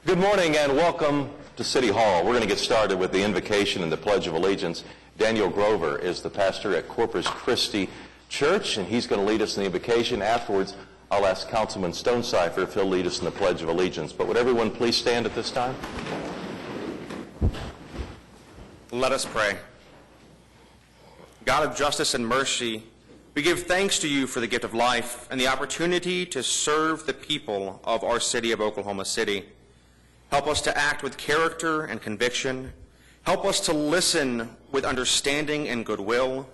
Good morning and welcome to City Hall. We're going to get started with the invocation and the Pledge of Allegiance. Daniel Grover is the pastor at Corpus Christi Church, and he's going to lead us in the invocation. Afterwards, I'll ask Councilman Stonecipher if he'll lead us in the Pledge of Allegiance. But would everyone please stand at this time? Let us pray. God of justice and mercy, we give thanks to you for the gift of life and the opportunity to serve the people of our city of Oklahoma City. Help us to act with character and conviction. Help us to listen with understanding and goodwill.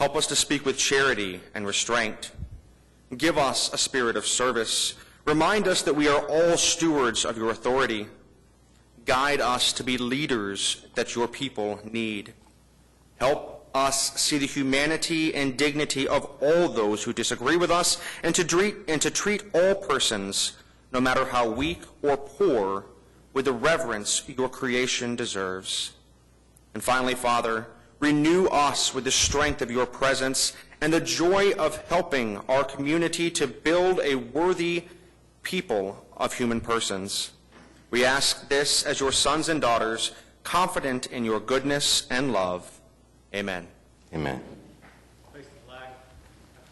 Help us to speak with charity and restraint. Give us a spirit of service. Remind us that we are all stewards of your authority. Guide us to be leaders that your people need. Help us see the humanity and dignity of all those who disagree with us and to treat all persons, no matter how weak or poor, with the reverence your creation deserves. And finally, Father, renew us with the strength of your presence and the joy of helping our community to build a worthy people of human persons. We ask this as your sons and daughters, confident in your goodness and love. Amen. Amen. I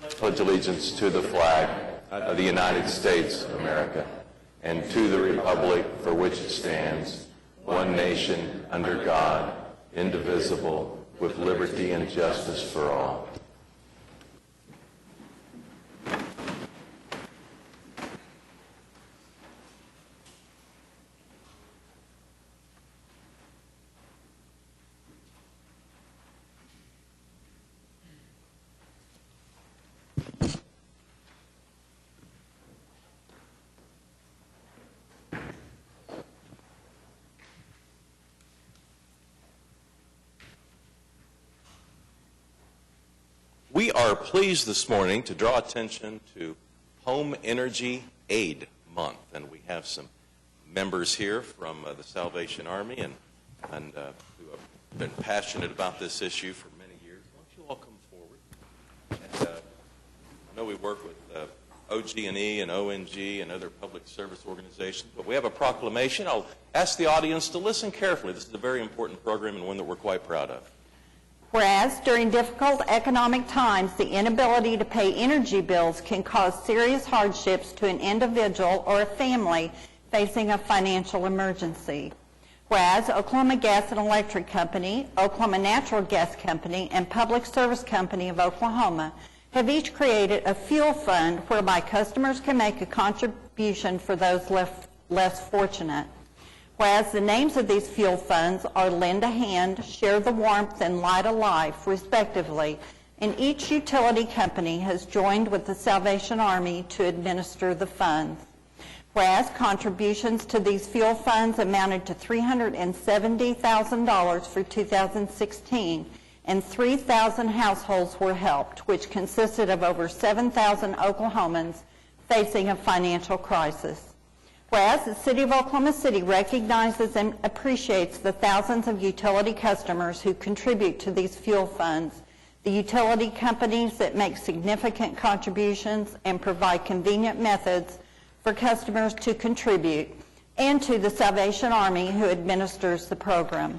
pledge allegiance to the flag of the United States of America and to the republic for which it stands, one nation under God, indivisible, with liberty and justice for all. We are pleased this morning to draw attention to Home Energy Aid Month, and we have some members here from the Salvation Army and who have been passionate about this issue for many years. Why don't you all come forward? And, I know we work with OG&E and ONG and other public service organizations, but we have a proclamation. I'll ask the audience to listen carefully. This is a very important program and one that we're quite proud of. Whereas during difficult economic times, the inability to pay energy bills can cause serious hardships to an individual or a family facing a financial emergency. Whereas Oklahoma Gas and Electric Company, Oklahoma Natural Gas Company, and Public Service Company of Oklahoma have each created a fuel fund whereby customers can make a contribution for those less fortunate. Whereas the names of these fuel funds are Lend a Hand, Share the Warmth, and Light a Life, respectively, and each utility company has joined with the Salvation Army to administer the funds. Whereas contributions to these fuel funds amounted to $370,000 for 2016, and 3,000 households were helped, which consisted of over 7,000 Oklahomans facing a financial crisis. Whereas the City of Oklahoma City recognizes and appreciates the thousands of utility customers who contribute to these fuel funds, the utility companies that make significant contributions and provide convenient methods for customers to contribute, and to the Salvation Army who administers the program.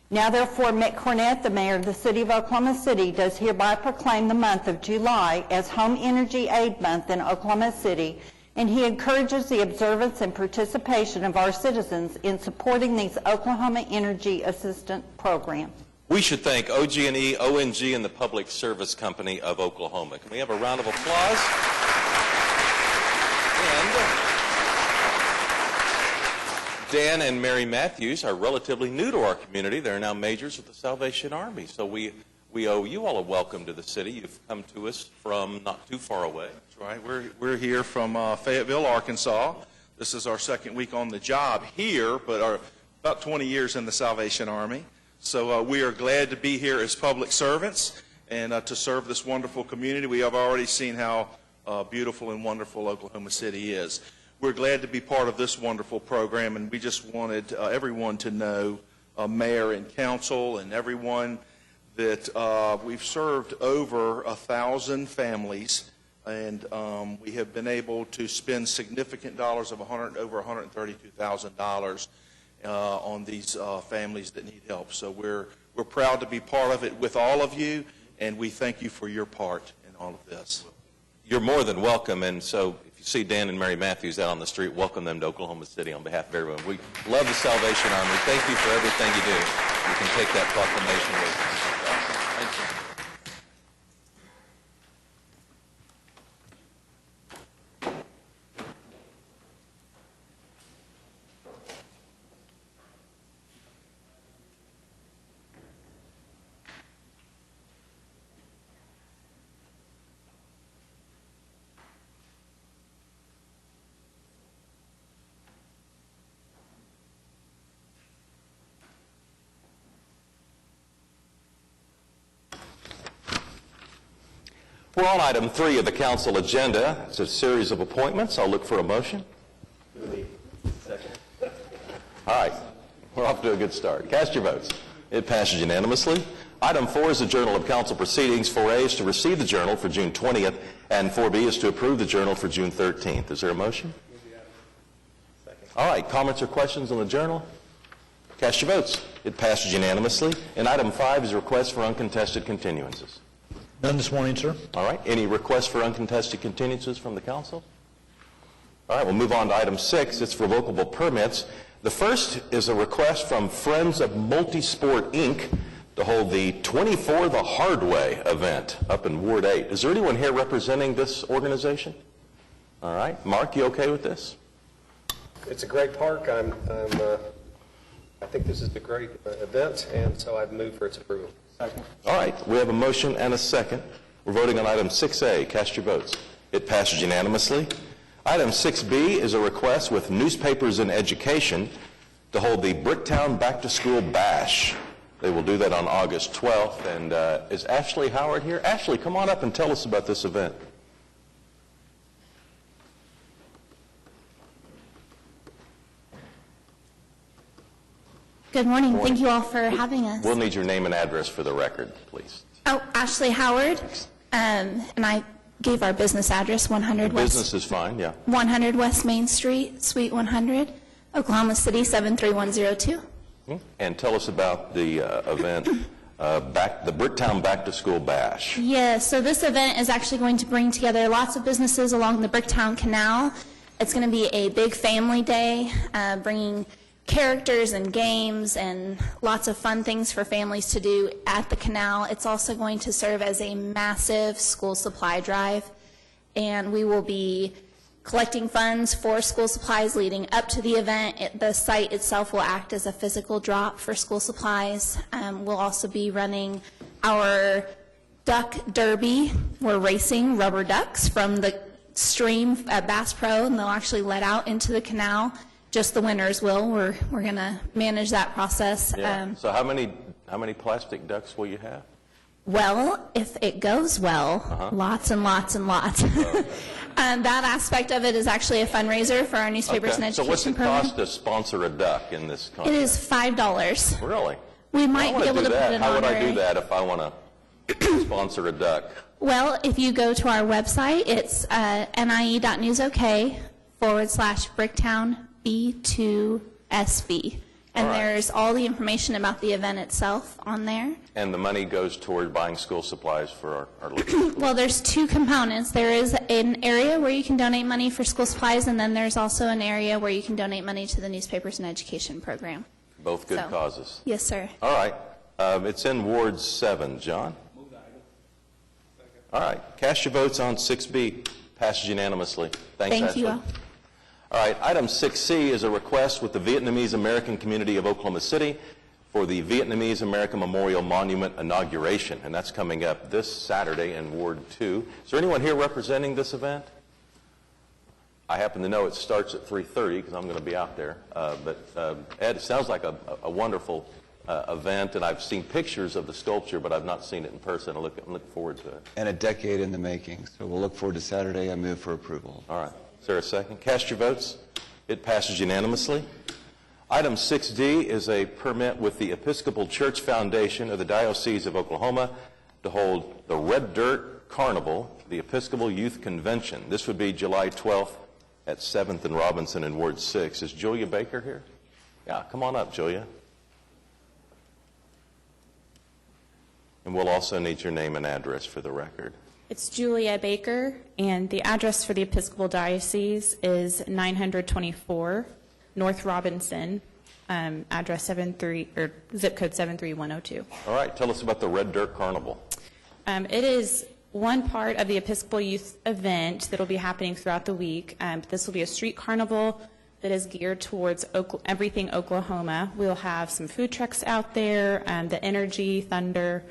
Now therefore, Mick Cornett, the mayor of the City of Oklahoma City, does hereby proclaim the month of July as Home Energy Aid Month in Oklahoma City, and he encourages the observance and participation of our citizens in supporting these Oklahoma Energy Assistance Programs. We should thank OG&E, ONG, and the Public Service Company of Oklahoma. Can we have a round of applause? And Dan and Mary Matthews are relatively new to our community. They're now majors with the Salvation Army. So we owe you all a welcome to the city. You've come to us from not too far away. Right. We're here from Fayetteville, Arkansas. This is our second week on the job here, but about 20 years in the Salvation Army. So we are glad to be here as public servants and to serve this wonderful community. We have already seen how beautiful and wonderful Oklahoma City is. We're glad to be part of this wonderful program, and we just wanted everyone to know, mayor and council and everyone, that we've served over 1,000 families and we have been able to spend significant dollars of over $132,000 on these families that need help. So we're proud to be part of it with all of you, and we thank you for your part in all of this. You're more than welcome, and so if you see Dan and Mary Matthews out on the street, welcome them to Oklahoma City on behalf of everyone. We love the Salvation Army. Thank you for everything you do. You can take that proclamation with you. Thank you. We're on item 3 of the council agenda. It's a series of appointments. I'll look for a motion. All right. We're off to a good start. Cast your votes. It passes unanimously. Item 4 is the Journal of Council Proceedings. 4A is to receive the journal for June 20th, and 4B is to approve the journal for June 13th. Is there a motion? All right. Comments or questions on the journal? Cast your votes. It passes unanimously. And item 5 is a request for uncontested continuances. None this morning, sir. All right. Any requests for uncontested continuances from the council? All right. We'll move on to item 6. It's for revocable permits. The first is a request from Friends of Multisport, Inc. to hold the 24 the Hard Way event up in Ward 8. Is there anyone here representing this organization? All right. Mark, you okay with this? It's a great park. I think this is a great event, and so I've moved for its approval. All right. We have a motion and a second. We're voting on item 6A. Cast your votes. It passes unanimously. Item 6B is a request with Newspapers in Education to hold the Bricktown Back to School Bash. They will do that on August 12th. And is Ashley Howard here? Ashley, come on up and tell us about this event. Good morning. Thank you all for having us. We'll need your name and address for the record, please. Oh, Ashley Howard, and I gave our business address, 100 Business is fine, yeah. 100 West Main Street, Suite 100, Oklahoma City 73102. And tell us about the event, the Bricktown Back to School Bash. Yes, so this event is actually going to bring together lots of businesses along the Bricktown Canal. It's going to be a big family day, bringing characters and games and lots of fun things for families to do at the canal. It's also going to serve as a massive school supply drive, and we will be collecting funds for school supplies leading up to the event. The site itself will act as a physical drop for school supplies. We'll also be running our duck derby. We're racing rubber ducks from the stream at Bass Pro, and they'll actually let out into the canal. Just the winners will. We're going to manage that process. Yeah. So how many plastic ducks will you have? Well, if it goes well, lots and lots and lots. That aspect of it is actually a fundraiser for our Newspapers and Education So what's it program. cost to sponsor a duck in this contest? It is $5. Really? We might be able to put an How would I do honorary. that if I want to sponsor a duck? Well, if you go to our website, it's nie.newsok/Bricktown B2SV. And All right. there's all the information about the event itself on there. And the money goes toward buying school supplies for our little Well, there's two components. There is an area where you can donate money for school supplies, and then there's also an area where you can donate money to the Newspapers and Education program. both good So, causes. Yes, sir. All right. It's in Ward 7. John? All right. Cast your votes on 6B. Passes unanimously. Thanks, Thank Ashley. you all. All right, item 6C is a request with the Vietnamese American community of Oklahoma City for the Vietnamese American Memorial Monument inauguration, and that's coming up this Saturday in Ward 2. Is there anyone here representing this event? I happen to know it starts at 3:30 because I'm going to be out there. But Ed, it sounds like a wonderful event, and I've seen pictures of the sculpture, but I've not seen it in person. I'm looking forward to it. And a decade in the making. So we'll look forward to Saturday. I move for approval. All right. Is there a second? Cast your votes. It passes unanimously. Item 6D is a permit with the Episcopal Church Foundation of the Diocese of Oklahoma to hold the Red Dirt Carnival, the Episcopal Youth Convention. This would be July 12th at 7th and Robinson in Ward 6. Is Julia Baker here? Yeah, come on up, Julia. And we'll also need your name and address for the record. It's Julia Baker, and the address for the Episcopal Diocese is 924 North Robinson, address 73 or zip code 73102. All right, tell us about the Red Dirt Carnival. It is one part of the Episcopal Youth event that will be happening throughout the week. This will be a street carnival that is geared towards everything Oklahoma. We'll have some food trucks out there, the Energy, Thunder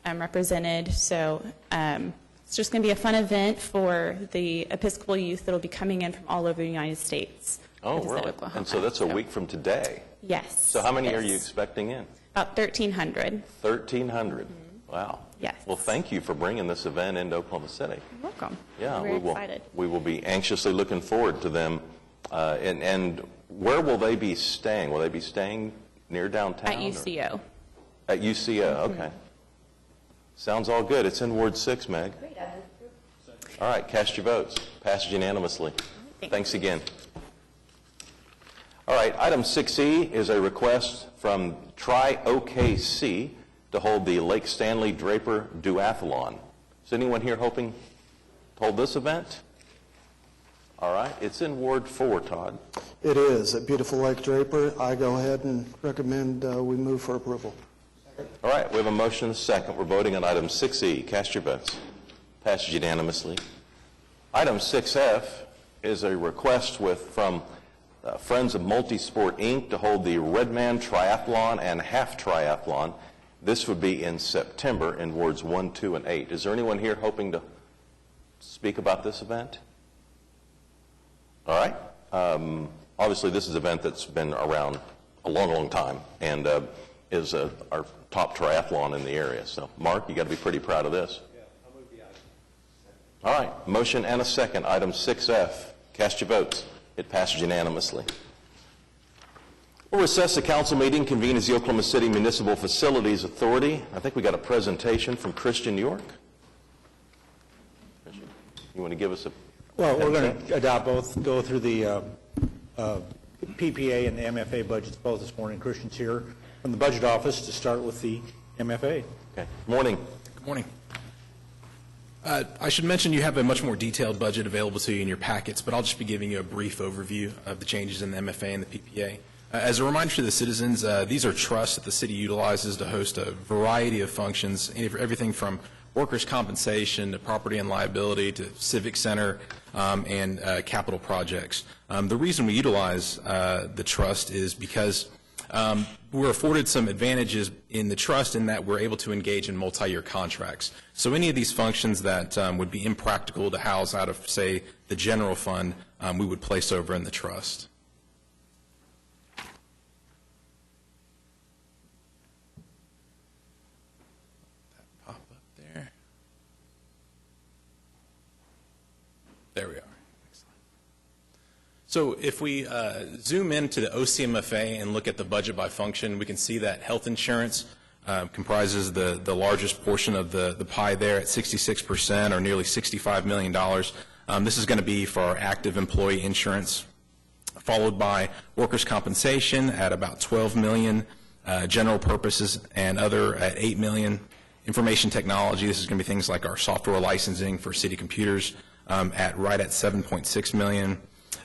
represented. So it's just going to be a fun event for the Episcopal youth that will be coming in from all over the United States. Oh, to visit really? Oklahoma. And so that's a week from today. Yes. So how many yes. are you expecting in? About 1,300. 1,300. Wow. Yes. Well, thank you for bringing this event into Oklahoma City. You're welcome. Yeah, We're very excited. We will be anxiously looking forward to them. And where will they be staying? Will they be staying near downtown? At UCO. At UCO, okay. Sounds all good. It's in Ward 6, Meg. Great. All right, cast your votes. Passed unanimously. Thanks again. All right, item 6E is a request from Tri-OKC to hold the Lake Stanley Draper Duathlon. Is anyone here hoping to hold this event? All right, it's in Ward 4, Todd. It is at beautiful Lake Draper. I go ahead and recommend we move for approval. All right, we have a motion and a second. We're voting on item 6E. Cast your votes. Passes unanimously. Item 6F is a request from Friends of Multisport, Inc. to hold the Redman Triathlon and Half Triathlon. This would be in September in Wards 1, 2, and 8. Is there anyone here hoping to speak about this event? All right. Obviously, this is an event that's been around a long, long time and is our top triathlon in the area. So, Mark, you got to be pretty proud of this. Yeah, I'll move the item. All right. Motion and a second. Item 6F. Cast your votes. It passes unanimously. We'll recess the council meeting, convene as the Oklahoma City Municipal Facilities Authority. I think we got a presentation from Christian York. Christian, you want to give us a... Well, we're going to adopt both, go through the PPA and the MFA budgets both this morning. Christian's here from the budget office to start with the MFA. Okay. Morning. Good morning. I should mention you have a much more detailed budget available to you in your packets, but I'll just be giving you a brief overview of the changes in the MFA and the PPA. As a reminder to the citizens, these are trusts that the city utilizes to host a variety of functions, everything from workers' compensation to property and liability to civic center and capital projects. The reason we utilize the trust is because we're afforded some advantages in the trust in that we're able to engage in multi-year contracts. So any of these functions that would be impractical to house out of, say, the general fund, we would place over in the trust. Pop up there. There we are. So if we zoom into the OCMFA and look at the budget by function, we can see that health insurance comprises the largest portion of the pie there at 66% or nearly $65 million. This is going to be for our active employee insurance, followed by workers' compensation at about $12 million, general purposes and other at $8 million. Information technology, this is going to be things like our software licensing for city computers right at $7.6 million.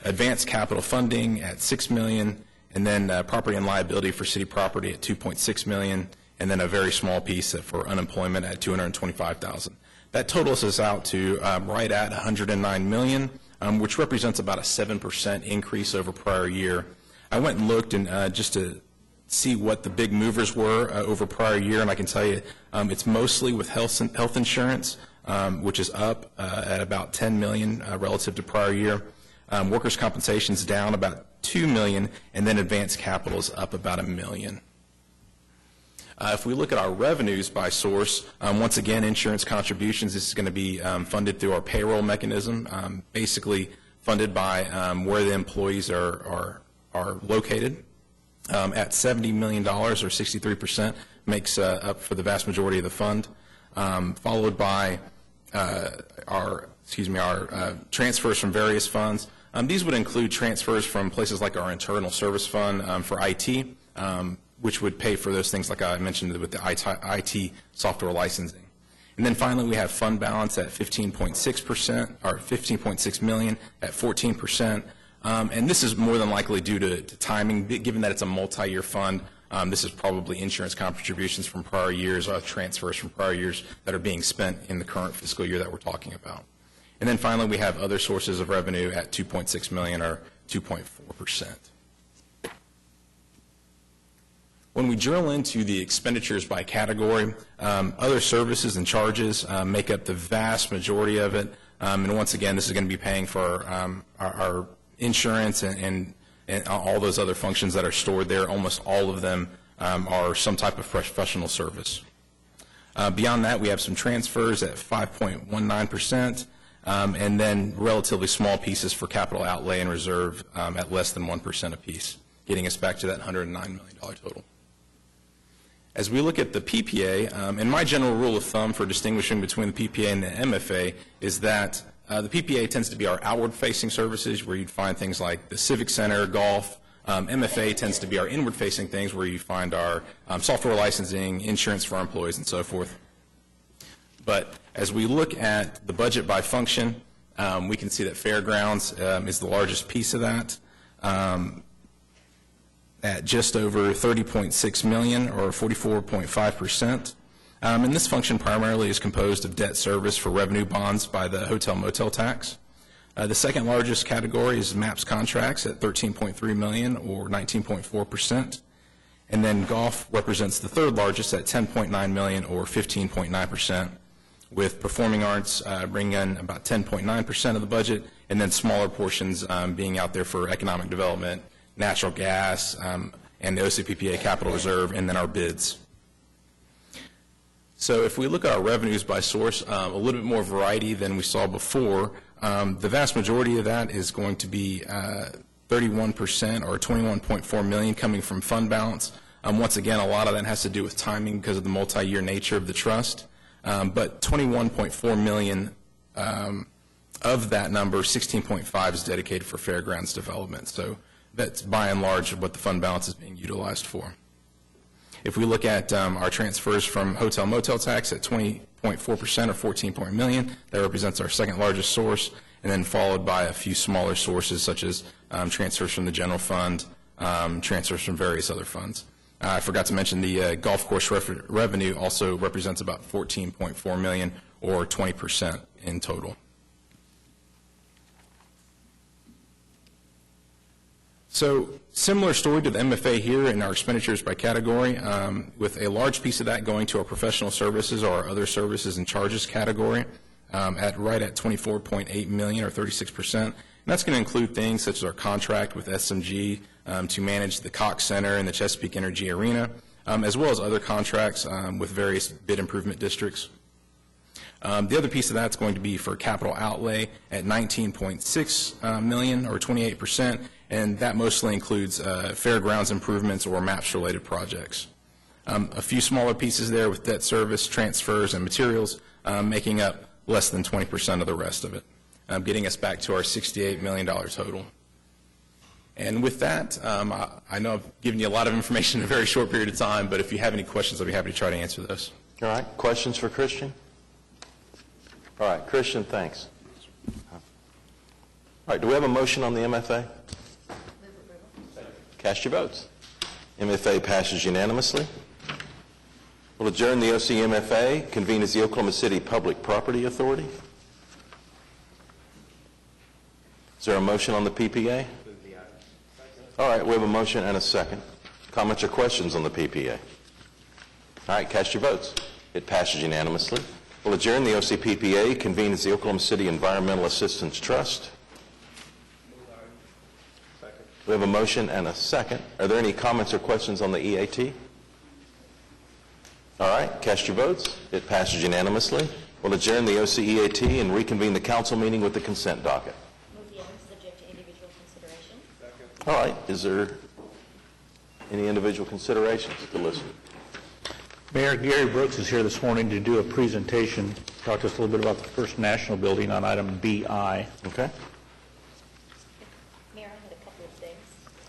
Advanced capital funding at $6 million, and then property and liability for city property at $2.6 million, and then a very small piece for unemployment at $225,000. That totals us out to right at $109 million, which represents about a 7% increase over prior year. I went and looked and just to see what the big movers were over prior year, and I can tell you it's mostly with health insurance, which is up at about $10 million relative to prior year. Workers' compensation is down about $2 million, and then advanced capital is up about $1 million. If we look at our revenues by source, once again, insurance contributions, this is going to be funded through our payroll mechanism, basically funded by where the employees are located. At $70 million, or 63%, makes up for the vast majority of the fund, followed by transfers from various funds. These would include transfers from places like our internal service fund for IT, which would pay for those things like I mentioned with the IT software licensing. And then finally, we have fund balance at 15.6%, or 15.6 million at 14%. And this is more than likely due to timing, given that it's a multi-year fund. This is probably insurance contributions from prior years, transfers from prior years that are being spent in the current fiscal year that we're talking about. And then finally, we have other sources of revenue at 2.6 million, or 2.4%. When we drill into the expenditures by category, other services and charges make up the vast majority of it. And once again, this is going to be paying for our insurance and all those other functions that are stored there. Almost all of them are some type of professional service. Beyond that, we have some transfers at 5.19%, and then relatively small pieces for capital outlay and reserve at less than 1% apiece, getting us back to that $109 million total. As we look at the PPA, and my general rule of thumb for distinguishing between the PPA and the MFA is that the PPA tends to be our outward-facing services, where you'd find things like the Civic Center, golf. MFA tends to be our inward-facing things, where you find our software licensing, insurance for our employees, and so forth. But as we look at the budget by function, we can see that fairgrounds is the largest piece of that, at just over 30.6 million, or 44.5%. And this function primarily is composed of debt service for revenue bonds by the hotel motel tax. The second largest category is MAPS contracts at 13.3 million, or 19.4%. And then golf represents the third largest at 10.9 million, or 15.9%, with performing arts bringing in about 10.9% of the budget, and then smaller portions being out there for economic development, natural gas, and the OCPPA capital reserve, and then our bids. So if we look at our revenues by source, a little bit more variety than we saw before. The vast majority of that is going to be 31%, or 21.4 million, coming from fund balance. Once again, a lot of that has to do with timing because of the multi-year nature of the trust. But 21.4 million of that number, 16.5 is dedicated for fairgrounds development. So that's by and large what the fund balance is being utilized for. If we look at our transfers from hotel motel tax at 20.4%, or 14 million, that represents our second largest source, and then followed by a few smaller sources such as transfers from the general fund, transfers from various other funds. I forgot to mention the golf course revenue also represents about 14.4 million, or 20% in total. So similar story to the MFA here in our expenditures by category, with a large piece of that going to our professional services or our other services and charges category right at 24.8 million, or 36%. And that's going to include things such as our contract with SMG to manage the Cox Center and the Chesapeake Energy Arena, as well as other contracts with various bid improvement districts. The other piece of that's going to be for capital outlay at 19.6 million, or 28%, and that mostly includes fairgrounds improvements or MAPS-related projects. A few smaller pieces there with debt service, transfers, and materials making up less than 20% of the rest of it, getting us back to our $68 million total. And with that, I know I've given you a lot of information in a very short period of time, but if you have any questions, I'll be happy to try to answer those. All right, questions for Christian? All right, Christian, thanks. All right, do we have a motion on the MFA? Cast your votes. MFA passes unanimously. We'll adjourn the OCMFA, convene as the Oklahoma City Public Property Authority. Is there a motion on the PPA? All right, we have a motion and a second. Comments or questions on the PPA? All right, cast your votes. It passes unanimously. We'll adjourn the OCPPA, convene as the Oklahoma City Environmental Assistance Trust. We have a motion and a second. Are there any comments or questions on the EAT? All right, cast your votes. It passes unanimously. We'll adjourn the OCEAT and reconvene the council meeting with the consent docket. Move the item subject to individual consideration. All right, is there any individual considerations to listen? Mayor Gary Brooks is here this morning to do a presentation talk to us a little bit about the First National Building on item BI. Okay. Mayor, I had a couple of things.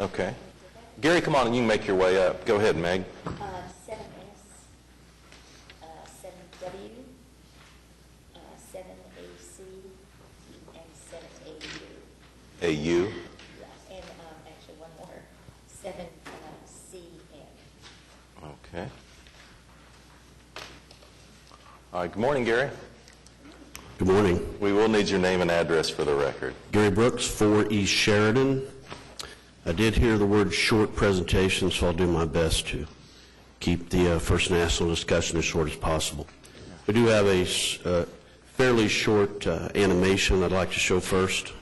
Okay. Gary, come on, and you can make your way up. Go ahead, Meg. 7S, 7W, 7AC, and 7AU. AU. And actually one more, 7CN. Okay. All right, good morning, Gary. Good morning. We will need your name and address for the record. Gary Brooks, 4 East Sheridan. I did hear the word short presentation, so I'll do my best to keep the First National discussion as short as possible. We do have a fairly short animation I'd like to show first.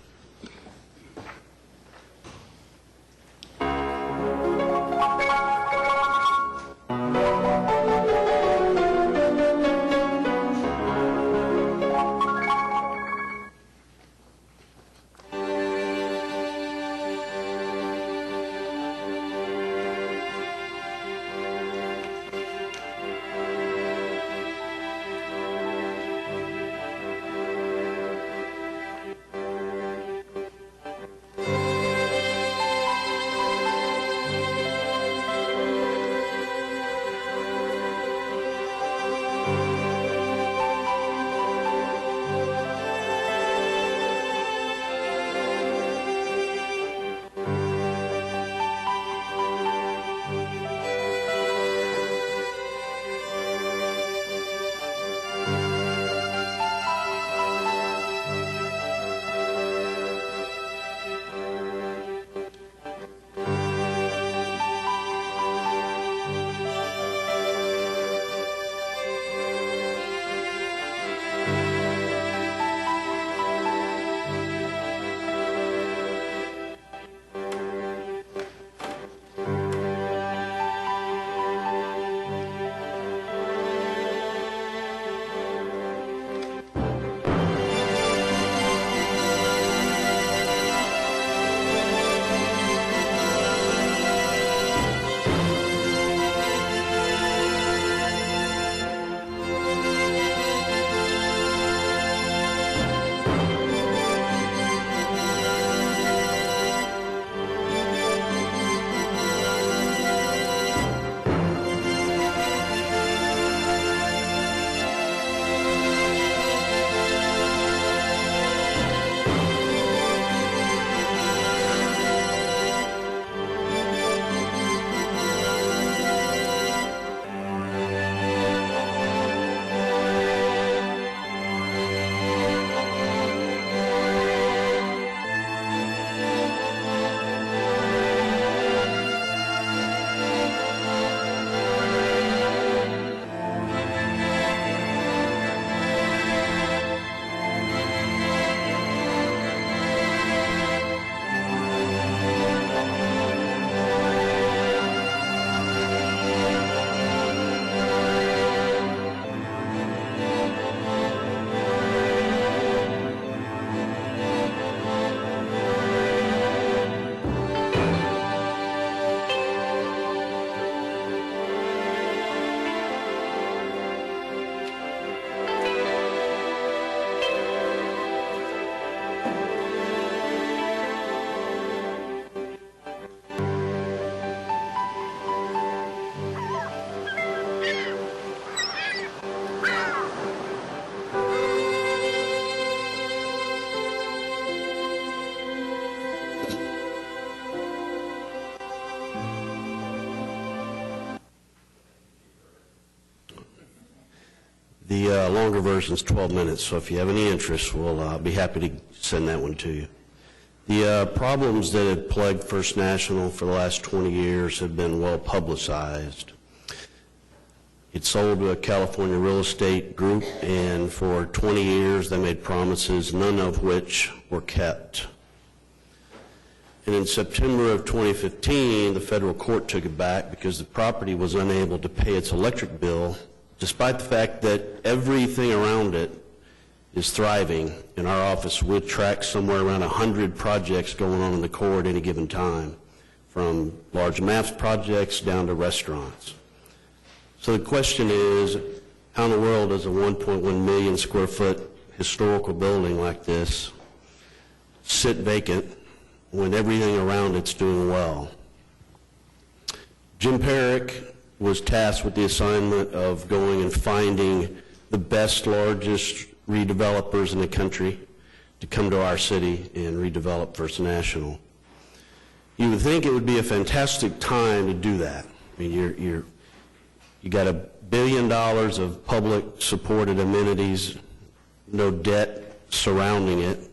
The longer version is 12 minutes, so if you have any interest, we'll be happy to send that one to you. The problems that have plagued First National for the last 20 years have been well publicized. It sold to a California real estate group, and for 20 years they made promises, none of which were kept. And in September of 2015, the federal court took it back because the property was unable to pay its electric bill, despite the fact that everything around it is thriving. In our office, we track somewhere around 100 projects going on in the core at any given time, from large maps projects down to restaurants. So the question is, How in the world does a 1.1 million square foot historical building like this sit vacant when everything around it's doing well? Jim Perrick was tasked with the assignment of going and finding the best, largest redevelopers in the country to come to our city and redevelop First National. You would think it would be a fantastic time to do that. I mean, you got $1 billion of public supported amenities, no debt surrounding it.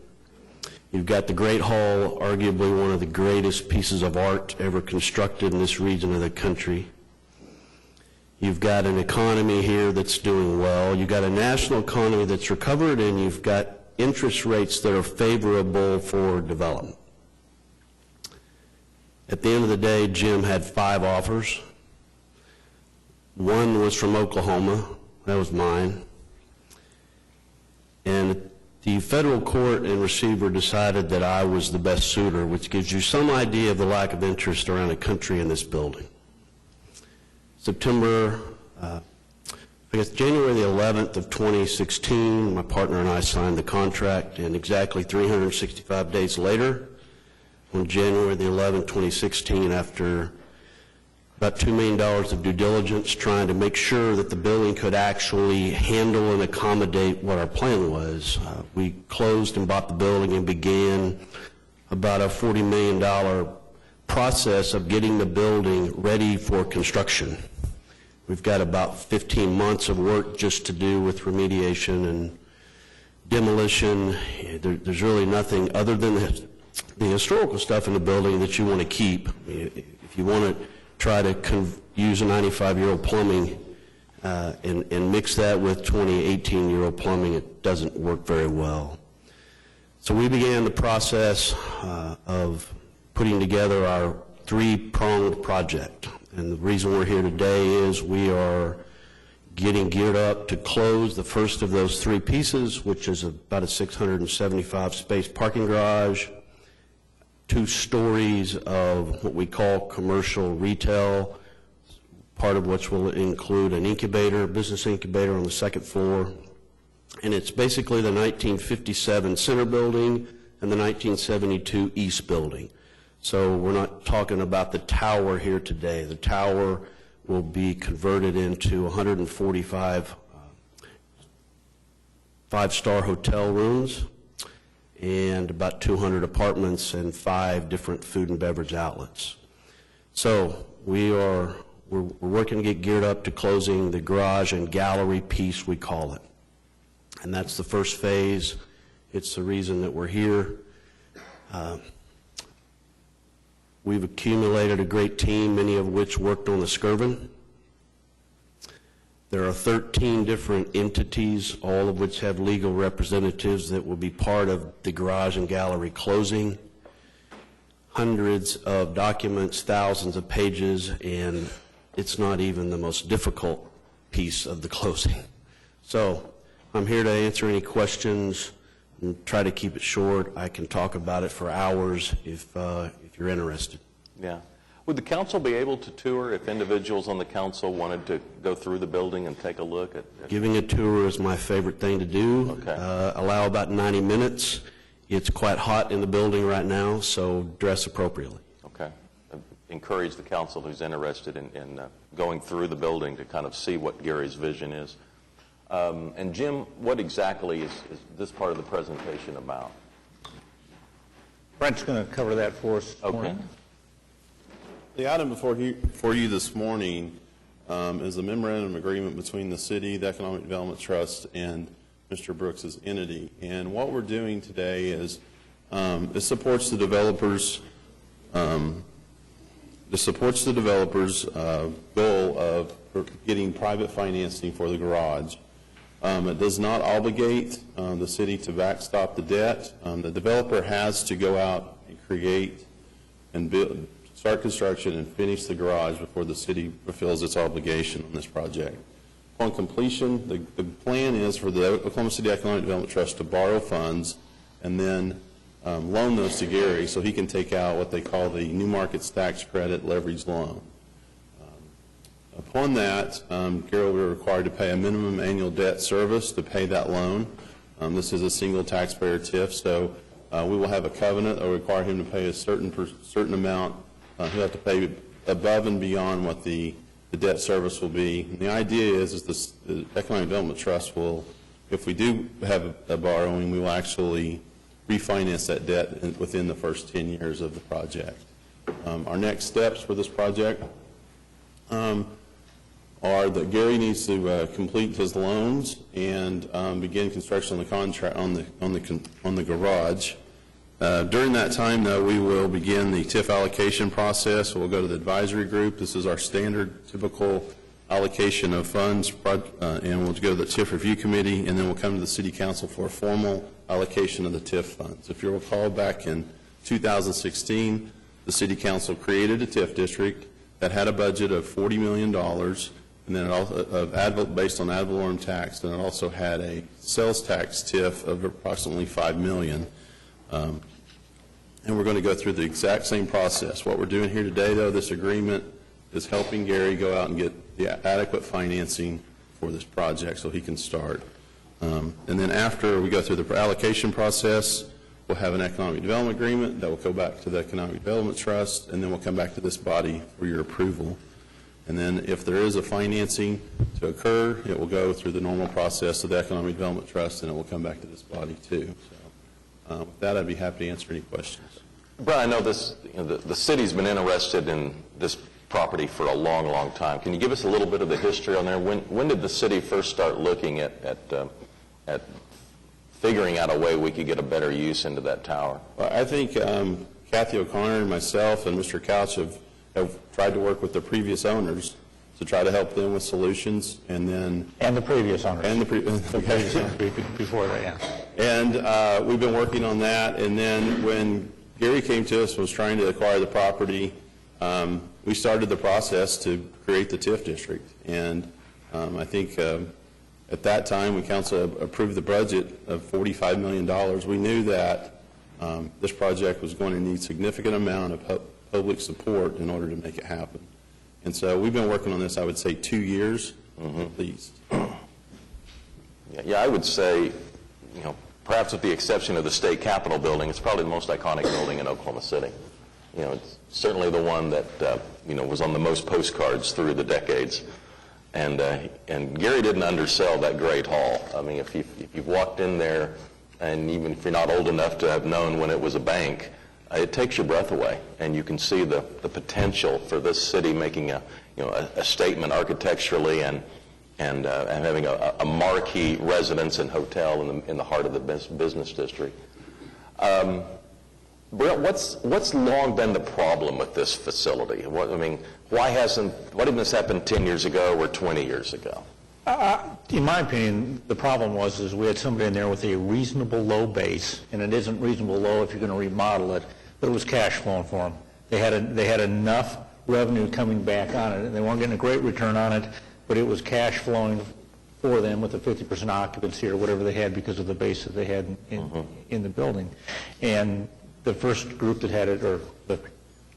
You've got the Great Hall, arguably one of the greatest pieces of art ever constructed in this region of the country. You've got an economy here that's doing well. You've got a national economy that's recovered, and you've got interest rates that are favorable for development. At the end of the day, Jim had 5 offers. One was from Oklahoma. That was mine. And the federal court and receiver decided that I was the best suitor, which gives you some idea of the lack of interest around the country in this building. January the 11th of 2016, my partner and I signed the contract, and exactly 365 days later, on January the 11th, 2016, after about $2 million of due diligence trying to make sure that the building could actually handle and accommodate what our plan was, we closed and bought the building and began about a $40 million process of getting the building ready for construction. We've got about 15 months of work just to do with remediation and demolition. There's really nothing other than the historical stuff in the building that you want to keep. If you want to try to use a 95-year-old plumbing and mix that with 18-year-old plumbing, it doesn't work very well. So we began the process of putting together our 3-pronged project. And the reason we're here today is we are getting geared up to close the first of those 3 pieces, which is about a 675-space parking garage, 2 stories of what we call commercial retail, part of which will include an incubator, business incubator on the 2nd floor. And it's basically the 1957 Center Building and the 1972 East Building. So we're not talking about the tower here today. The tower will be converted into 145 5-star hotel rooms and about 200 apartments and 5 different food and beverage outlets. So we're working to get geared up to closing the garage and gallery piece, we call it. And that's the first phase. It's the reason that we're here. We've accumulated a great team, many of which worked on the Skirvin. There are 13 different entities, all of which have legal representatives that will be part of the garage and gallery closing. Hundreds of documents, thousands of pages, and it's not even the most difficult piece of the closing. So I'm here to answer any questions and try to keep it short. I can talk about it for hours if you're interested. Yeah. Would the council be able to tour if individuals on the council wanted to go through the building and take a look at Giving a tour is my favorite thing to do. Okay. Allow about 90 minutes. It's quite hot in the building right now, so dress appropriately. Okay. Encourage the council who's interested in going through the building to kind of see what Gary's vision is. And Jim, what exactly is this part of the presentation about? Brent's going to cover that for us this morning. The item before you this morning is a memorandum of agreement between the city, the Economic Development Trust, and Mr. Brooks' entity. And what we're doing today is it supports the developers' goal of getting private financing for the garage. It does not obligate the city to backstop the debt. The developer has to go out and create and build, start construction and finish the garage before the city fulfills its obligation on this project. Upon completion, the plan is for the Oklahoma City Economic Development Trust to borrow funds and then loan those to Gary so he can take out what they call the New Markets Tax Credit leverage loan. Upon that, Gary will be required to pay a minimum annual debt service to pay that loan. This is a single taxpayer TIF, so we will have a covenant that will require him to pay a certain amount. He'll have to pay above and beyond what the debt service will be. And the idea is the Economic Development Trust will, if we do have a borrowing, we will actually refinance that debt within the first 10 years of the project. Our next steps for this project are that Gary needs to complete his loans and begin construction on the contract on the garage. During that time, though, we will begin the TIF allocation process. We'll go to the advisory group. This is our standard, typical allocation of funds, and we'll go to the TIF review committee, and then we'll come to the city council for a formal allocation of the TIF funds. If you'll recall, back in 2016, the city council created a TIF district that had a budget of $40 million, and then it also, based on ad valorem tax, and it also had a sales tax TIF of approximately $5 million. And we're going to go through the exact same process. What we're doing here today, though, this agreement is helping Gary go out and get the adequate financing for this project so he can start. And then after we go through the allocation process, we'll have an economic development agreement that will go back to the Economic Development Trust, and then we'll come back to this body for your approval. And then if there is a financing to occur, it will go through the normal process of the Economic Development Trust, and it will come back to this body too. So, with that, I'd be happy to answer any questions. Brian, I know this, the city's been interested in this property for a long, long time. Can you give us a little bit of the history on there? When did the city first start looking at figuring out a way we could get a better use into that tower? Well, I think Kathy O'Connor and myself and Mr. Couch have tried to work with the previous owners to try to help them with solutions, and then... And the previous owners. And the previous owners. Before that, yeah. And we've been working on that, and then when Gary came to us and was trying to acquire the property, we started the process to create the TIF district. And I think at that time, when council approved the budget of $45 million, we knew that this project was going to need significant amount of public support in order to make it happen. And so we've been working on this, I would say, 2 years at least. Yeah, I would say, perhaps with the exception of the state capitol building, it's probably the most iconic building in Oklahoma City. It's certainly the one that, was on the most postcards through the decades. And Gary didn't undersell that great hall. I mean, if you've walked in there, and even if you're not old enough to have known when it was a bank, it takes your breath away, and you can see the potential for this city making a statement architecturally and having a marquee residence and hotel in the heart of the business district. Brett, what's long been the problem with this facility? Why didn't this happen 10 years ago or 20 years ago? In my opinion, the problem was we had somebody in there with a reasonable low base, and it isn't reasonable low if you're going to remodel it, but it was cash flowing for them. They had enough revenue coming back on it, and they weren't getting a great return on it, but it was cash flowing for them with a 50% occupancy or whatever they had because of the base that they had in the building. And the first group that had it, or the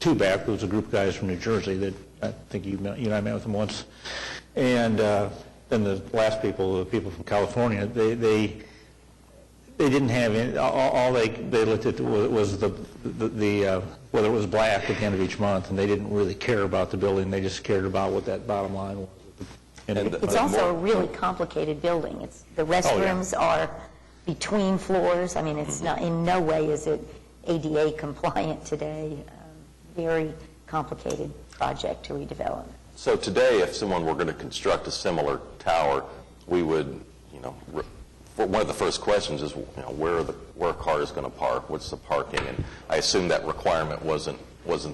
two back, was a group of guys from New Jersey that I think you and I met with them once. And then the last people, the people from California, they didn't have any, all they looked at was the whether it was black at the end of each month, and they didn't really care about the building. They just cared about what that bottom line was. It's also a really complicated building. The restrooms are between floors. I mean, it's not, in no way is it ADA compliant today. Very complicated project to redevelop. So today, if someone were going to construct a similar tower, we would, one of the first questions is, where are cars going to park? What's the parking? And I assume that requirement wasn't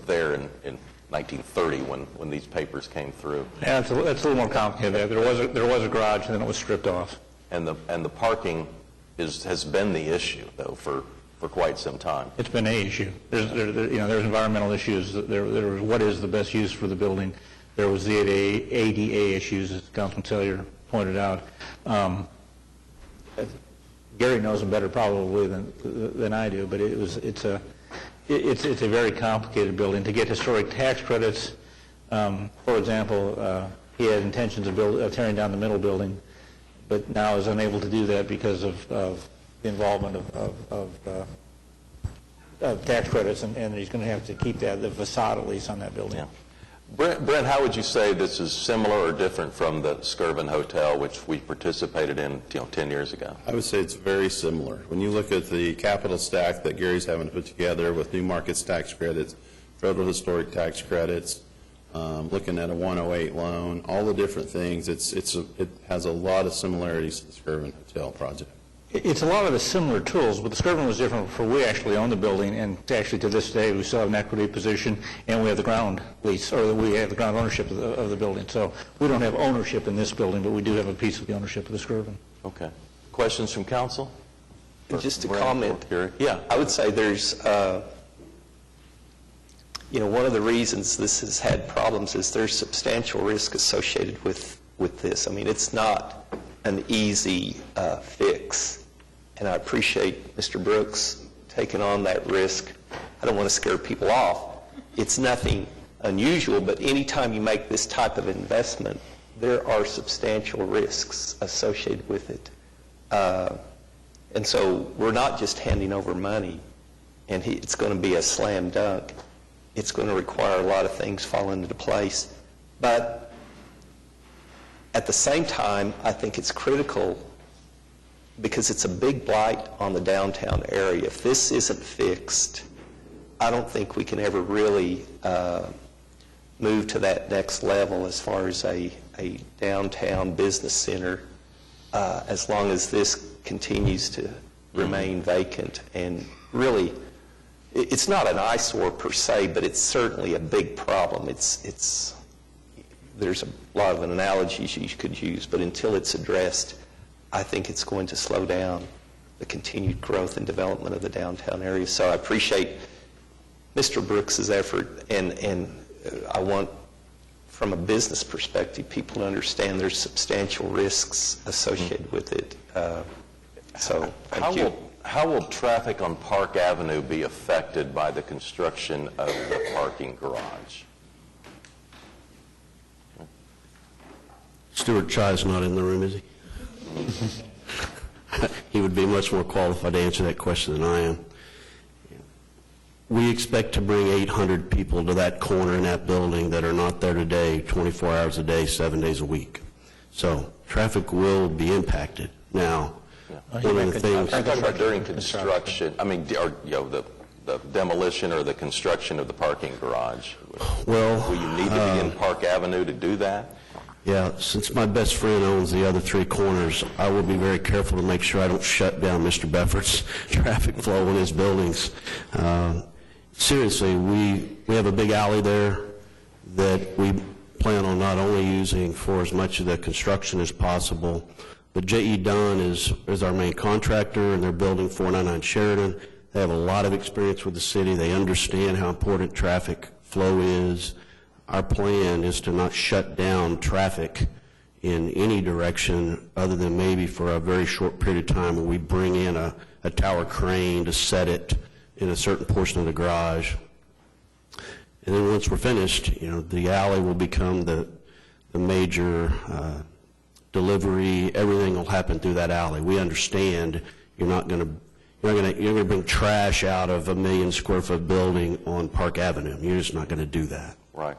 there in 1930 when these papers came through. Yeah, it's a little more complicated. There was a garage, and then it was stripped off. And the parking has been the issue, though, for quite some time. It's been an issue. There's environmental issues. There was what is the best use for the building. There was the ADA issues, as Councilman Sellier pointed out. Gary knows them better probably than I do, but it's a very complicated building. To get historic tax credits, for example, He had intentions of tearing down the middle building, but now is unable to do that because of the involvement of tax credits, and he's going to have to keep the facade at least on that building. Yeah. Brent, how would you say this is similar or different from the Skirvin Hotel, which we participated in 10 years ago? I would say it's very similar. When you look at the capital stack that Gary's having to put together with new markets tax credits, federal historic tax credits, looking at a 108 loan, all the different things, it has a lot of similarities to the Skirvin Hotel project. It's a lot of the similar tools, but the Skirvin was different, for we actually own the building, and actually to this day we still have an equity position, and we have the ground lease, or we have the ground ownership of the building. So we don't have ownership in this building, but we do have a piece of the ownership of the Skirvin. Okay. Questions from council? Just to comment, Yeah. I would say there's, one of the reasons this has had problems is there's substantial risk associated with this. I mean, it's not an easy fix. And I appreciate Mr. Brooks taking on that risk. I don't want to scare people off. It's nothing unusual, but anytime you make this type of investment, there are substantial risks associated with it. And so we're not just handing over money, and it's going to be a slam dunk. It's going to require a lot of things falling into place. But at the same time, I think it's critical because it's a big blight on the downtown area. If this isn't fixed, I don't think we can ever really move to that next level as far as a downtown business center as long as this continues to remain vacant. And really, it's not an eyesore per se, but it's certainly a big problem. There's a lot of analogies you could use, but until it's addressed, I think it's going to slow down the continued growth and development of the downtown area. So I appreciate Mr. Brooks's effort, and I want, from a business perspective, people to understand there's substantial risks associated with it. So thank you. How will traffic on Park Avenue be affected by the construction of the parking garage? Stuart Chai's not in the room, is he? He would be much more qualified to answer that question than I am. We expect to bring 800 people to that corner in that building that are not there today, 24 hours a day, 7 days a week. So traffic will be impacted. Now, one of the things... I'm talking about during construction, I mean, the demolition or the construction of the parking garage. Well... Will you need to be in Park Avenue to do that? Yeah, since my best friend owns the other three corners, I will be very careful to make sure I don't shut down Mr. Beffert's traffic flow in his buildings. Seriously, we have a big alley there that we plan on not only using for as much of the construction as possible, but J.E. Dunn is our main contractor, and they're building 499 Sheridan. They have a lot of experience with the city. They understand how important traffic flow is. Our plan is to not shut down traffic in any direction other than maybe for a very short period of time when we bring in a tower crane to set it in a certain portion of the garage. And then once we're finished, the alley will become the major delivery. Everything will happen through that alley. We understand you're going to bring trash out of a 1 million square foot building on Park Avenue. You're just not going to do that. Right.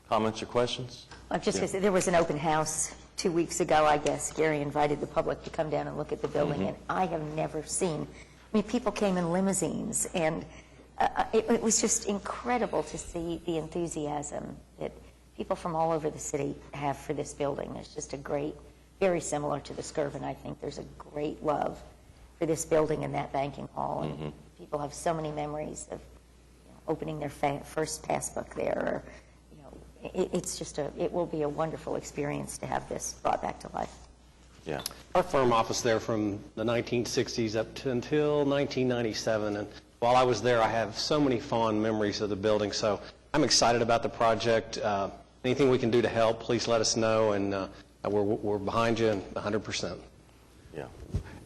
Comments or questions? I'm just going to say, there was an open house 2 weeks ago, I guess. Gary invited the public to come down and look at the building, and I have never seen, people came in limousines, and it was just incredible to see the enthusiasm that people from all over the city have for this building. It's just very similar to the Skirvin. I think there's a great love for this building and that banking hall, and people have so many memories of opening their first passbook there. It will be a wonderful experience to have this brought back to life. Yeah. Our firm office there from the 1960s up to until 1997, and while I was there, I have so many fond memories of the building, so I'm excited about the project. Anything we can do to help, please let us know, and we're behind you 100%. Yeah.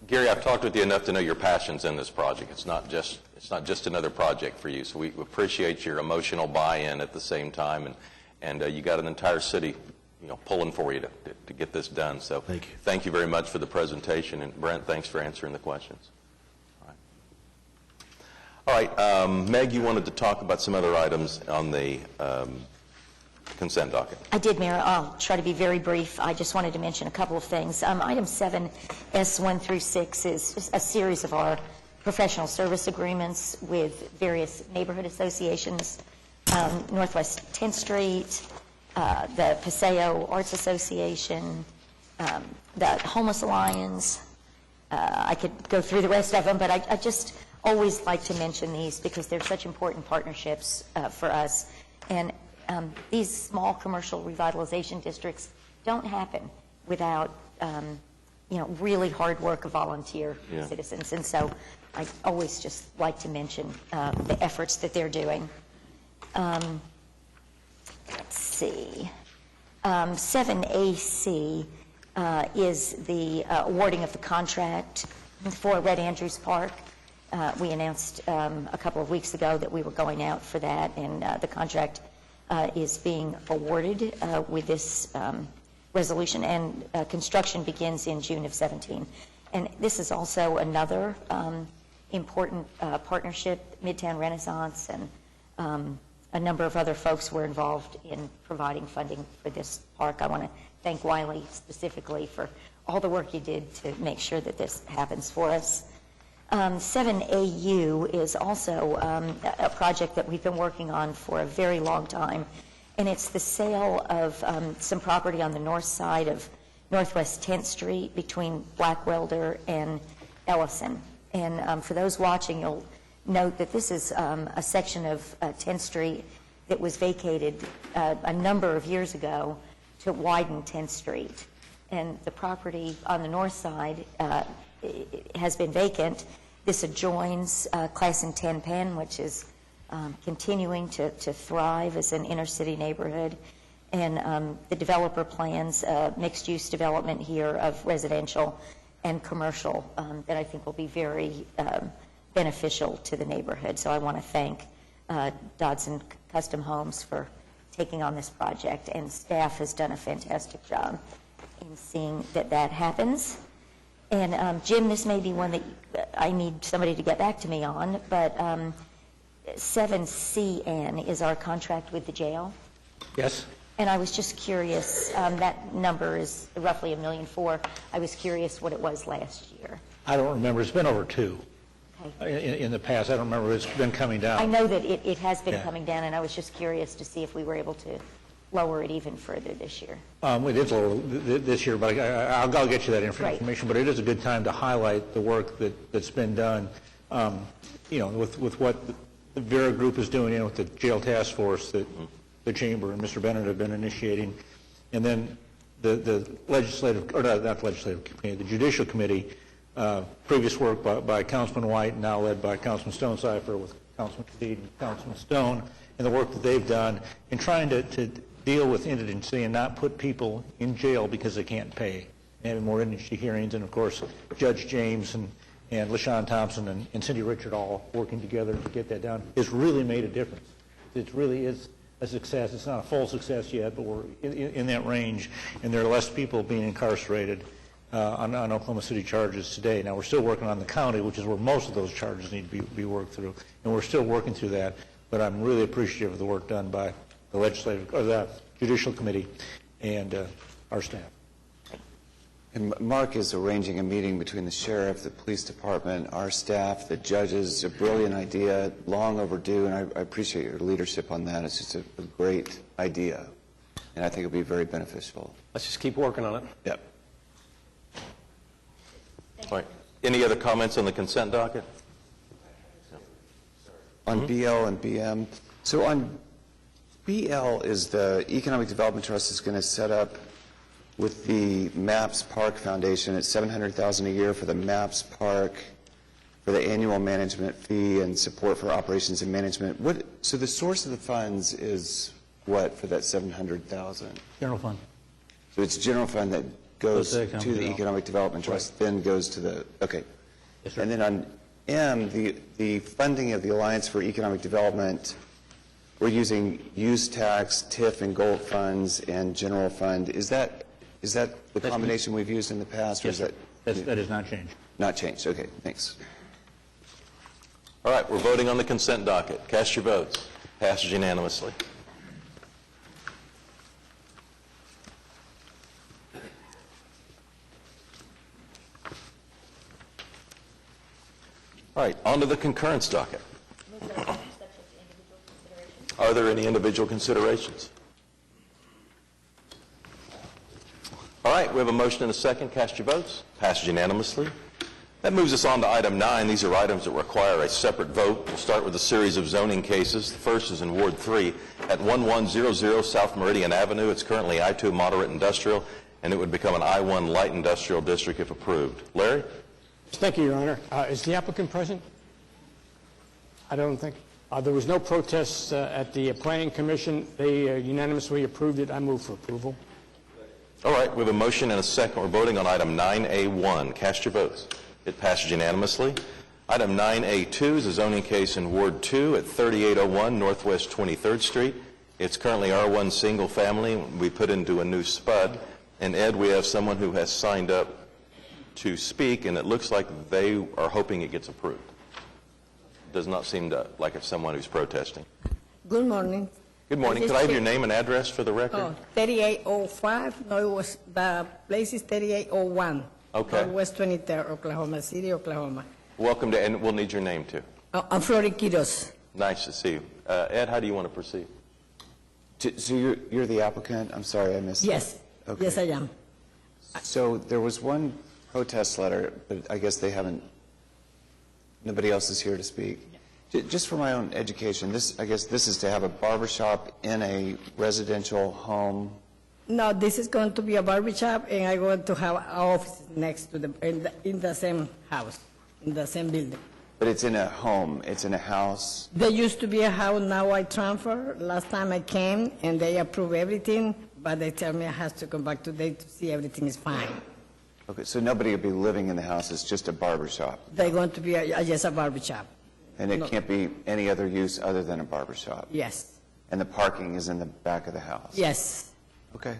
Gary, I've talked with you enough to know your passion's in this project. It's not just another project for you, so we appreciate your emotional buy-in at the same time, and you got an entire city, pulling for you to get this done. So thank you very much for the presentation, and Brent, thanks for answering the questions. All right, Meg, you wanted to talk about some other items on the consent docket. I did, Mayor. I'll try to be very brief. I just wanted to mention a couple of things. Item 7S1 through 6 is just a series of our professional service agreements with various neighborhood associations, Northwest 10th Street, the Paseo Arts Association, the Homeless Alliance. I could go through the rest of them, but I just always like to mention these because they're such important partnerships for us. And these small commercial revitalization districts don't happen without, really hard work of volunteer citizens. And so I always just like to mention the efforts that they're doing. Let's see. 7AC is the awarding of the contract for Red Andrews Park. We announced a couple of weeks ago that we were going out for that, and the contract is being awarded with this resolution, and construction begins in June of 17. And this is also another important partnership. Midtown Renaissance and a number of other folks were involved in providing funding for this park. I want to thank Wiley specifically for all the work he did to make sure that this happens for us. 7AU is also a project that we've been working on for a very long time, and it's the sale of some property on the north side of Northwest 10th Street between Blackwelder and Ellison. And for those watching, you'll note that this is a section of 10th Street that was vacated a number of years ago to widen 10th Street. And the property on the north side has been vacant. This adjoins Classen-10 Penn, which is continuing to thrive as an inner city neighborhood. And the developer plans mixed-use development here of residential and commercial that I think will be very beneficial to the neighborhood. So I want to thank Dodson Custom Homes for taking on this project, and staff has done a fantastic job in seeing that that happens. And Jim, this may be one that I need somebody to get back to me on, but 7CN is our contract with the jail. Yes. And I was just curious, that number is roughly $1.4 million. I was curious what it was last year. I don't remember. It's been over $2 million. Okay. In the past. I don't remember. It's been coming down. I know that it has been coming down, and I was just curious to see if we were able to lower it even further this year. We did lower this year, but I'll get you that information. Right. But it is a good time to highlight the work that's been done, with what the Vera Group is doing, with the jail task force that the Chamber and Mr. Bennett have been initiating, and then the legislative, or not legislative committee, the Judicial Committee, previous work by Councilman White, now led by Councilman Stonecipher with Councilman Kadid and Councilman Stone, and the work that they've done in trying to deal with indigency and not put people in jail because they can't pay, and having more indigency hearings, and of course Judge James and LaShawn Thompson and Cindy Richard all working together to get that done has really made a difference. It really is a success. It's not a full success yet, but we're in that range, and there are less people being incarcerated on Oklahoma City charges today. Now, we're still working on the county, which is where most of those charges need to be worked through, and we're still working through that, but I'm really appreciative of the work done by the legislative, or the Judicial Committee and our staff. And Mark is arranging a meeting between the sheriff, the police department, our staff, the judges. A brilliant idea, long overdue, and I appreciate your leadership on that. It's just a great idea, and I think it'll be very beneficial. Let's just keep working on it. Yep. All right. Any other comments on the consent docket? On BL and BM. So on BL is the Economic Development Trust is going to set up with the MAPS Park Foundation. It's $700,000 a year for the MAPS Park for the annual management fee and support for operations and management. So the source of the funds is what for that $700,000? General fund. So it's general fund that goes to the Economic Development Trust, then goes to the, okay. Yes, sir. And then on M, the funding of the Alliance for Economic Development we're using use tax, TIF and GOLD funds and general fund. Is that the combination we've used in the past? Or Yes, is sir. That has not changed. Not changed, okay, thanks. All right, we're voting on the consent docket. Cast your votes. Passes unanimously. All right, on to the concurrence docket. Are there any individual considerations? All right, we have a motion and a second. Cast your votes. Passed unanimously. That moves us on to item 9. These are items that require a separate vote. We'll start with a series of zoning cases. The first is in Ward 3 at 1100 South Meridian Avenue. It's currently I-2 moderate industrial, and it would become an I-1 light industrial district if approved. Larry? Thank you, Your Honor. Is the applicant present? I don't think. There was no protests at the Planning Commission. They unanimously approved it. I move for approval. All right, we have a motion and a second. We're voting on item 9A1. Cast your votes. It passes unanimously. Item 9A2 is a zoning case in Ward 2 at 3801 Northwest 23rd Street. It's currently R1 single family. We put into a new SPUD. And Ed, we have someone who has signed up to speak, and it looks like they are hoping it gets approved. Does not seem like it's someone who's protesting. Good morning. Good morning. Could I have your name and address for the record? 3805. No, it was, the place is 3801. Okay. West 23rd, Oklahoma City, Oklahoma. Welcome to, and we'll need your name too. I'm Flori Quiros. Nice to see you. Ed, how do you want to proceed? So you're the applicant? I'm sorry, I missed Yes. that. Okay. Yes, I am. So there was one protest letter, but I guess they haven't, nobody else is here to speak. Just for my own education, I guess this is to have a barbershop in a residential home. No, this is going to be a barber shop, and I'm going to have offices next to in the same house, in the same building. But it's in a home, it's in a house. There used to be a house, now I transfer. Last time I came, and they approve everything, but they tell me I have to come back today to see everything is fine. Okay, so nobody will be living in the house, it's just a barbershop. They're going to be just a barber shop. And it No. can't be any other use other than a barbershop? Yes. And the parking is in the back of the house? Yes. Okay.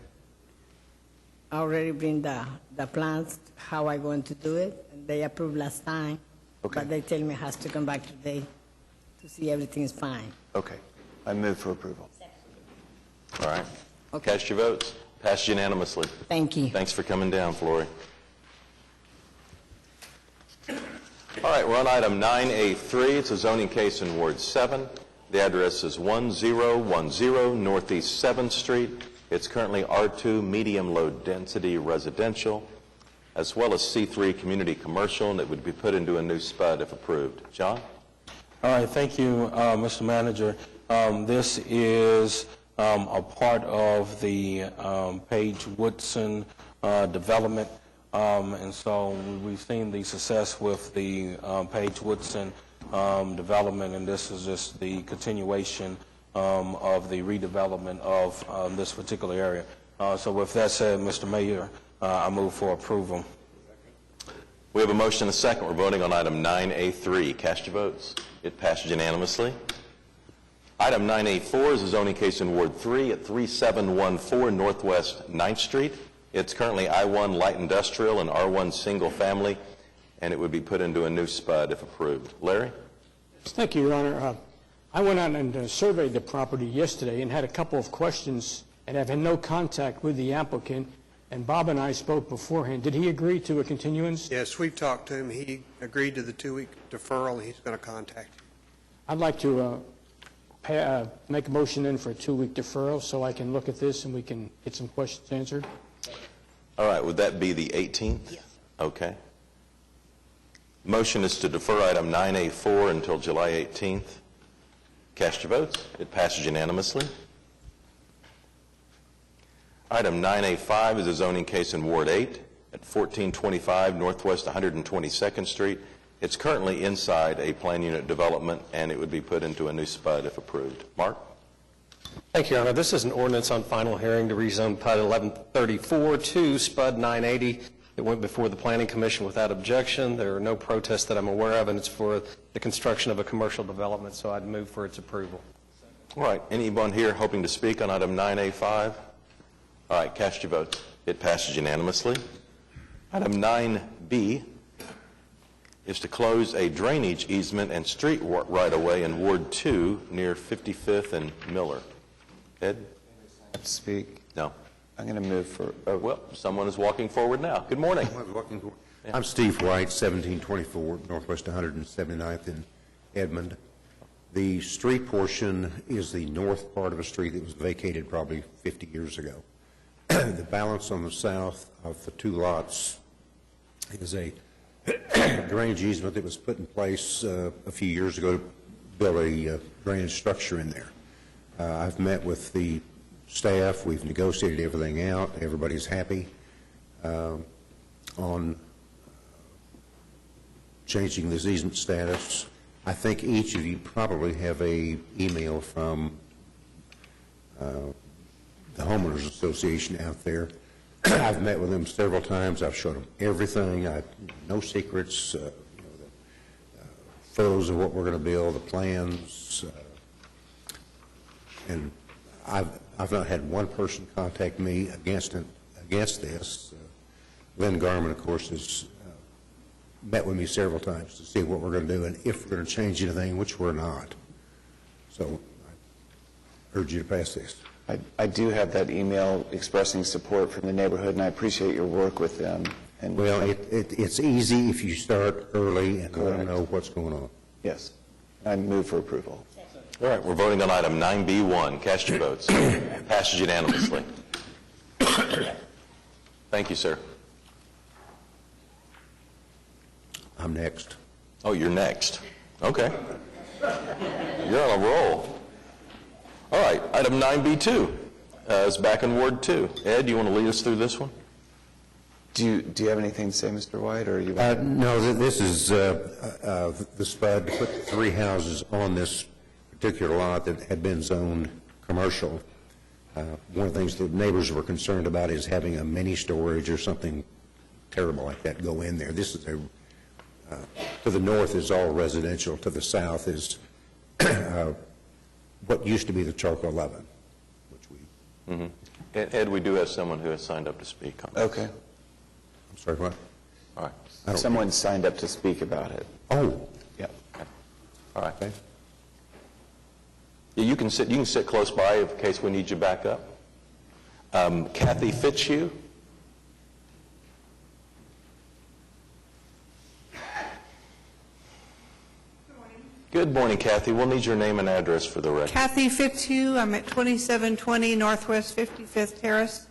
I already bring the plans, how I going to do it, and they approved last time. Okay. But they tell me I have to come back today to see everything is fine. Okay. I move for approval. All right. Cast your votes. Passed unanimously. Thank you. Thanks for coming down, Flori. All right, we're on item 9A3. It's a zoning case in Ward 7. The address is 1010 Northeast 7th Street. It's currently R2 medium low density residential, as well as C3 community commercial, and it would be put into a new SPUD if approved. John? All right, thank you, Mr. Manager. This is a part of the Page Woodson development, and so we've seen the success with the Page Woodson development, and this is just the continuation of the redevelopment of this particular area. So with that said, Mr. Mayor, I move for approval. We have a motion and a second. We're voting on item 9A3. Cast your votes. It passes unanimously. Item 9A4 is a zoning case in Ward 3 at 3714 Northwest 9th Street. It's currently I-1 light industrial and R1 single family, and it would be put into a new SPUD if approved. Larry? Thank you, Your Honor. I went out and surveyed the property yesterday and had a couple of questions, and I've had no contact with the applicant, and Bob and I spoke beforehand. Did he agree to a continuance? Yes, we've talked to him. He agreed to the 2-week deferral, and he's going to contact you. I'd like to make a motion in for a 2-week deferral so I can look at this and we can get some questions answered. All right, would that be the 18th? Yes. Okay. Motion is to defer item 9A4 until July 18th. Cast your votes. It passes unanimously. Item 9A5 is a zoning case in Ward 8 at 1425 Northwest 122nd Street. It's currently inside a plan unit development, and it would be put into a new SPUD if approved. Mark? Thank you, Your Honor. This is an ordinance on final hearing to rezone PUD 1134 to SPUD 980. It went before the Planning Commission without objection. There are no protests that I'm aware of, and it's for the construction of a commercial development, so I'd move for its approval. All right, anyone here hoping to speak on item 9A5? All right, cast your votes. It passes unanimously. Item 9B is to close a drainage easement and street right-of-way in Ward 2 near 55th and Miller. Ed? Speak. No. I'm going to move for... Well, someone is walking forward now. Good morning. I'm Steve White, 1724 Northwest 179th in Edmond. The street portion is the north part of a street that was vacated probably 50 years ago. The balance on the south of the two lots is a drainage easement that was put in place a few years ago to build a drainage structure in there. I've met with the staff. We've negotiated everything out. Everybody's happy on changing this easement status. I think each of you probably have a email from the Homeowners Association out there. I've met with them several times. I've showed them everything. No secrets. Photos of what we're going to build, the plans, and I've not had one person contact me against this. Lynn Garman, of course, has met with me several times to see what we're going to do and if we're going to change anything, which we're not. So I urge you to pass this. I do have that email expressing support from the neighborhood, and I appreciate your work with them. And well, it's easy if you start early and let them know what's going on. Yes. I move for approval. All right, we're voting on item 9B1. Cast your votes. Passes unanimously. Thank you, sir. I'm next. Oh, you're next. Okay. You're on a roll. All right, item 9B2 is back in Ward 2. Ed, do you want to lead us through this one? Do you have anything to say, Mr. White, or are you? No, this is the SPUD to put 3 houses on this particular lot that had been zoned commercial. One of the things the neighbors were concerned about is having a mini storage or something terrible like that go in there. This is to the north is all residential. To the south is what used to be the charcoal oven, which we... Mm-hmm. Ed, we do have someone who has signed up to speak on this. Okay. I'm sorry, what? All right. Someone signed up to speak about it. Oh. Yeah. Okay. All right. Okay. Yeah, you can sit close by in case we need you back up. Kathy Fitzhugh. Good morning, Kathy. We'll need your name and address for the record. Kathy Fitzhugh. I'm at 2720 Northwest 55th Terrace.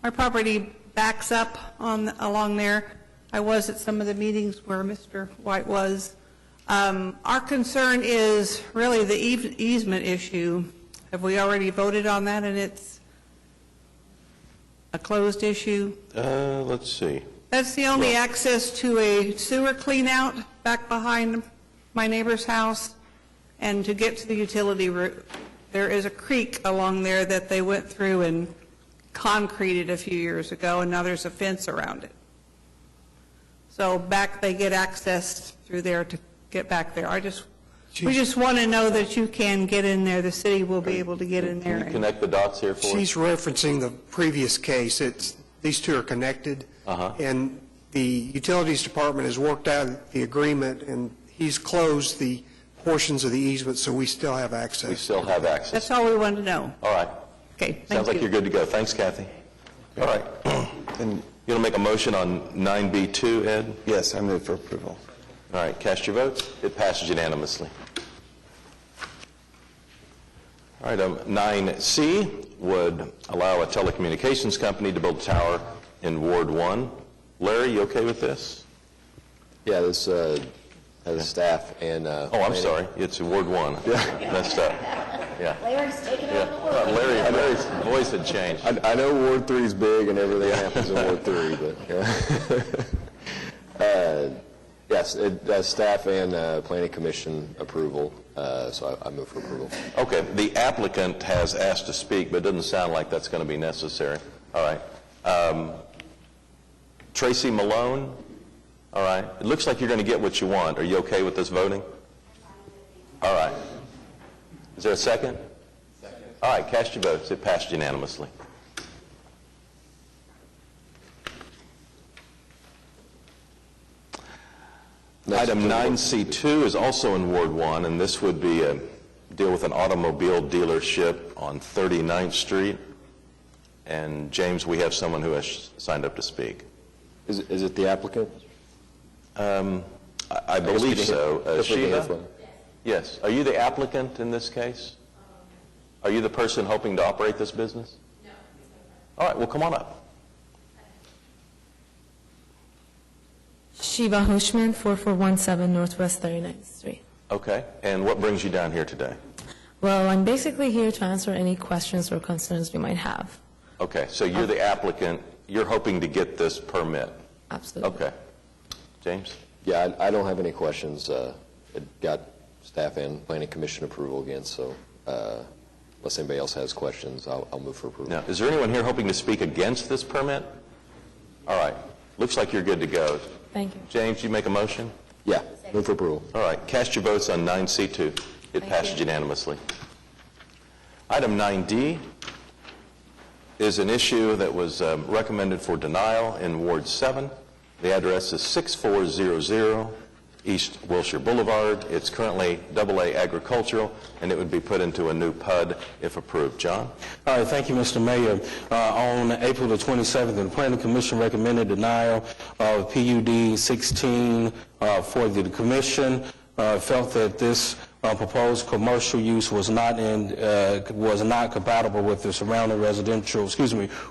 My property backs up along there. I was at some of the meetings where Mr. White was. Our concern is really the easement issue. Have we already voted on that, and it's a closed issue? Let's see. That's the only access to a sewer cleanout back behind my neighbor's house, and to get to the utility route. There is a creek along there that they went through and concreted a few years ago, and now there's a fence around it. So they get access through there to get back there. We just want to know that you can get in there. The city will be able to get in there. Can you connect the dots here for us? She's referencing the previous case. These two are connected, and the Utilities Department has worked out the agreement, and he's closed the portions of the easement, so we still have access. We still have access. That's all we wanted to know. All right. Okay, thank Sounds like you. you're good to go. Thanks, Kathy. All right. You want to make a motion on 9B2, Ed? Yes, I move for approval. All right, cast your votes. It passes unanimously. All right, 9C would allow a telecommunications company to build a tower in Ward 1. Larry, you okay with this? Yeah, this has staff and... oh, I'm sorry. It's Ward 1. Messed up. Yeah. Larry's taking over the world. Larry's voice had changed. I know Ward 3 is big and everything happens in Ward 3, but... yes, it has staff and planning commission approval, so I move for approval. Okay. The applicant has asked to speak, but it doesn't sound like that's going to be necessary. All right. Tracy Malone. All right. It looks like you're going to get what you want. Are you okay with this voting? All right. Is there a second? All right, cast your votes. It passed unanimously. Item 9C2 is also in Ward 1, and this would be a deal with an automobile dealership on 39th Street. And James, we have someone who has signed up to speak. Is it the applicant? I believe so. Shiva? Yes. Are you the applicant in this case? Are you the person hoping to operate this business? No. All right, well, come on up. Shiva Hushman, 4417 Northwest 39th Street. Okay, and what brings you down here today? Well, I'm basically here to answer any questions or concerns you might have. Okay, so you're the applicant. You're hoping to get this permit? Absolutely. Okay. James? Yeah, I don't have any questions. It got staff and planning commission approval again, so unless anybody else has questions, I'll move for approval. Now, is there anyone here hoping to speak against this permit? All right. Looks like you're good to go. Thank you. James, you make a motion? Yeah, move for approval. All right. Cast your votes on 9C2. It passes unanimously. Item 9D is an issue that was recommended for denial in Ward 7. The address is 6400 East Wilshire Boulevard. It's currently AA agricultural, and it would be put into a new PUD if approved. John? All right, thank you, Mr. Mayor. On April the 27th, the Planning Commission recommended denial of PUD 16 for the commission. Felt that this proposed commercial use was not compatible with the surrounding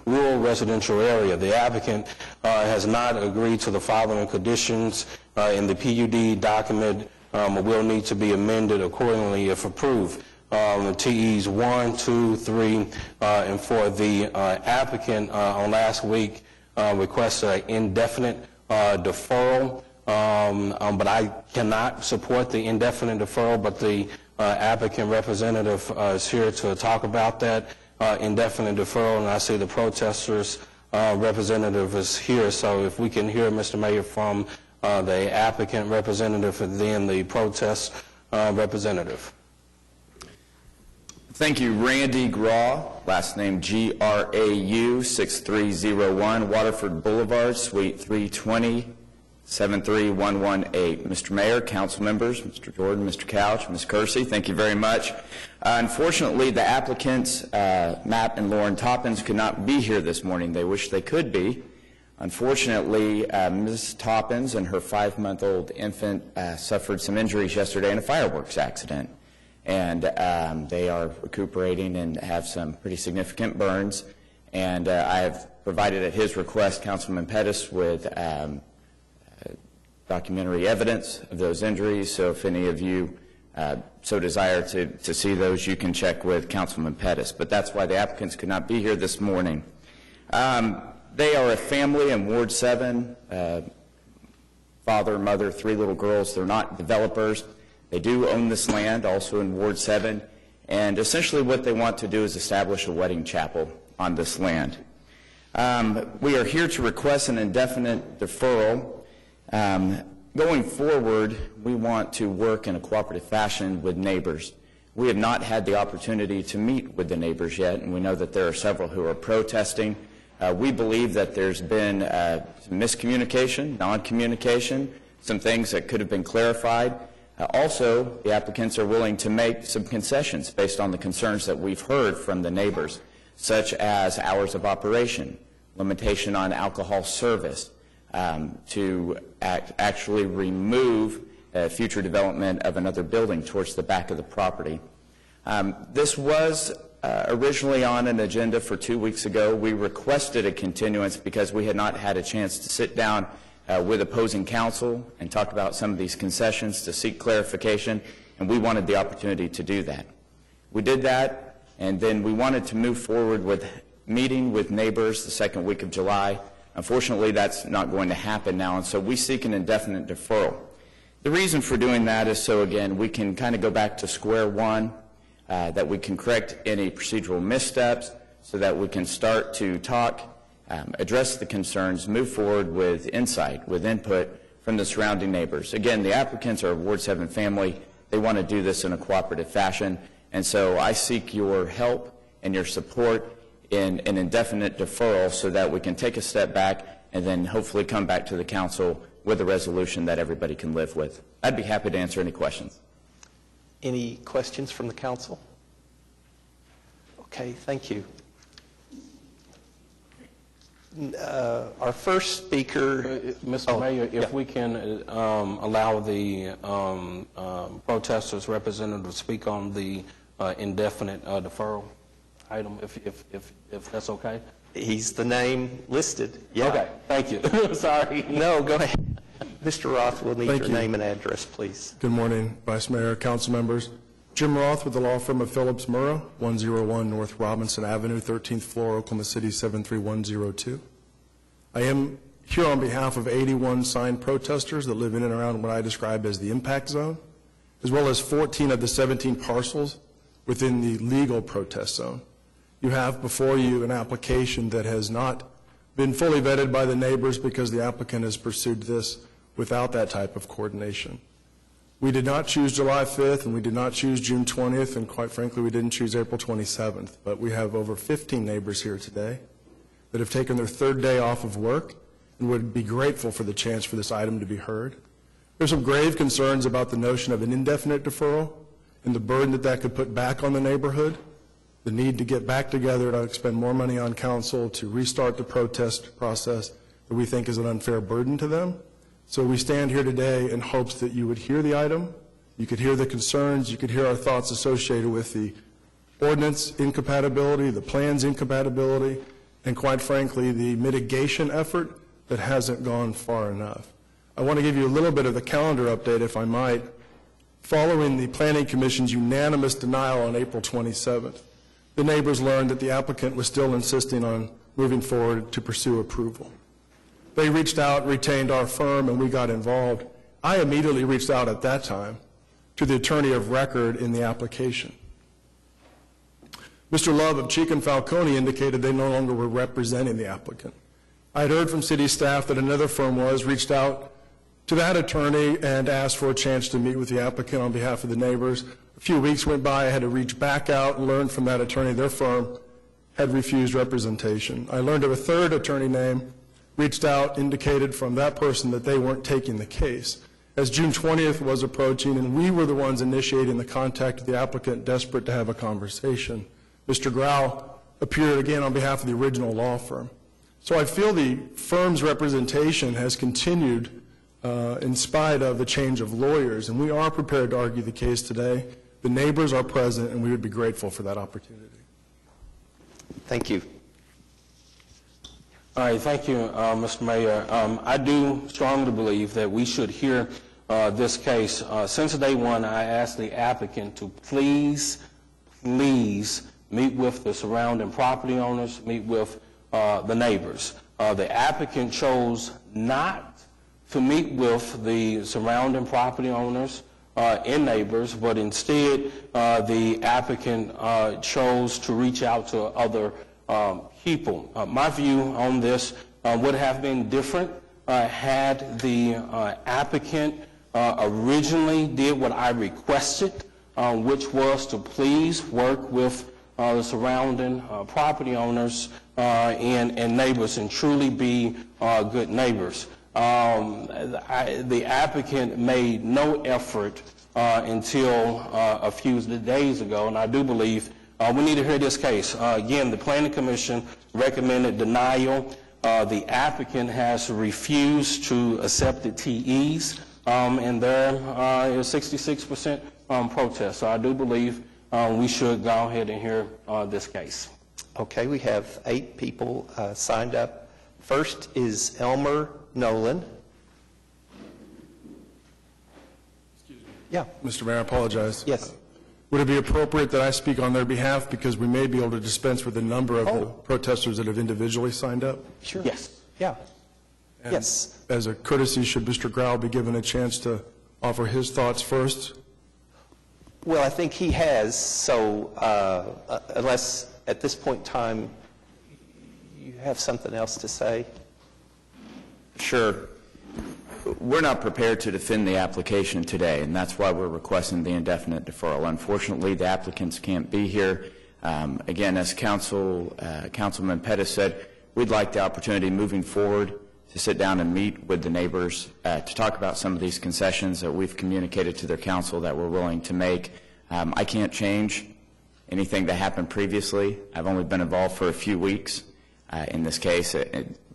rural residential area. The applicant has not agreed to the following conditions in the PUD document. Will need to be amended accordingly if approved. TEs 1, 2, 3, and 4. The applicant on last week requested an indefinite deferral. But I cannot support the indefinite deferral, but the applicant representative is here to talk about that indefinite deferral, and I see the protesters representative is here, so if we can hear, Mr. Mayor, from the applicant representative and then the protest representative. Thank you. Randy Graw, last name Grau, 6301 Waterford Boulevard, Suite 320. 73118. Mr. Mayor, council members, Mr. Jordan, Mr. Couch, Ms. Kersey, thank you very much. Unfortunately, the applicants, Matt and Lauren Toppins, could not be here this morning. They wish they could be. Unfortunately, Ms. Toppins and her 5-month-old infant suffered some injuries yesterday in a fireworks accident. And they are recuperating and have some pretty significant burns. And I have provided at his request Councilman Pettis with documentary evidence of those injuries, so if any of you so desire to see those, you can check with Councilman Pettis. But that's why the applicants could not be here this morning. They are a family in Ward 7, father, mother, 3 little girls. They're not developers. They do own this land, also in Ward 7, and essentially what they want to do is establish a wedding chapel on this land. We are here to request an indefinite deferral. Going forward, we want to work in a cooperative fashion with neighbors. We have not had the opportunity to meet with the neighbors yet, and we know that there are several who are protesting. We believe that there's been some miscommunication, non-communication, some things that could have been clarified. Also, the applicants are willing to make some concessions based on the concerns that we've heard from the neighbors, such as hours of operation, limitation on alcohol service, to actually remove future development of another building towards the back of the property. This was originally on an agenda for 2 weeks ago. We requested a continuance because we had not had a chance to sit down with opposing counsel and talk about some of these concessions to seek clarification, and we wanted the opportunity to do that. We did that, and then we wanted to move forward with meeting with neighbors the second week of July. Unfortunately, that's not going to happen now, and so we seek an indefinite deferral. The reason for doing that is so, again, we can kind of go back to square one, that we can correct any procedural missteps so that we can start to talk, address the concerns, move forward with insight, with input from the surrounding neighbors. Again, the applicants are a Ward 7 family. They want to do this in a cooperative fashion, and so I seek your help and your support in an indefinite deferral so that we can take a step back and then hopefully come back to the council with a resolution that everybody can live with. I'd be happy to answer any questions. Any questions from the council? Okay, thank you. Our first speaker... Mr. Mayor, if we can allow the protesters' representative to speak on the indefinite deferral item, if that's okay? He's the name listed. Yeah. Okay, thank you. Sorry. No, go ahead. Mr. Roth, we'll need Thank your you. name and address, please. Good morning, Vice Mayor, council members. Jim Roth with the law firm of Phillips Murrah, 101 North Robinson Avenue, 13th floor, Oklahoma City, 73102. I am here on behalf of 81 signed protesters that live in and around what I describe as the impact zone, as well as 14 of the 17 parcels within the legal protest zone. You have before you an application that has not been fully vetted by the neighbors because the applicant has pursued this without that type of coordination. We did not choose July 5th, and we did not choose June 20th, and quite frankly, we didn't choose April 27th. But we have over 15 neighbors here today that have taken their third day off of work and would be grateful for the chance for this item to be heard. There's some grave concerns about the notion of an indefinite deferral and the burden that that could put back on the neighborhood, the need to get back together to expend more money on council to restart the protest process that we think is an unfair burden to them. So we stand here today in hopes that you would hear the item, you could hear the concerns, you could hear our thoughts associated with the ordinance incompatibility, the plans incompatibility, and quite frankly, the mitigation effort that hasn't gone far enough. I want to give you a little bit of the calendar update, if I might. Following the Planning Commission's unanimous denial on April 27th, the neighbors learned that the applicant was still insisting on moving forward to pursue approval. They reached out, retained our firm, and we got involved. I immediately reached out at that time to the attorney of record in the application. Mr. Love of Cheek and Falcone indicated they no longer were representing the applicant. I had heard from city staff that another firm reached out to that attorney and asked for a chance to meet with the applicant on behalf of the neighbors. A few weeks went by, I had to reach back out and learn from that attorney their firm had refused representation. I learned of a third attorney name, reached out, indicated from that person that they weren't taking the case. As June 20th was approaching and we were the ones initiating the contact with the applicant, desperate to have a conversation, Mr. Grau appeared again on behalf of the original law firm. So I feel the firm's representation has continued in spite of the change of lawyers, and we are prepared to argue the case today. The neighbors are present, and we would be grateful for that opportunity. Thank you. All right, thank you, Mr. Mayor. I do strongly believe that we should hear this case. Since day one, I asked the applicant to please meet with the surrounding property owners, meet with the neighbors. The applicant chose not to meet with the surrounding property owners and neighbors, but instead the applicant chose to reach out to other people. My view on this would have been different had the applicant originally did what I requested, which was to please work with the surrounding property owners and neighbors and truly be good neighbors. The applicant made no effort until a few days ago, and I do believe we need to hear this case. Again, the Planning Commission recommended denial. The applicant has refused to accept the TEs, and there is 66% protest. So I do believe we should go ahead and hear this case. Okay, we have 8 people signed up. First is Elmer Nolan. Excuse me. Yeah. Mr. Mayor, I apologize. Yes. Would it be appropriate that I speak on their behalf because we may be able to dispense with the number of the protesters that have individually signed up? Sure. Yes. Yeah. And yes. As a courtesy, should Mr. Grau be given a chance to offer his thoughts first? Well, I think he has, so unless at this point in time you have something else to say. Sure. We're not prepared to defend the application today, and that's why we're requesting the indefinite deferral. Unfortunately, the applicants can't be here. Again, as Councilman Pettis said, we'd like the opportunity moving forward to sit down and meet with the neighbors to talk about some of these concessions that we've communicated to their council that we're willing to make. I can't change anything that happened previously. I've only been involved for a few weeks in this case,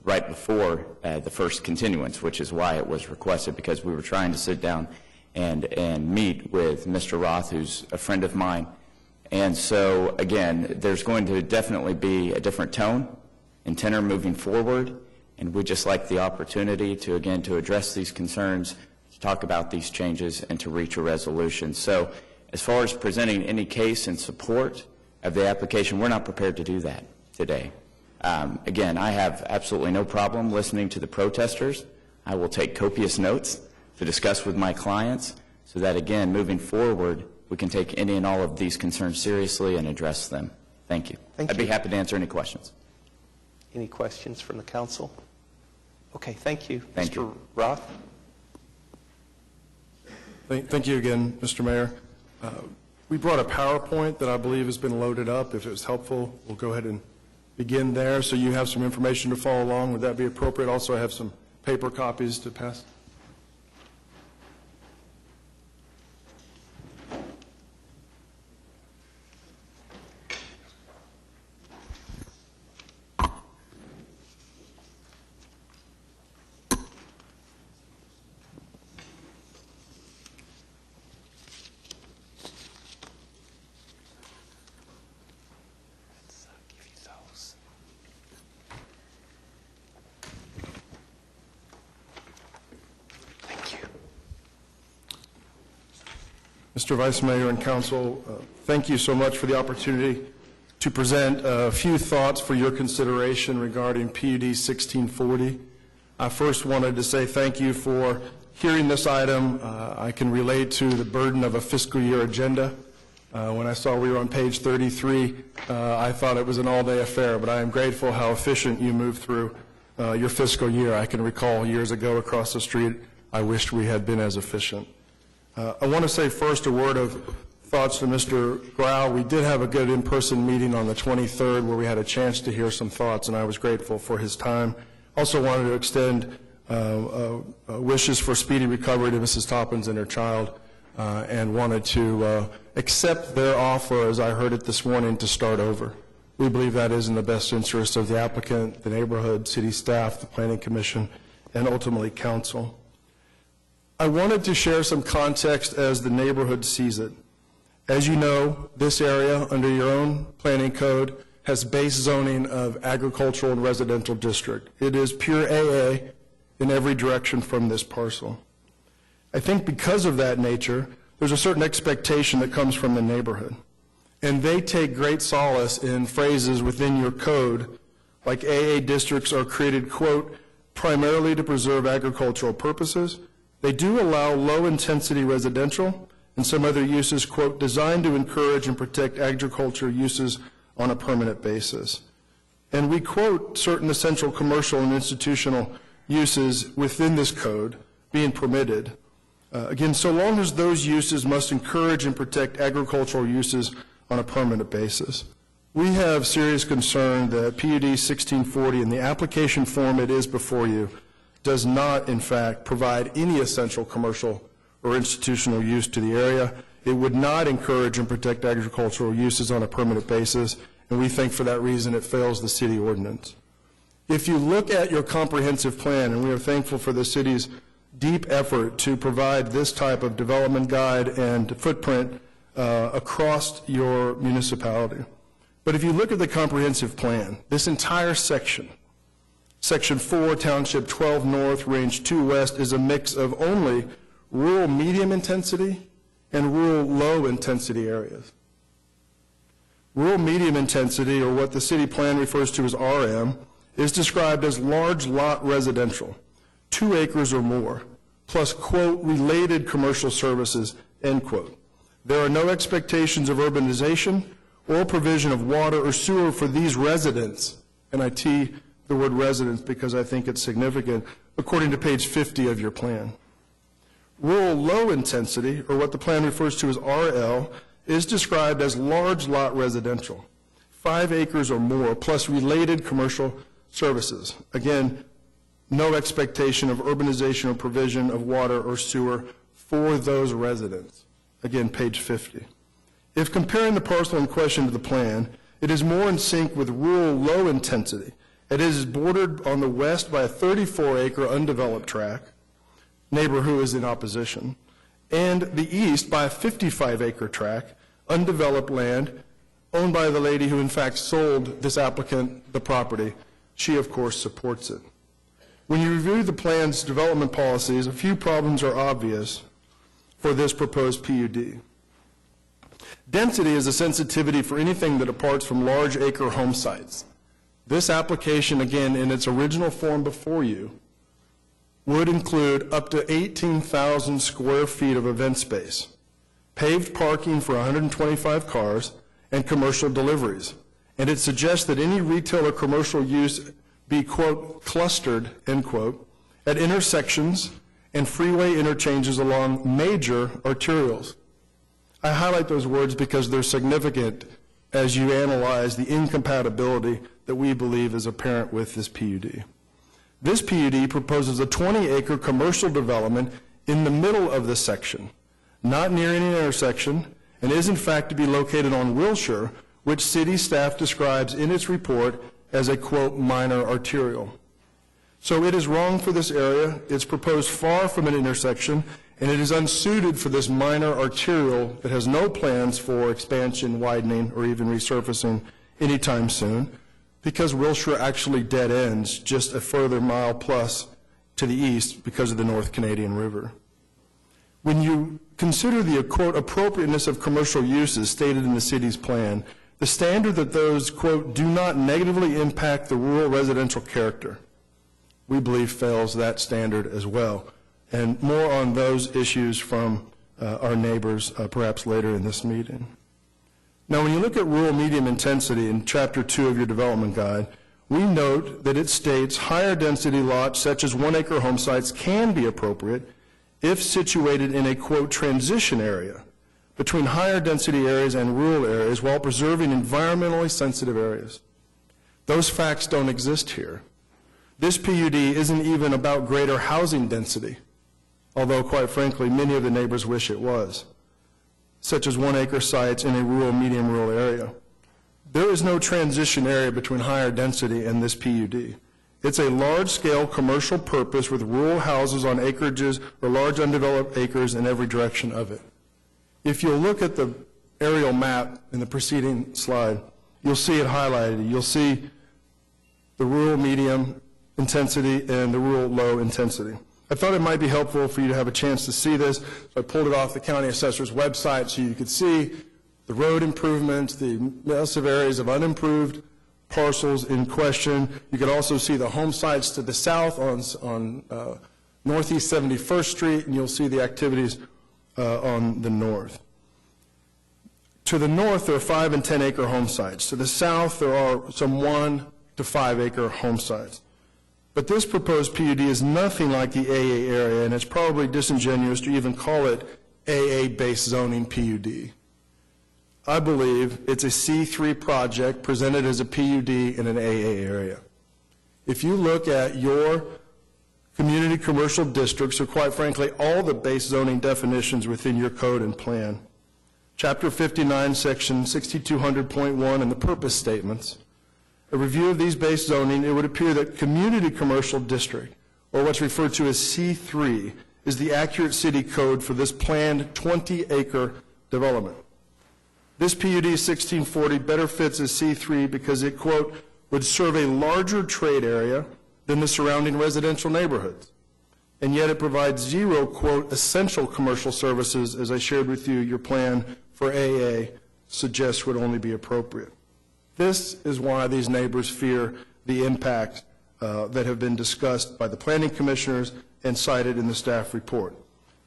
right before the first continuance, which is why it was requested, because we were trying to sit down and meet with Mr. Roth, who's a friend of mine. And so, again, there's going to definitely be a different tone and tenor moving forward, and we'd just like the opportunity to, again, to address these concerns, to talk about these changes, and to reach a resolution. So as far as presenting any case in support of the application, we're not prepared to do that today. Again, I have absolutely no problem listening to the protesters. I will take copious notes to discuss with my clients so that, again, moving forward, we can take any and all of these concerns seriously and address them. Thank you. I'd be happy to answer any questions. Any questions from the council? Okay, thank you. Thank Mr. Roth? Thank you again, Mr. Mayor. We brought a PowerPoint that I believe has been loaded up. If it was helpful, we'll go ahead and begin there so you have some information to follow along. Would that be appropriate? Also, I have some paper copies to pass. Mr. Vice Mayor and Council, thank you so much for the opportunity to present a few thoughts for your consideration regarding PUD 1640. I first wanted to say thank you for hearing this item. I can relate to the burden of a fiscal year agenda. When I saw we were on page 33, I thought it was an all-day affair, but I am grateful how efficient you moved through your fiscal year. I can recall years ago across the street, I wished we had been as efficient. I want to say first a word of thoughts to Mr. Grau. We did have a good in-person meeting on the 23rd where we had a chance to hear some thoughts, and I was grateful for his time. Also wanted to extend wishes for speedy recovery to Mrs. Toppins and her child, and wanted to accept their offer, as I heard it this morning, to start over. We believe that is in the best interest of the applicant, the neighborhood, city staff, the Planning Commission, and ultimately council. I wanted to share some context as the neighborhood sees it. As you know, this area, under your own planning code, has base zoning of agricultural and residential district. It is pure AA in every direction from this parcel. I think because of that nature, there's a certain expectation that comes from the neighborhood. And they take great solace in phrases within your code, like AA districts are created, quote, primarily to preserve agricultural purposes. They do allow low-intensity residential and some other uses, quote, designed to encourage and protect agriculture uses on a permanent basis. And we quote certain essential commercial and institutional uses within this code being permitted. Again, so long as those uses must encourage and protect agricultural uses on a permanent basis. We have serious concern that PUD 1640 in the application form it is before you does not, in fact, provide any essential commercial or institutional use to the area. It would not encourage and protect agricultural uses on a permanent basis, and we think for that reason it fails the city ordinance. If you look at your comprehensive plan, and we are thankful for the city's deep effort to provide this type of development guide and footprint across your municipality. But if you look at the comprehensive plan, this entire section, Section 4, Township 12 North, Range 2 West, is a mix of only rural medium intensity and rural low intensity areas. Rural medium intensity, or what the city plan refers to as RM, is described as large lot residential, 2 acres or more, plus, quote, related commercial services, end quote. There are no expectations of urbanization or provision of water or sewer for these residents, and I T the word residents because I think it's significant, according to page 50 of your plan. Rural low intensity, or what the plan refers to as RL, is described as large lot residential, 5 acres or more, plus related commercial services. Again, no expectation of urbanization or provision of water or sewer for those residents. Again, page 50. If comparing the parcel in question to the plan, it is more in sync with rural low intensity. It is bordered on the west by a 34-acre undeveloped tract, neighbor who is in opposition, and the east by a 55-acre tract, undeveloped land, owned by the lady who in fact sold this applicant the property. She, of course, supports it. When you review the plan's development policies, a few problems are obvious for this proposed PUD. Density is a sensitivity for anything that departs from large acre home sites. This application, again, in its original form before you, would include up to 18,000 square feet of event space, paved parking for 125 cars, and commercial deliveries. And it suggests that any retail or commercial use be, quote, clustered, end quote, at intersections and freeway interchanges along major arterials. I highlight those words because they're significant as you analyze the incompatibility that we believe is apparent with this PUD. This PUD proposes a 20-acre commercial development in the middle of this section, not near any intersection, and is in fact to be located on Wilshire, which city staff describes in its report as a, quote, minor arterial. So it is wrong for this area. It's proposed far from an intersection, and it is unsuited for this minor arterial that has no plans for expansion, widening, or even resurfacing anytime soon, because Wilshire actually dead ends just a further mile plus to the east because of the North Canadian River. When you consider the, quote, appropriateness of commercial uses stated in the city's plan, the standard that those, quote, do not negatively impact the rural residential character, we believe fails that standard as well. And more on those issues from our neighbors perhaps later in this meeting. Now, when you look at rural medium intensity in Chapter 2 of your development guide, we note that it states higher density lots such as 1-acre home sites can be appropriate if situated in a, quote, transition area between higher density areas and rural areas while preserving environmentally sensitive areas. Those facts don't exist here. This PUD isn't even about greater housing density, although quite frankly many of the neighbors wish it was, such as 1-acre sites in a rural, medium rural area. There is no transition area between higher density and this PUD. It's a large-scale commercial purpose with rural houses on acreages or large undeveloped acres in every direction of it. If you'll look at the aerial map in the preceding slide, you'll see it highlighted. You'll see the rural medium intensity and the rural low intensity. I thought it might be helpful for you to have a chance to see this, so I pulled it off the county assessor's website so you could see the road improvements, the massive areas of unimproved parcels in question. You could also see the home sites to the south on Northeast 71st Street, and you'll see the activities on the north. To the north, there are 5- and 10-acre home sites. To the south, there are some 1- to 5-acre home sites. But this proposed PUD is nothing like the AA area, and it's probably disingenuous to even call it AA-based zoning PUD. I believe it's a C3 project presented as a PUD in an AA area. If you look at your community commercial districts, or quite frankly, all the base zoning definitions within your code and plan, Chapter 59, Section 6200.1, and the purpose statements, a review of these base zoning, it would appear that community commercial district, or what's referred to as C3, is the accurate city code for this planned 20-acre development. This PUD 1640 better fits as C3 because it, quote, would serve a larger trade area than the surrounding residential neighborhoods. And yet it provides 0, quote, essential commercial services, as I shared with you, your plan for AA suggests would only be appropriate. This is why these neighbors fear the impact that have been discussed by the planning commissioners and cited in the staff report.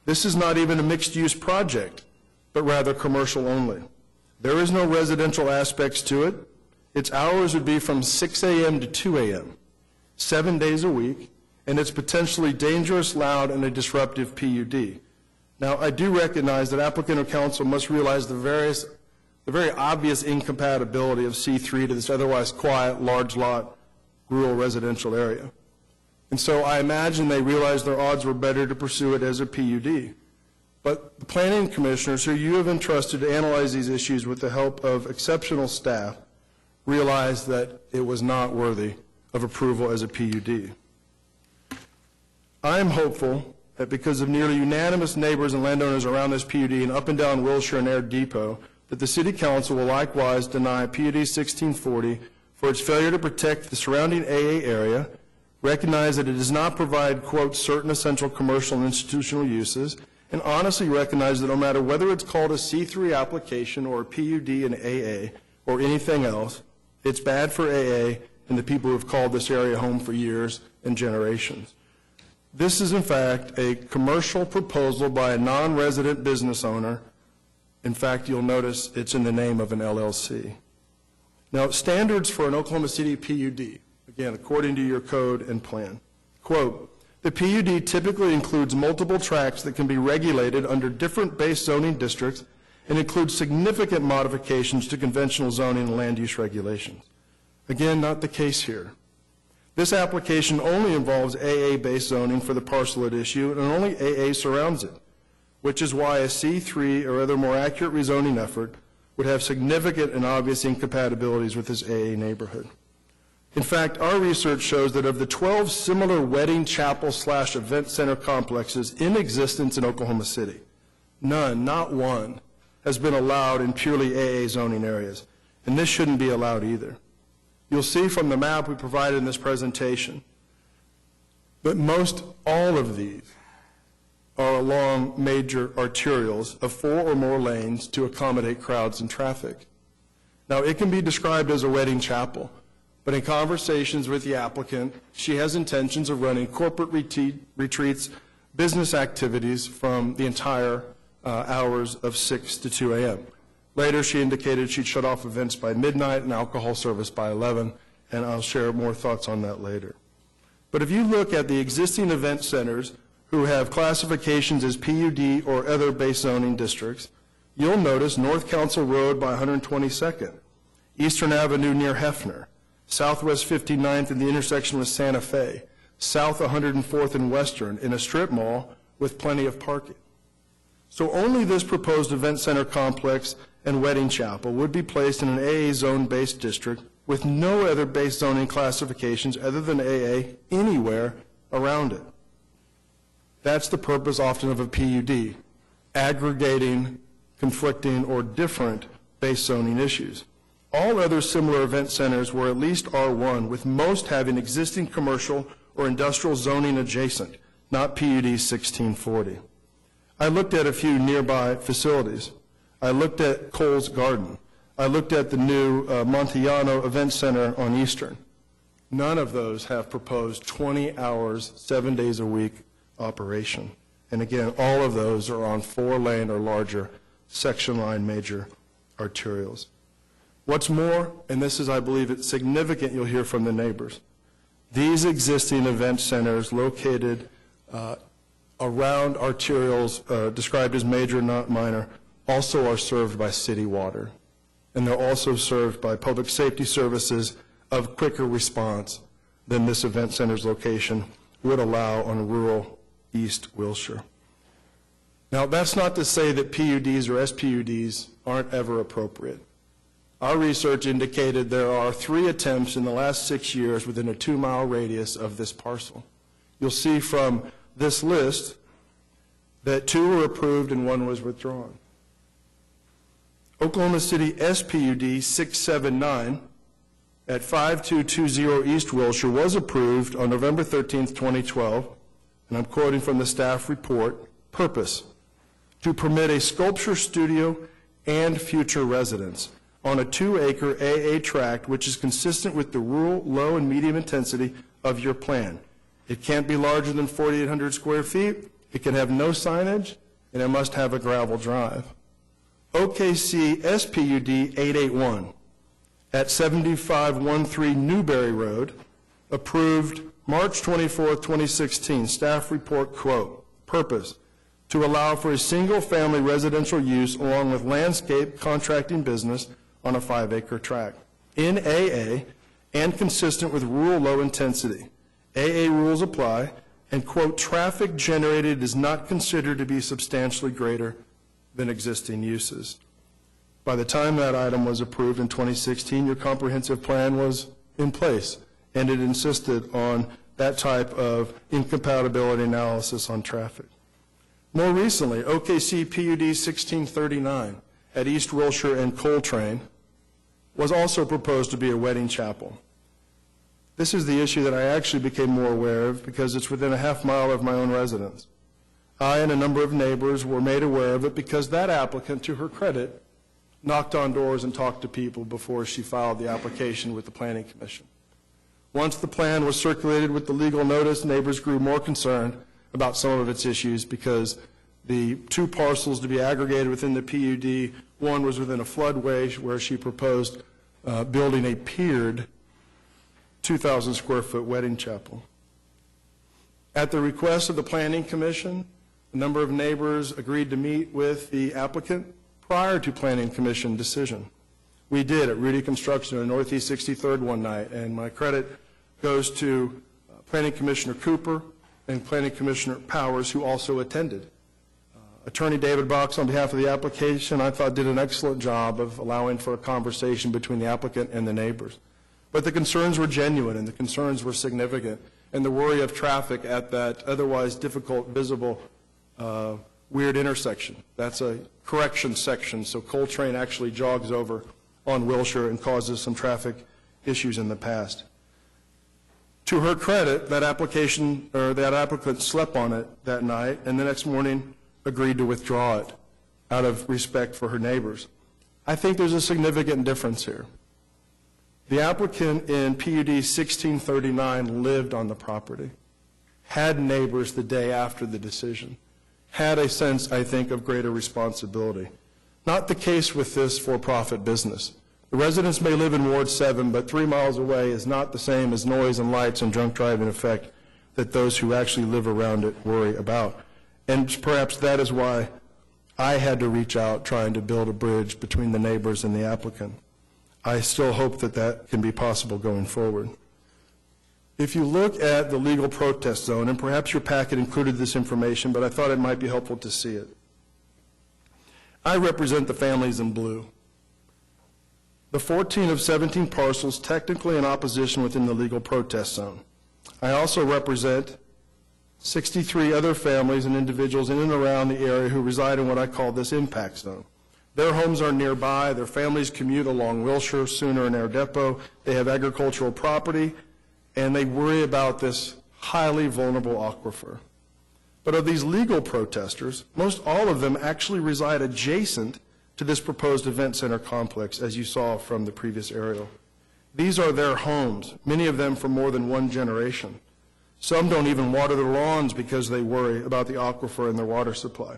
This is not even a mixed-use project, but rather commercial only. There is no residential aspects to it. Its hours would be from 6 a.m. to 2 a.m., 7 days a week, and it's potentially dangerous, loud, and a disruptive PUD. Now, I do recognize that applicant or council must realize the various the very obvious incompatibility of C3 to this otherwise quiet, large lot, rural residential area. And so I imagine they realized their odds were better to pursue it as a PUD. But the planning commissioners who you have entrusted to analyze these issues with the help of exceptional staff realized that it was not worthy of approval as a PUD. I am hopeful that because of nearly unanimous neighbors and landowners around this PUD and up and down Wilshire and Air Depot, that the City Council will likewise deny PUD 1640 for its failure to protect the surrounding AA area, recognize that it does not provide, quote, certain essential commercial and institutional uses, and honestly recognize that no matter whether it's called a C3 application or a PUD and AA or anything else, it's bad for AA and the people who have called this area home for years and generations. This is, in fact, a commercial proposal by a non-resident business owner. In fact, you'll notice it's in the name of an LLC. Now, standards for an Oklahoma City PUD, again, according to your code and plan, quote, the PUD typically includes multiple tracts that can be regulated under different base zoning districts and includes significant modifications to conventional zoning and land use regulations. Again, not the case here. This application only involves AA-based zoning for the parcel at issue, and only AA surrounds it, which is why a C3 or other more accurate rezoning effort would have significant and obvious incompatibilities with this AA neighborhood. In fact, our research shows that of the 12 similar wedding chapel/event center complexes in existence in Oklahoma City, none, not one, has been allowed in purely AA zoning areas, and this shouldn't be allowed either. You'll see from the map we provided in this presentation that most all of these are along major arterials of 4 or more lanes to accommodate crowds and traffic. Now, it can be described as a wedding chapel, but in conversations with the applicant, she has intentions of running corporate retreats, business activities from the entire hours of 6 to 2 a.m. Later, she indicated she'd shut off events by midnight and alcohol service by 11, and I'll share more thoughts on that later. But if you look at the existing event centers who have classifications as PUD or other base zoning districts, you'll notice North Council Road by 122nd, Eastern Avenue near Hefner, Southwest 59th in the intersection with Santa Fe, South 104th and Western in a strip mall with plenty of parking. So only this proposed event center complex and wedding chapel would be placed in an AA zone-based district with no other base zoning classifications other than AA anywhere around it. That's the purpose often of a PUD, aggregating, conflicting, or different base zoning issues. All other similar event centers were at least R1, with most having existing commercial or industrial zoning adjacent, not PUD 1640. I looked at a few nearby facilities. I looked at Cole's Garden. I looked at the new Montellano Event Center on Eastern. None of those have proposed 20 hours, 7 days a week operation. And again, all of those are on 4-lane or larger section line major arterials. What's more, and this is, I believe, it's significant, you'll hear from the neighbors, these existing event centers located around arterials described as major, not minor, also are served by city water. And they're also served by public safety services of quicker response than this event center's location would allow on rural East Wilshire. Now, that's not to say that PUDs or SPUDs aren't ever appropriate. Our research indicated there are 3 attempts in the last 6 years within a 2-mile radius of this parcel. You'll see from this list that 2 were approved and 1 was withdrawn. Oklahoma City SPUD 679 at 5220 East Wilshire was approved on November 13th, 2012, and I'm quoting from the staff report, purpose, to permit a sculpture studio and future residence on a 2-acre AA tract which is consistent with the rural, low, and medium intensity of your plan. It can't be larger than 4,800 square feet, it can have no signage, and it must have a gravel drive. OKC SPUD 881 at 7513 Newberry Road, approved March 24, 2016. Staff report, quote, purpose, to allow for a single-family residential use along with landscape contracting business on a 5-acre tract in AA and consistent with rural low intensity. AA rules apply, and, quote, traffic generated is not considered to be substantially greater than existing uses. By the time that item was approved in 2016, your comprehensive plan was in place, and it insisted on that type of incompatibility analysis on traffic. More recently, OKC PUD 1639 at East Wilshire and Coltrane was also proposed to be a wedding chapel. This is the issue that I actually became more aware of because it's within a half mile of my own residence. I and a number of neighbors were made aware of it because that applicant, to her credit, knocked on doors and talked to people before she filed the application with the Planning Commission. Once the plan was circulated with the legal notice, neighbors grew more concerned about some of its issues because the two parcels to be aggregated within the PUD, one was within a floodway where she proposed building a piered 2,000 square foot wedding chapel. At the request of the Planning Commission, a number of neighbors agreed to meet with the applicant prior to Planning Commission decision. We did at Rudy Construction on Northeast 63rd one night, and my credit goes to Planning Commissioner Cooper and Planning Commissioner Powers, who also attended. Attorney David Box, on behalf of the application, I thought did an excellent job of allowing for a conversation between the applicant and the neighbors. But the concerns were genuine and the concerns were significant, and the worry of traffic at that otherwise difficult, visible, weird intersection. That's a correction section, so Coltrane actually jogs over on Wilshire and causes some traffic issues in the past. To her credit, that applicant slept on it that night, and the next morning agreed to withdraw it out of respect for her neighbors. I think there's a significant difference here. The applicant in PUD 1639 lived on the property, had neighbors the day after the decision, had a sense, I think, of greater responsibility. Not the case with this for-profit business. The residents may live in Ward 7, but 3 miles away is not the same as noise and lights and drunk driving effect that those who actually live around it worry about. And perhaps that is why I had to reach out trying to build a bridge between the neighbors and the applicant. I still hope that that can be possible going forward. If you look at the legal protest zone, and perhaps your packet included this information, but I thought it might be helpful to see it. I represent the families in blue. The 14 of 17 parcels technically in opposition within the legal protest zone. I also represent 63 other families and individuals in and around the area who reside in what I call this impact zone. Their homes are nearby, their families commute along Wilshire, Sooner, and Air Depot, they have agricultural property, and they worry about this highly vulnerable aquifer. But of these legal protesters, most all of them actually reside adjacent to this proposed event center complex, as you saw from the previous aerial. These are their homes, many of them for more than one generation. Some don't even water their lawns because they worry about the aquifer and their water supply.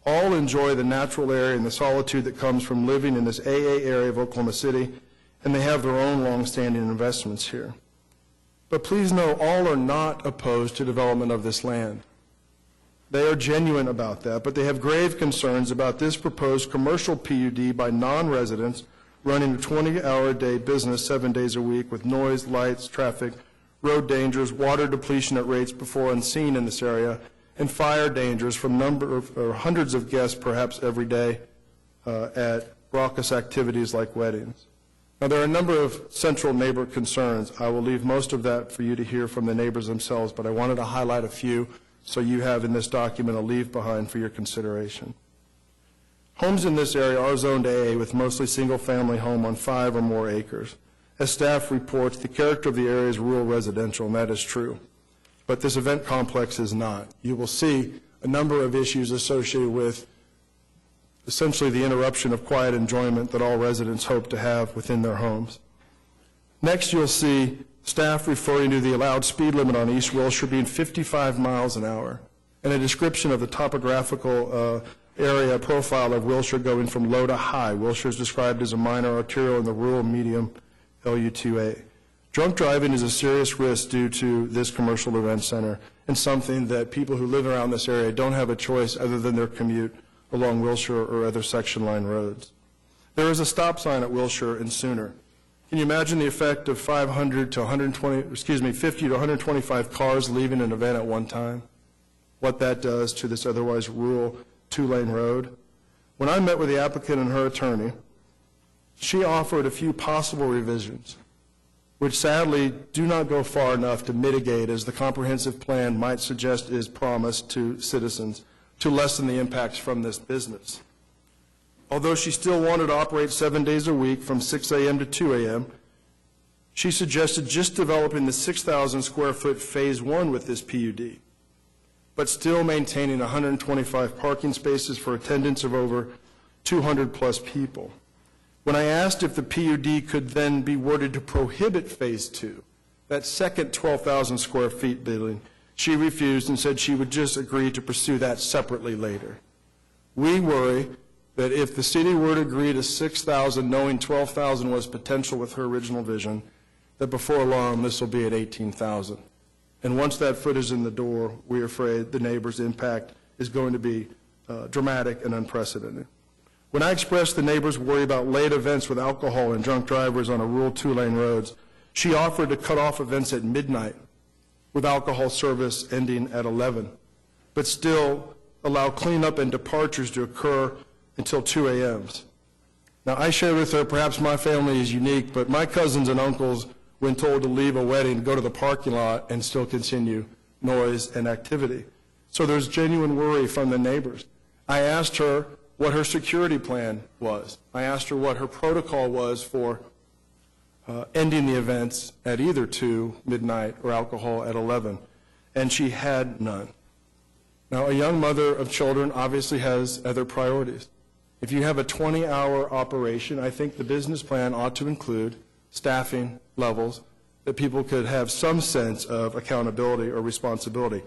All enjoy the natural area and the solitude that comes from living in this AA area of Oklahoma City, and they have their own long-standing investments here. But please know, all are not opposed to development of this land. They are genuine about that, but they have grave concerns about this proposed commercial PUD by non-residents running a 20-hour-a-day business 7 days a week with noise, lights, traffic, road dangers, water depletion at rates before unseen in this area, and fire dangers from hundreds of guests perhaps every day at raucous activities like weddings. Now, there are a number of central neighbor concerns. I will leave most of that for you to hear from the neighbors themselves, but I wanted to highlight a few so you have in this document a leave behind for your consideration. Homes in this area are zoned AA with mostly single-family home on 5 or more acres. As staff reports, the character of the area is rural residential, and that is true. But this event complex is not. You will see a number of issues associated with essentially the interruption of quiet enjoyment that all residents hope to have within their homes. Next, you'll see staff referring to the allowed speed limit on East Wilshire being 55 miles an hour, and a description of the topographical area profile of Wilshire going from low to high. Wilshire is described as a minor arterial in the rural medium LU2A. Drunk driving is a serious risk due to this commercial event center and something that people who live around this area don't have a choice other than their commute along Wilshire or other section line roads. There is a stop sign at Wilshire and Sooner. Can you imagine the effect of 50 to 125 cars leaving an event at one time? What that does to this otherwise rural two-lane road? When I met with the applicant and her attorney, she offered a few possible revisions, which sadly do not go far enough to mitigate, as the comprehensive plan might suggest is promised to citizens, to lessen the impacts from this business. Although she still wanted to operate 7 days a week from 6 a.m. to 2 a.m., she suggested just developing the 6,000 square foot phase one with this PUD, but still maintaining 125 parking spaces for attendance of over 200 plus people. When I asked if the PUD could then be worded to prohibit phase two, that second 12,000 square feet building, she refused and said she would just agree to pursue that separately later. We worry that if the city were to agree to 6,000, knowing 12,000 was potential with her original vision, that before long this will be at 18,000. And once that foot is in the door, we're afraid the neighbors' impact is going to be dramatic and unprecedented. When I expressed the neighbors' worry about late events with alcohol and drunk drivers on a rural two-lane roads, she offered to cut off events at midnight with alcohol service ending at 11, but still allow cleanup and departures to occur until 2 a.m. Now, I shared with her, perhaps my family is unique, but my cousins and uncles, when told to leave a wedding, go to the parking lot and still continue noise and activity. So there's genuine worry from the neighbors. I asked her what her security plan was. I asked her what her protocol was for ending the events at either 2 midnight or alcohol at 11, and she had none. Now, a young mother of children obviously has other priorities. If you have a 20-hour operation, I think the business plan ought to include staffing levels that people could have some sense of accountability or responsibility.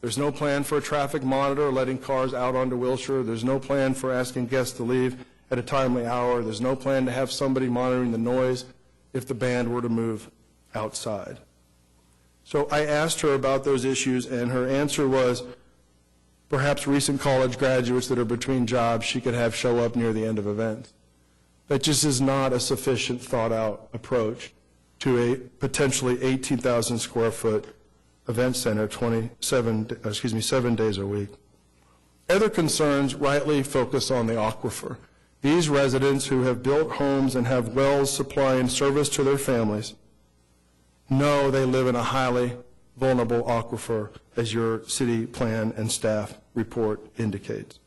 There's no plan for a traffic monitor letting cars out onto Wilshire. There's no plan for asking guests to leave at a timely hour. There's no plan to have somebody monitoring the noise if the band were to move outside. So I asked her about those issues, and her answer was perhaps recent college graduates that are between jobs she could have show up near the end of events. That just is not a sufficient thought-out approach to a potentially 18,000 square foot event center 7 days a week. Other concerns rightly focus on the aquifer. These residents who have built homes and have wells supplying service to their families know they live in a highly vulnerable aquifer, as your city plan and staff report indicates.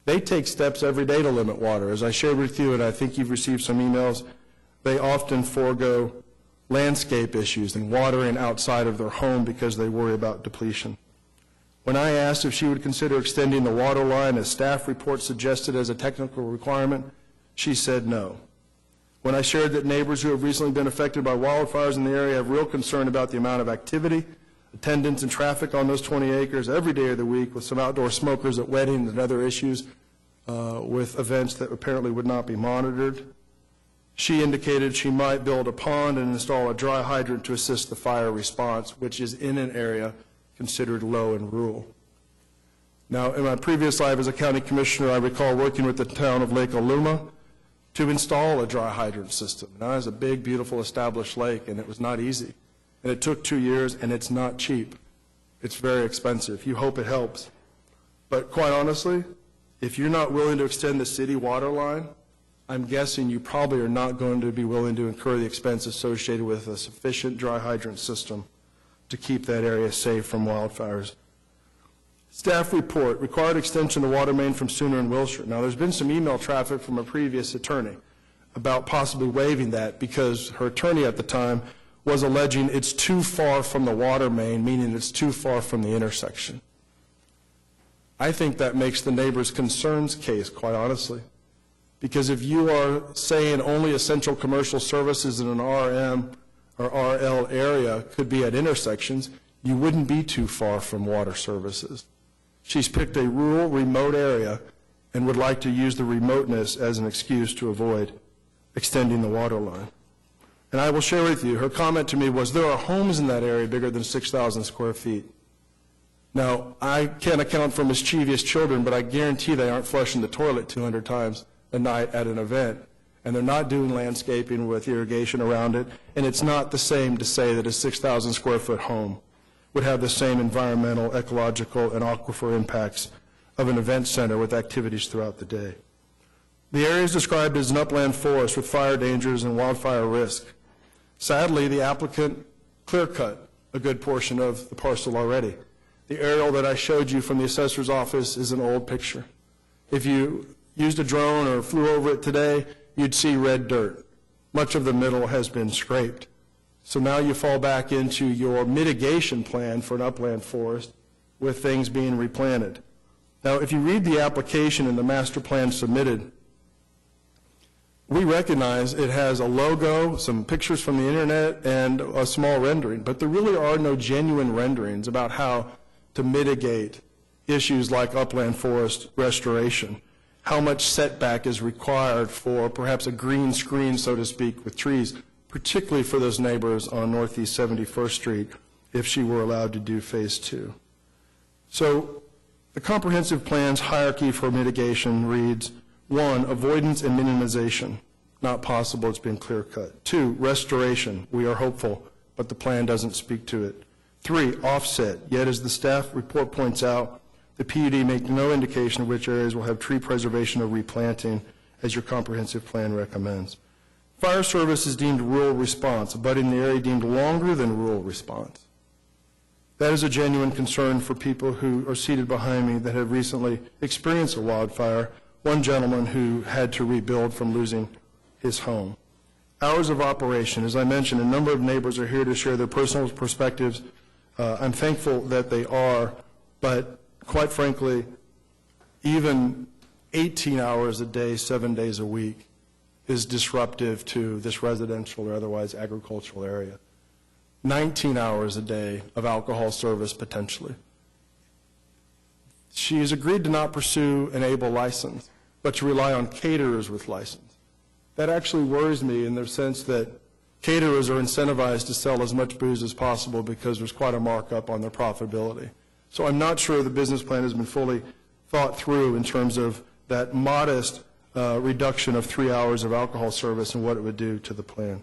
They take steps every day to limit water. As I shared with you, and I think you've received some emails, they often forego landscape issues and watering outside of their home because they worry about depletion. When I asked if she would consider extending the water line, as staff report suggested, as a technical requirement, she said no. When I shared that neighbors who have recently been affected by wildfires in the area have real concern about the amount of activity, attendance, and traffic on those 20 acres every day of the week, with some outdoor smokers at weddings and other issues with events that apparently would not be monitored, she indicated she might build a pond and install a dry hydrant to assist the fire response, which is in an area considered low and rural. Now, in my previous life as a county commissioner, I recall working with the town of Lake Aluma to install a dry hydrant system. Now, it's a big, beautiful, established lake, and it was not easy. And it took 2 years, and it's not cheap. It's very expensive. You hope it helps. But quite honestly, if you're not willing to extend the city water line, I'm guessing you probably are not going to be willing to incur the expense associated with a sufficient dry hydrant system to keep that area safe from wildfires. Staff report, required extension of water main from Sooner and Wilshire. Now, there's been some email traffic from a previous attorney about possibly waiving that because her attorney at the time was alleging it's too far from the water main, meaning it's too far from the intersection. I think that makes the neighbors' concerns case, quite honestly. Because if you are saying only essential commercial services in an RM or RL area could be at intersections, you wouldn't be too far from water services. She's picked a rural, remote area and would like to use the remoteness as an excuse to avoid extending the water line. And I will share with you, her comment to me was, there are homes in that area bigger than 6,000 square feet. Now, I can't account for mischievous children, but I guarantee they aren't flushing the toilet 200 times a night at an event. And they're not doing landscaping with irrigation around it. And it's not the same to say that a 6,000 square foot home would have the same environmental, ecological, and aquifer impacts of an event center with activities throughout the day. The area is described as an upland forest with fire dangers and wildfire risk. Sadly, the applicant clear-cut a good portion of the parcel already. The aerial that I showed you from the assessor's office is an old picture. If you used a drone or flew over it today, you'd see red dirt. Much of the middle has been scraped. So now you fall back into your mitigation plan for an upland forest with things being replanted. Now, if you read the application and the master plan submitted, we recognize it has a logo, some pictures from the internet, and a small rendering, but there really are no genuine renderings about how to mitigate issues like upland forest restoration, how much setback is required for perhaps a green screen, so to speak, with trees, particularly for those neighbors on Northeast 71st Street if she were allowed to do phase 2. So the comprehensive plan's hierarchy for mitigation reads, 1, avoidance and minimization. Not possible, it's been clear cut. 2, restoration. We are hopeful, but the plan doesn't speak to it. 3, offset. Yet as the staff report points out, the PUD make no indication of which areas will have tree preservation or replanting as your comprehensive plan recommends. Fire service is deemed rural response, abutting the area deemed longer than rural response. That is a genuine concern for people who are seated behind me that have recently experienced a wildfire. One gentleman who had to rebuild from losing his home. Hours of operation. As I mentioned, a number of neighbors are here to share their personal perspectives. I'm thankful that they are, but quite frankly, even 18 hours a day, 7 days a week is disruptive to this residential or otherwise agricultural area. 19 hours a day of alcohol service potentially. She has agreed to not pursue an ABLE license, but to rely on caterers with license. That actually worries me in the sense that caterers are incentivized to sell as much booze as possible because there's quite a markup on their profitability. So I'm not sure the business plan has been fully thought through in terms of that modest reduction of 3 hours of alcohol service and what it would do to the plan.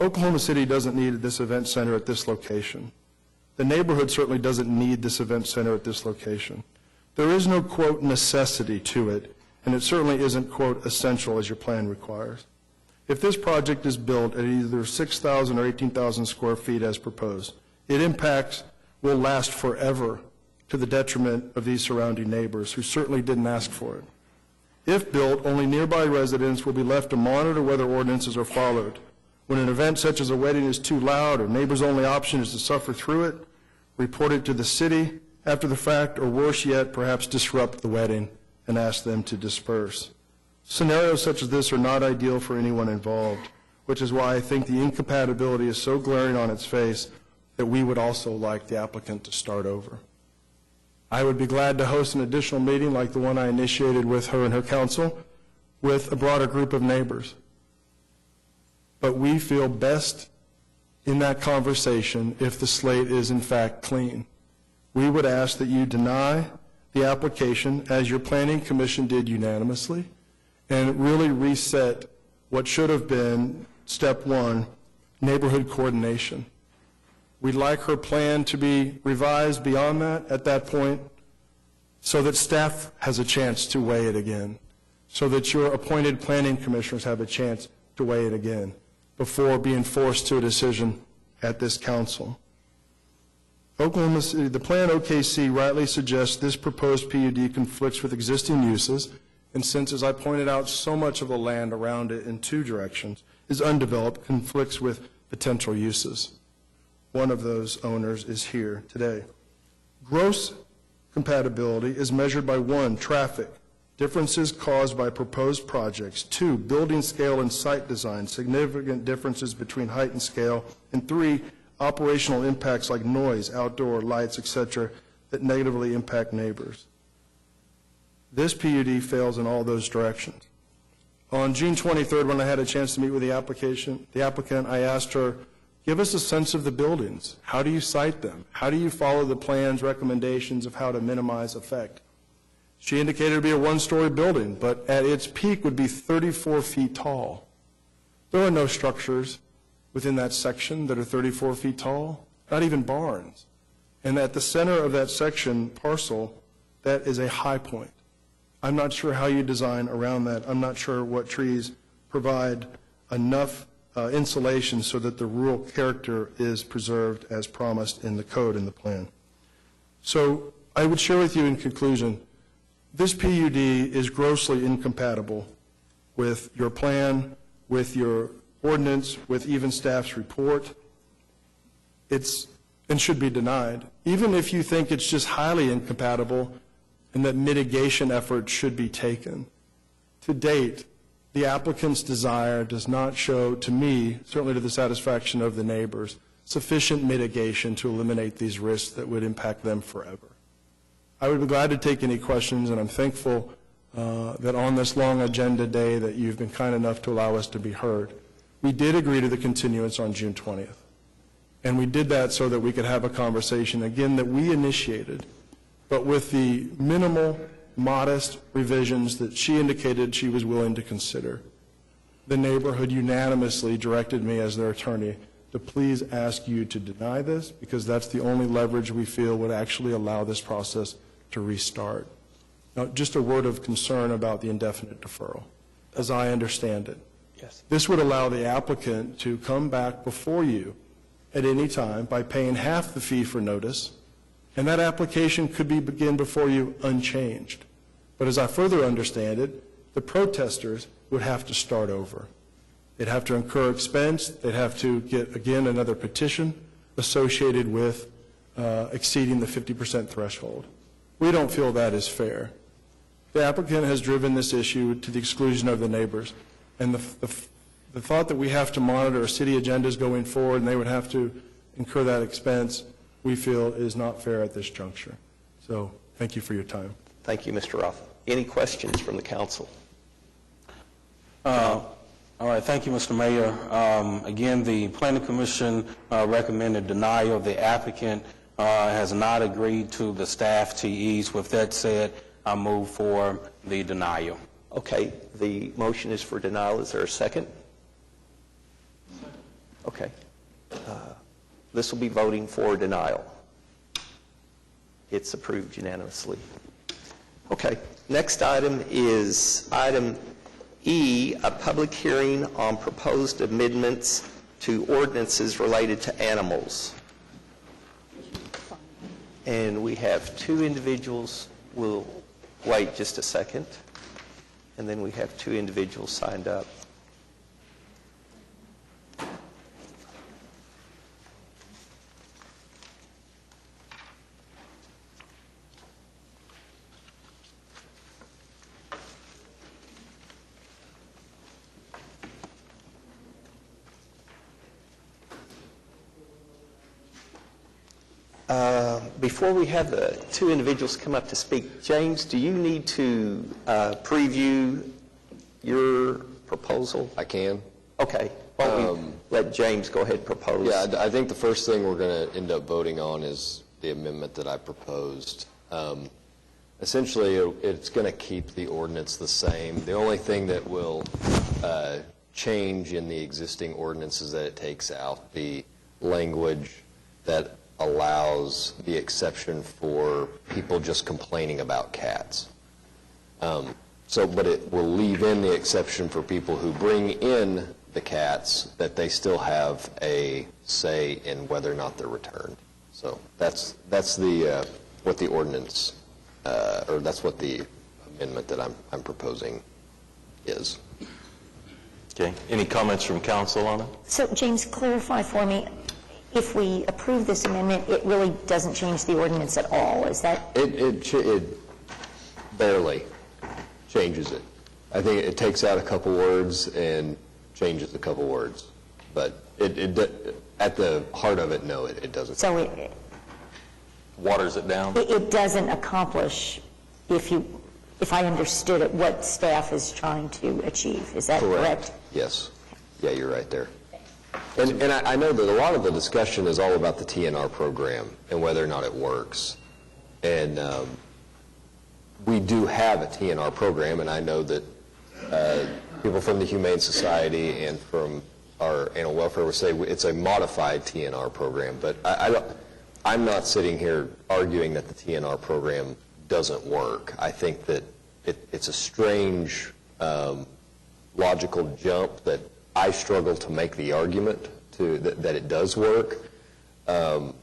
Oklahoma City doesn't need this event center at this location. The neighborhood certainly doesn't need this event center at this location. There is no, quote, necessity to it, and it certainly isn't, quote, essential as your plan requires. If this project is built at either 6,000 or 18,000 square feet as proposed, its impacts will last forever to the detriment of these surrounding neighbors who certainly didn't ask for it. If built, only nearby residents will be left to monitor whether ordinances are followed. When an event such as a wedding is too loud or neighbors' only option is to suffer through it, report it to the city after the fact, or worse yet, perhaps disrupt the wedding and ask them to disperse. Scenarios such as this are not ideal for anyone involved, which is why I think the incompatibility is so glaring on its face that we would also like the applicant to start over. I would be glad to host an additional meeting like the one I initiated with her and her council with a broader group of neighbors. But we feel best in that conversation if the slate is in fact clean. We would ask that you deny the application as your planning commission did unanimously and really reset what should have been step 1, neighborhood coordination. We'd like her plan to be revised beyond that at that point so that staff has a chance to weigh it again, so that your appointed planning commissioners have a chance to weigh it again before being forced to a decision at this council. Oklahoma City, the plan OKC rightly suggests this proposed PUD conflicts with existing uses, and since, as I pointed out, so much of the land around it in 2 directions is undeveloped, conflicts with potential uses. One of those owners is here today. Gross compatibility is measured by 1, traffic, differences caused by proposed projects, 2, building scale and site design, significant differences between height and scale, and 3, operational impacts like noise, outdoor lights, etc., that negatively impact neighbors. This PUD fails in all those directions. On June 23rd, when I had a chance to meet with the applicant, I asked her, give us a sense of the buildings. How do you site them? How do you follow the plan's recommendations of how to minimize effect? She indicated it would be a one-story building, but at its peak would be 34 feet tall. There are no structures within that section that are 34 feet tall, not even barns. And at the center of that section parcel, that is a high point. I'm not sure how you design around that. I'm not sure what trees provide enough insulation so that the rural character is preserved as promised in the code and the plan. So I would share with you in conclusion, this PUD is grossly incompatible with your plan, with your ordinance, with even staff's report. And should be denied. Even if you think it's just highly incompatible and that mitigation efforts should be taken. To date, the applicant's desire does not show, to me, certainly to the satisfaction of the neighbors, sufficient mitigation to eliminate these risks that would impact them forever. I would be glad to take any questions, and I'm thankful that on this long agenda day that you've been kind enough to allow us to be heard. We did agree to the continuance on June 20th. And we did that so that we could have a conversation, again, that we initiated, but with the minimal, modest revisions that she indicated she was willing to consider. The neighborhood unanimously directed me as their attorney to please ask you to deny this, because that's the only leverage we feel would actually allow this process to restart. Now, just a word of concern about the indefinite deferral, as I understand it. Yes. This would allow the applicant to come back before you at any time by paying half the fee for notice, and that application could begin before you unchanged. But as I further understand it, the protesters would have to start over. They'd have to incur expense. They'd have to get, again, another petition associated with exceeding the 50% threshold. We don't feel that is fair. The applicant has driven this issue to the exclusion of the neighbors, and the thought that we have to monitor city agendas going forward and they would have to incur that expense, we feel is not fair at this juncture. So thank you for your time. Thank you, Mr. Roth. Any questions from the council? All right, thank you, Mr. Mayor. Again, the Planning Commission recommended denial. The applicant has not agreed to the staff TEs. With that said, I move for the denial. Okay, the motion is for denial. Is there a second? Okay. This will be voting for denial. It's approved unanimously. Okay, next item is item E, a public hearing on proposed amendments to ordinances related to animals. And we have two individuals. We'll wait just a second. And then we have two individuals signed up. Before we have the two individuals come up to speak, James, do you need to preview your proposal? I can. Okay. Why don't we let James go ahead and propose? Yeah, I think the first thing we're going to end up voting on is the amendment that I proposed. Essentially, it's going to keep the ordinance the same. The only thing that will change in the existing ordinance is that it takes out the language that allows the exception for people just complaining about cats. But it will leave in the exception for people who bring in the cats, that they still have a say in whether or not they're returned. So that's the what the ordinance, or that's what the amendment that I'm proposing is. Okay. Any comments from council on it? So, James, clarify for me, if we approve this amendment, it really doesn't change the ordinance at all, is that? It barely changes it. I think it takes out a couple words and changes a couple words. But at the heart of it, no, it doesn't. So it waters it down? It doesn't accomplish, if you if I understood it, what staff is trying to achieve. Is that correct? Yes. Yeah, you're right there. And I know that a lot of the discussion is all about the TNR program and whether or not it works. And we do have a TNR program, and I know that people from the Humane Society and from our animal welfare would say it's a modified TNR program. But I'm not sitting here arguing that the TNR program doesn't work. I think that it's a strange logical jump that I struggle to make the argument that it does work. But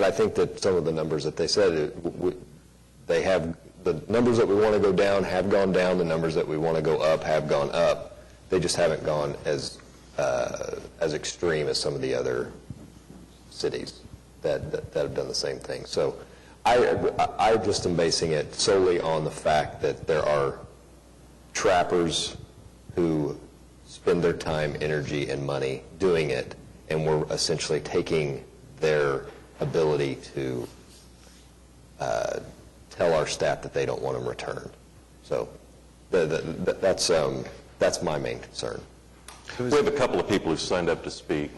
I think that some of the numbers that they said, they have, the numbers that we want to go down have gone down, the numbers that we want to go up have gone up. They just haven't gone as extreme as some of the other cities that have done the same thing. So I just am basing it solely on the fact that there are trappers who spend their time, energy, and money doing it, and we're essentially taking their ability to tell our staff that they don't want them returned. So that's my main concern. We have a couple of people who signed up to speak.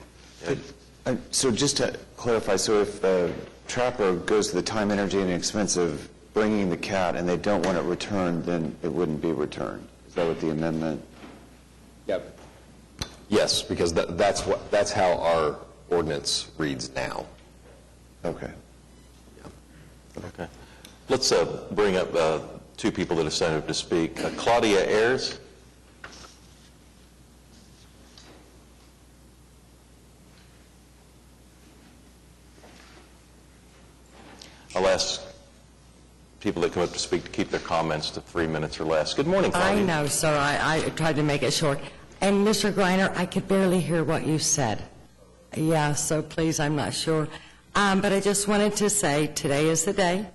So just to clarify, so if a trapper goes to the time, energy, and expense of bringing the cat and they don't want it returned, then it wouldn't be returned. Is that what the amendment? Yep. Yes, because that's how our ordinance reads now. Okay. Okay. Let's bring up two people that have signed up to speak. Claudia Ayers. I'll ask people that come up to speak to keep their comments to 3 minutes or less. Good morning, Claudia. I know, sir. I tried to make it short. And Mr. Greiner, I could barely hear what you said. Yeah, so please, I'm not sure. But I just wanted to say today is the day.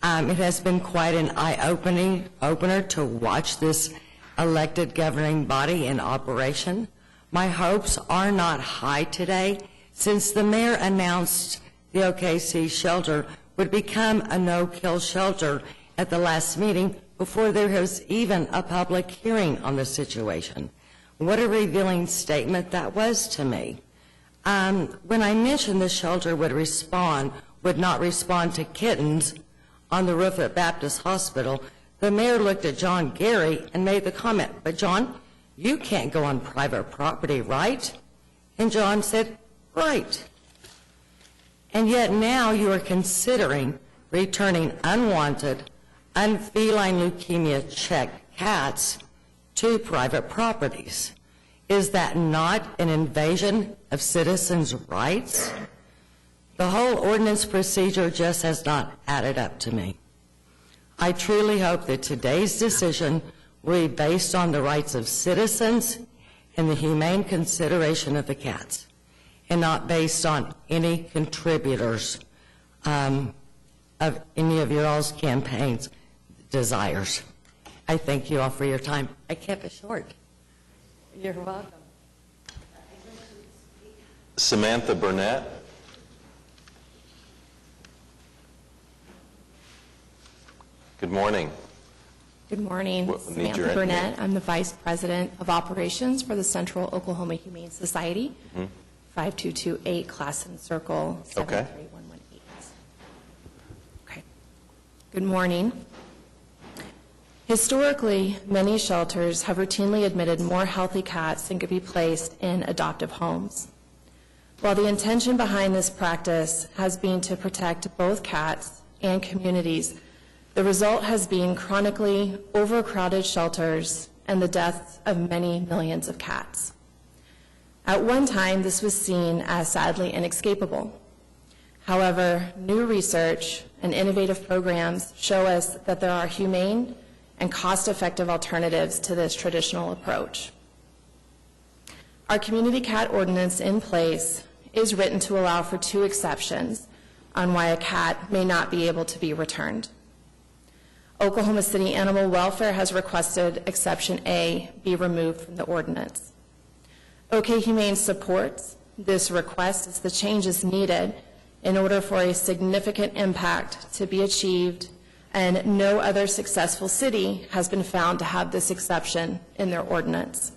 It has been quite an eye-opener to watch this elected governing body in operation. My hopes are not high today since the mayor announced the OKC shelter would become a no-kill shelter at the last meeting before there was even a public hearing on the situation. What a revealing statement that was to me. When I mentioned the shelter would not respond to kittens on the roof at Baptist Hospital, the mayor looked at John Gary and made the comment, "But John, you can't go on private property, right?" And John said, "Right." And yet now you are considering returning unwanted, feline leukemia-checked cats to private properties. Is that not an invasion of citizens' rights? The whole ordinance procedure just has not added up to me. I truly hope that today's decision will be based on the rights of citizens and the humane consideration of the cats, and not based on any contributors of any of your all's campaigns' desires. I thank you all for your time. I kept it short. You're welcome. Samantha Burnett. Good morning. Good morning. Samantha Burnett. I'm the Vice President of Operations for the Central Oklahoma Humane Society. 5228 Classen Circle 73118. Okay. Good morning. Historically, many shelters have routinely admitted more healthy cats than could be placed in adoptive homes. While the intention behind this practice has been to protect both cats and communities, the result has been chronically overcrowded shelters and the deaths of many millions of cats. At one time, this was seen as sadly inescapable. However, new research and innovative programs show us that there are humane and cost-effective alternatives to this traditional approach. Our community cat ordinance in place is written to allow for 2 exceptions on why a cat may not be able to be returned. Oklahoma City Animal Welfare has requested exception A be removed from the ordinance. OK Humane supports this request as the change is needed in order for a significant impact to be achieved and no other successful city has been found to have this exception in their ordinance.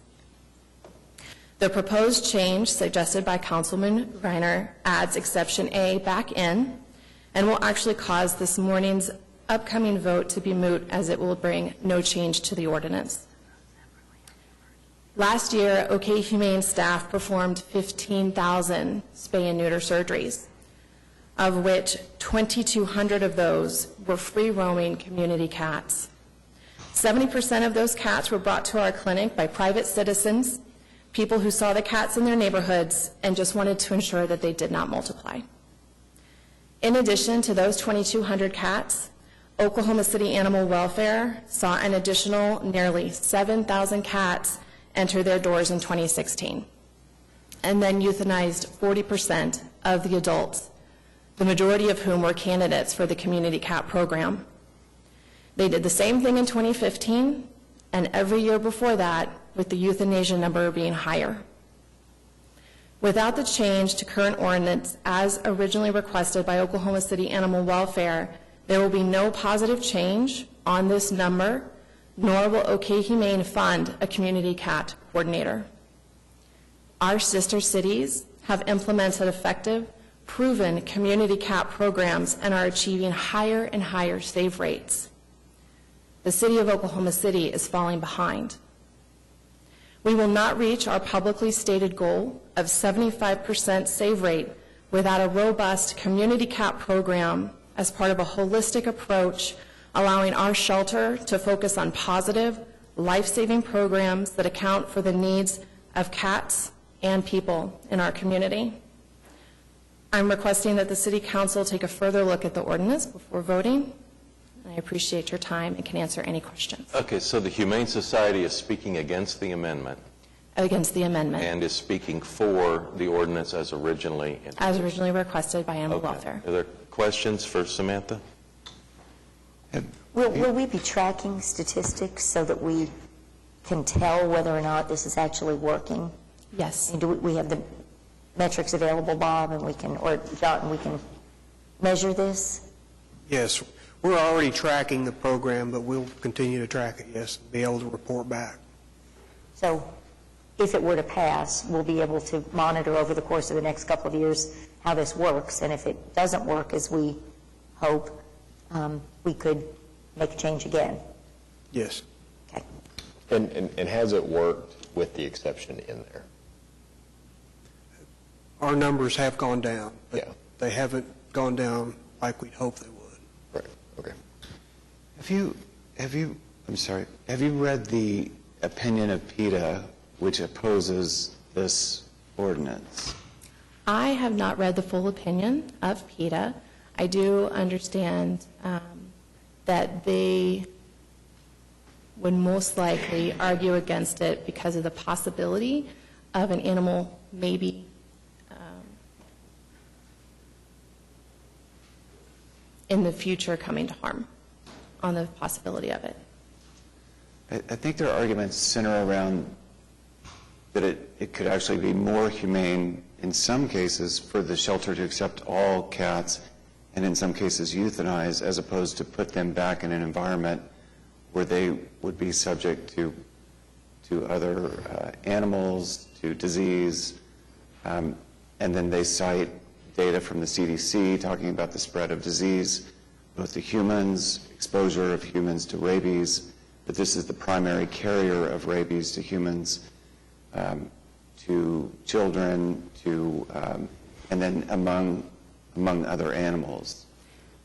The proposed change suggested by Councilman Reiner adds exception A back in and will actually cause this morning's upcoming vote to be moot, as it will bring no change to the ordinance. Last year, OK Humane staff performed 15,000 spay and neuter surgeries, of which 2,200 of those were free-roaming community cats. 70% of those cats were brought to our clinic by private citizens, people who saw the cats in their neighborhoods and just wanted to ensure that they did not multiply. In addition to those 2,200 cats, Oklahoma City Animal Welfare saw an additional nearly 7,000 cats enter their doors in 2016, and then euthanized 40% of the adults, the majority of whom were candidates for the community cat program. They did the same thing in 2015, and every year before that, with the euthanasia number being higher. Without the change to current ordinance as originally requested by Oklahoma City Animal Welfare, there will be no positive change on this number, nor will OK Humane fund a community cat coordinator. Our sister cities have implemented effective, proven community cat programs and are achieving higher and higher save rates. The city of Oklahoma City is falling behind. We will not reach our publicly stated goal of 75% save rate without a robust community cat program as part of a holistic approach, allowing our shelter to focus on positive, life-saving programs that account for the needs of cats and people in our community. I'm requesting that the City Council take a further look at the ordinance before voting. I appreciate your time and can answer any questions. Okay, so the Humane Society is speaking against the amendment. Against the amendment. And is speaking for the ordinance as originally introduced. As originally requested by Animal Okay. Welfare. Are there questions for Samantha? Will we be tracking statistics so that we can tell whether or not this is actually working? Yes. And do we have the metrics available, Bob, and we can, or John, and we can measure this? Yes, we're already tracking the program, but we'll continue to track it, yes, and be able to report back. So if it were to pass, we'll be able to monitor over the course of the next couple of years how this works, and if it doesn't work as we hope, we could make a change again. Yes. Okay. And has it worked with the exception in there? Our numbers have gone down, but Yeah. they haven't gone down like we'd hoped they would. Right, okay. Have you read the opinion of PETA, which opposes this ordinance? I have not read the full opinion of PETA. I do understand that they would most likely argue against it because of the possibility of an animal maybe in the future coming to harm, on the possibility of it. I think their arguments center around that it could actually be more humane in some cases for the shelter to accept all cats and in some cases euthanize, as opposed to put them back in an environment where they would be subject to other animals, to disease. And then they cite data from the CDC talking about the spread of disease, both to humans, exposure of humans to rabies, that this is the primary carrier of rabies to humans, to children, and then among other animals.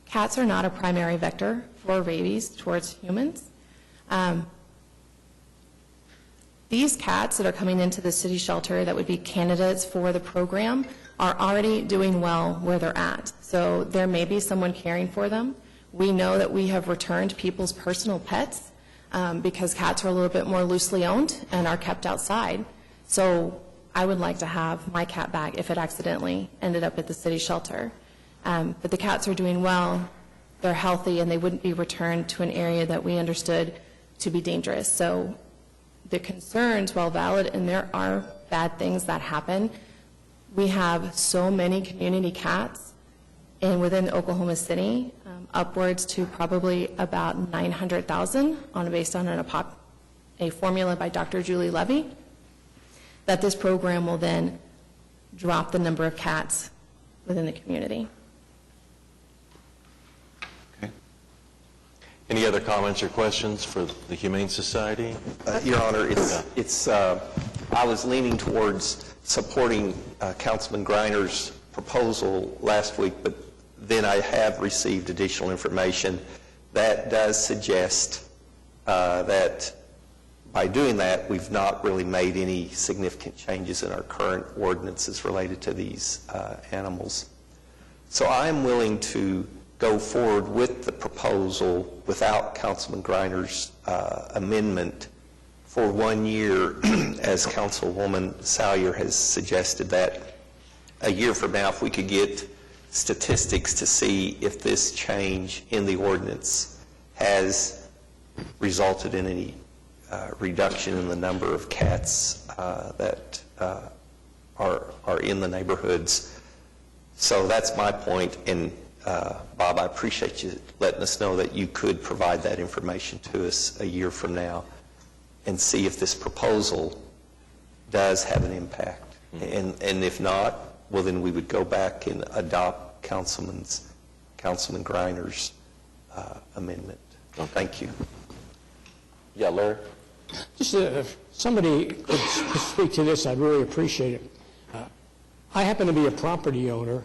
Cats are not a primary vector for rabies towards humans. These cats that are coming into the city shelter that would be candidates for the program are already doing well where they're at. So there may be someone caring for them. We know that we have returned people's personal pets because cats are a little bit more loosely owned and are kept outside. So I would like to have my cat back if it accidentally ended up at the city shelter. But the cats are doing well, they're healthy, and they wouldn't be returned to an area that we understood to be dangerous. So the concerns, while valid, and there are bad things that happen, we have so many community cats and within Oklahoma City, upwards to probably about 900,000 based on a formula by Dr. Julie Levy, that this program will then drop the number of cats within the community. Any other comments or questions for the Humane Society? Your Honor, I was leaning towards supporting Councilman Griner's proposal last week, but then I have received additional information that does suggest that by doing that, we've not really made any significant changes in our current ordinances related to these animals. So I'm willing to go forward with the proposal without Councilman Griner's amendment for 1 year, as Councilwoman Salyer has suggested, that a year from now, if we could get statistics to see if this change in the ordinance has resulted in any reduction in the number of cats that are in the neighborhoods. So that's my point, and Bob, I appreciate you letting us know that you could provide that information to us a year from now and see if this proposal does have an impact. And if not, well, then we would go back and adopt Councilman Griner's amendment. Thank you. Yeah, Larry? Just if somebody could speak to this, I'd really appreciate it. I happen to be a property owner.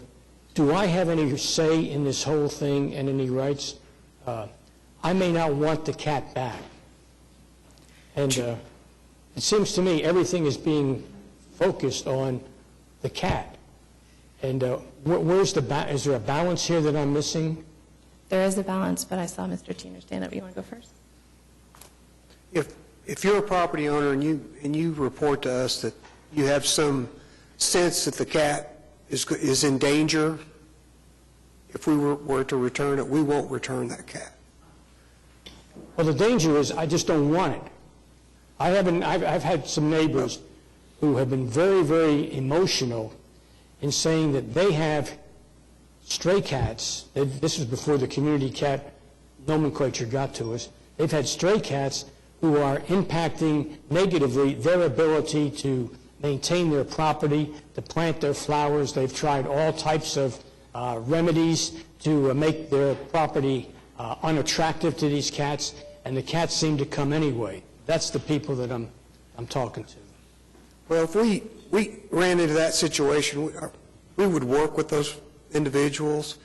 Do I have any say in this whole thing and any rights? I may not want the cat back. And it seems to me everything is being focused on the cat. And is there a balance here that I'm missing? There is a balance, but I saw Mr. Tiener stand up. You want to go first? If you're a property owner and you report to us that you have some sense that the cat is in danger, if we were to return it, we won't return that cat. Well, the danger is I just don't want it. I've had some neighbors who have been very, very emotional in saying that they have stray cats. This was before the community cat nomenclature got to us. They've had stray cats who are impacting negatively their ability to maintain their property, to plant their flowers. They've tried all types of remedies to make their property unattractive to these cats, and the cats seem to come anyway. That's the people that I'm talking to. Well, if we ran into that situation, we would work with those individuals.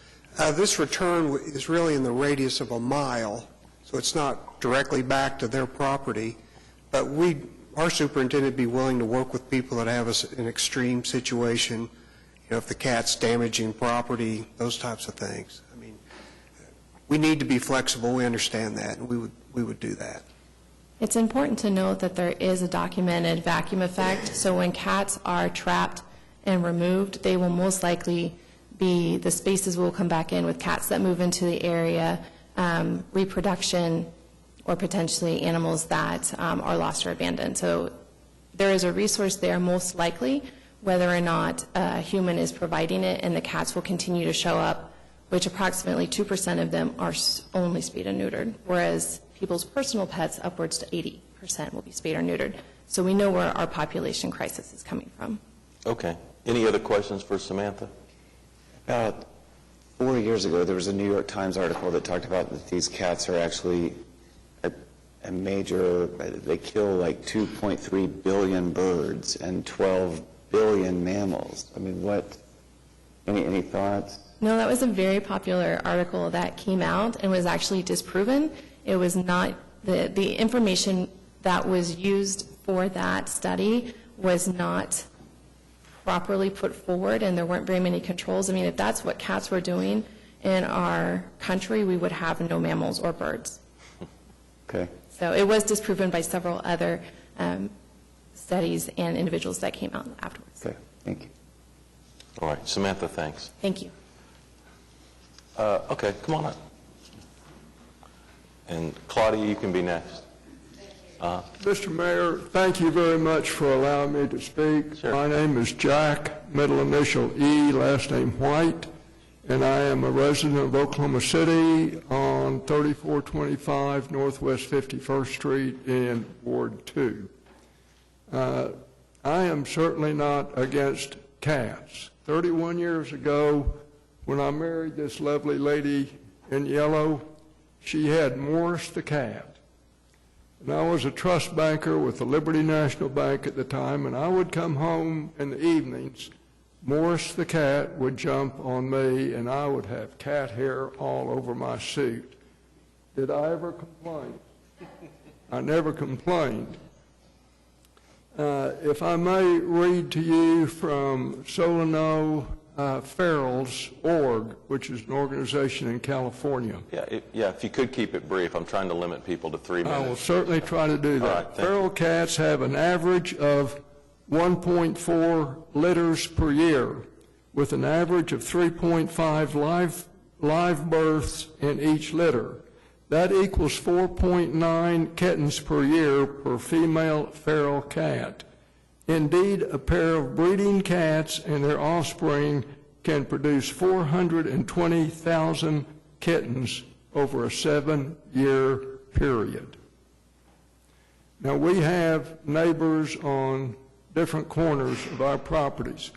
This return is really in the radius of a mile, so it's not directly back to their property. But our superintendent would be willing to work with people that have an extreme situation, you know, if the cat's damaging property, those types of things. I mean, we need to be flexible. We understand that, and we would do that. It's important to note that there is a documented vacuum effect. So when cats are trapped and removed, they will most likely the spaces will come back in with cats that move into the area, reproduction, or potentially animals that are lost or abandoned. So there is a resource there, most likely, whether or not a human is providing it, and the cats will continue to show up, which approximately 2% of them are only spayed and neutered, whereas people's personal pets, upwards to 80% will be spayed or neutered. So we know where our population crisis is coming from. Okay. Any other questions for Samantha? About 4 years ago, there was a New York Times article that talked about that these cats are actually a major, they kill like 2.3 billion birds and 12 billion mammals. I mean, any thoughts? No, that was a very popular article that came out and was actually disproven. It was not, the information that was used for that study was not properly put forward, and there weren't very many controls. I mean, if that's what cats were doing in our country, we would have no mammals or birds. Okay. So it was disproven by several other studies and individuals that came out afterwards. Okay, thank you. All right, Samantha, thanks. Thank you. Okay, come on up. And Claudia, you can be next. Mr. Mayor, thank you very much for allowing me to speak. Sure. My name is Jack, middle initial E, last name White, and I am a resident of Oklahoma City on 3425 Northwest 51st Street in Ward 2. I am certainly not against cats. 31 years ago, when I married this lovely lady in yellow, she had Morris the cat. And I was a trust banker with the Liberty National Bank at the time, and I would come home in the evenings. Morris the cat would jump on me, and I would have cat hair all over my suit. Did I ever complain? I never complained. If I may read to you from Solano Feral's org, which is an organization in California. Yeah, if you could keep it brief. I'm trying to limit people to 3 minutes. I will certainly try to do that. All right, Feral cats have an average of 1.4 litters per year, with an average of 3.5 live births in each litter. That equals 4.9 kittens per year per female feral cat. Indeed, a pair of breeding cats and their offspring can produce 420,000 kittens over a 7-year period. Now, we have neighbors on different corners of our properties.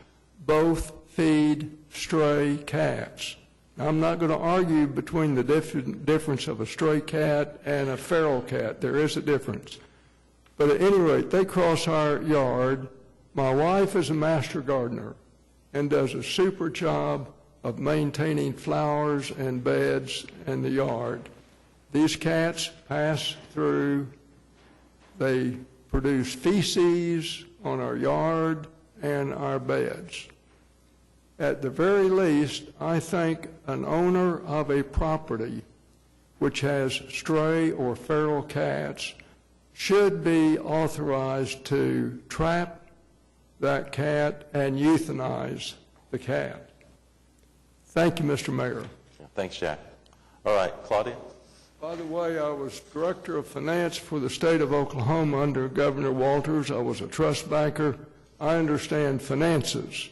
Both feed stray cats. Now, I'm not going to argue between the difference of a stray cat and a feral cat. There is a difference. But at any rate, they cross our yard. My wife is a master gardener and does a super job of maintaining flowers and beds in the yard. These cats pass through. They produce feces on our yard and our beds. At the very least, I think an owner of a property which has stray or feral cats should be authorized to trap that cat and euthanize the cat. Thank you, Mr. Mayor. Thanks, Jack. All right, Claudia? By the way, I was Director of Finance for the state of Oklahoma under Governor Walters. I was a trust banker. I understand finances.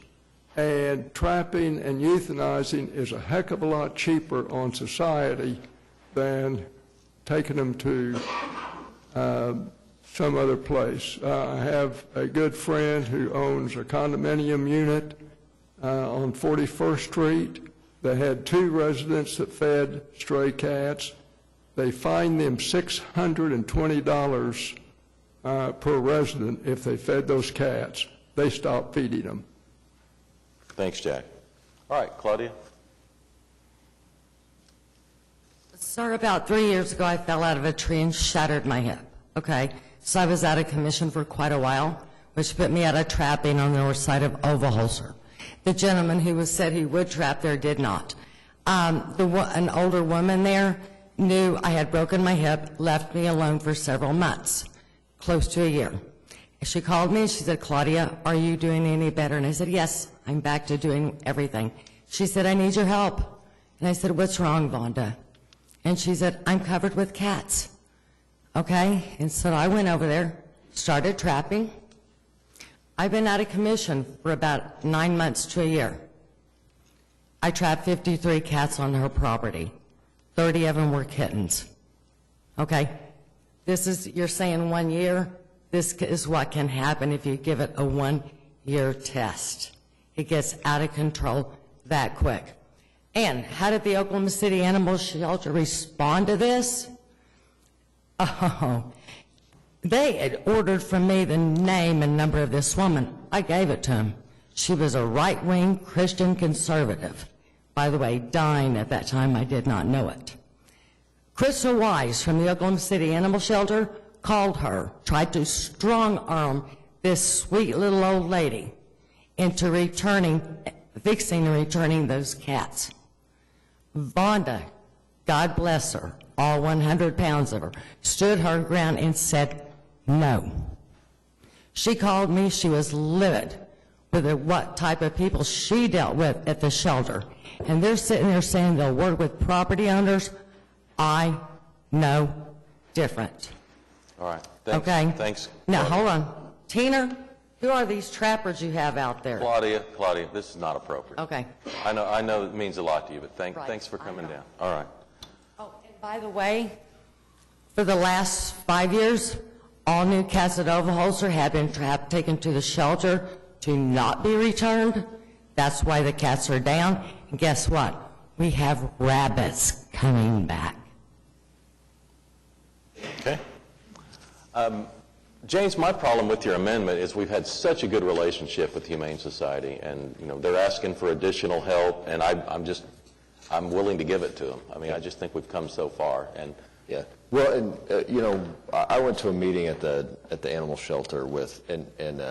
And trapping and euthanizing is a heck of a lot cheaper on society than taking them to some other place. I have a good friend who owns a condominium unit on 41st Street. They had 2 residents that fed stray cats. They fined them $620 per resident if they fed those cats. They stopped feeding them. Thanks, Jack. All right, Claudia? Sir, about 3 years ago, I fell out of a tree and shattered my hip, okay? So I was out of commission for quite a while, which put me out of trapping on the north side of Ovaholzer. The gentleman who said he would trap there did not. An older woman there knew I had broken my hip, left me alone for several months, close to a year. She called me and she said, Claudia, are you doing any better? And I said, yes, I'm back to doing everything. She said, I need your help. And I said, what's wrong, Vonda? And she said, I'm covered with cats. Okay? And so I went over there, started trapping. I've been out of commission for about 9 months to a year. I trapped 53 cats on her property. 30 of them were kittens. Okay? You're saying 1 year? This is what can happen if you give it a 1-year test. It gets out of control that quick. And how did the Oklahoma City Animal Shelter respond to this? Oh, they had ordered from me the name and number of this woman. I gave it to them. She was a right-wing Christian conservative. By the way, dying at that time, I did not know it. Crystal Wise from the Oklahoma City Animal Shelter called her, tried to strong-arm this sweet little old lady into fixing and returning those cats. Vonda, God bless her, all 100 pounds of her, stood her ground and said no. She called me, she was livid with what type of people she dealt with at the shelter. And they're sitting there saying they'll work with property owners. I know different. All right. Thanks. Okay? Thanks. Now, hold on. Tina, Who are these trappers you have out there? Claudia, this is not appropriate. Okay. I know it means a lot to you, but Right, thanks for coming I know. down. All right. Oh, and by the way, for the last 5 years, all new cats at Overholser have been taken to the shelter to not be returned. That's why the cats are down. And guess what? We have rabbits coming back. Okay. James, my problem with your amendment is we've had such a good relationship with Humane Society, and they're asking for additional help, and I'm willing to give it to them. I mean, I just think we've come so far, and Yeah. Well, and I went to a meeting at the animal shelter and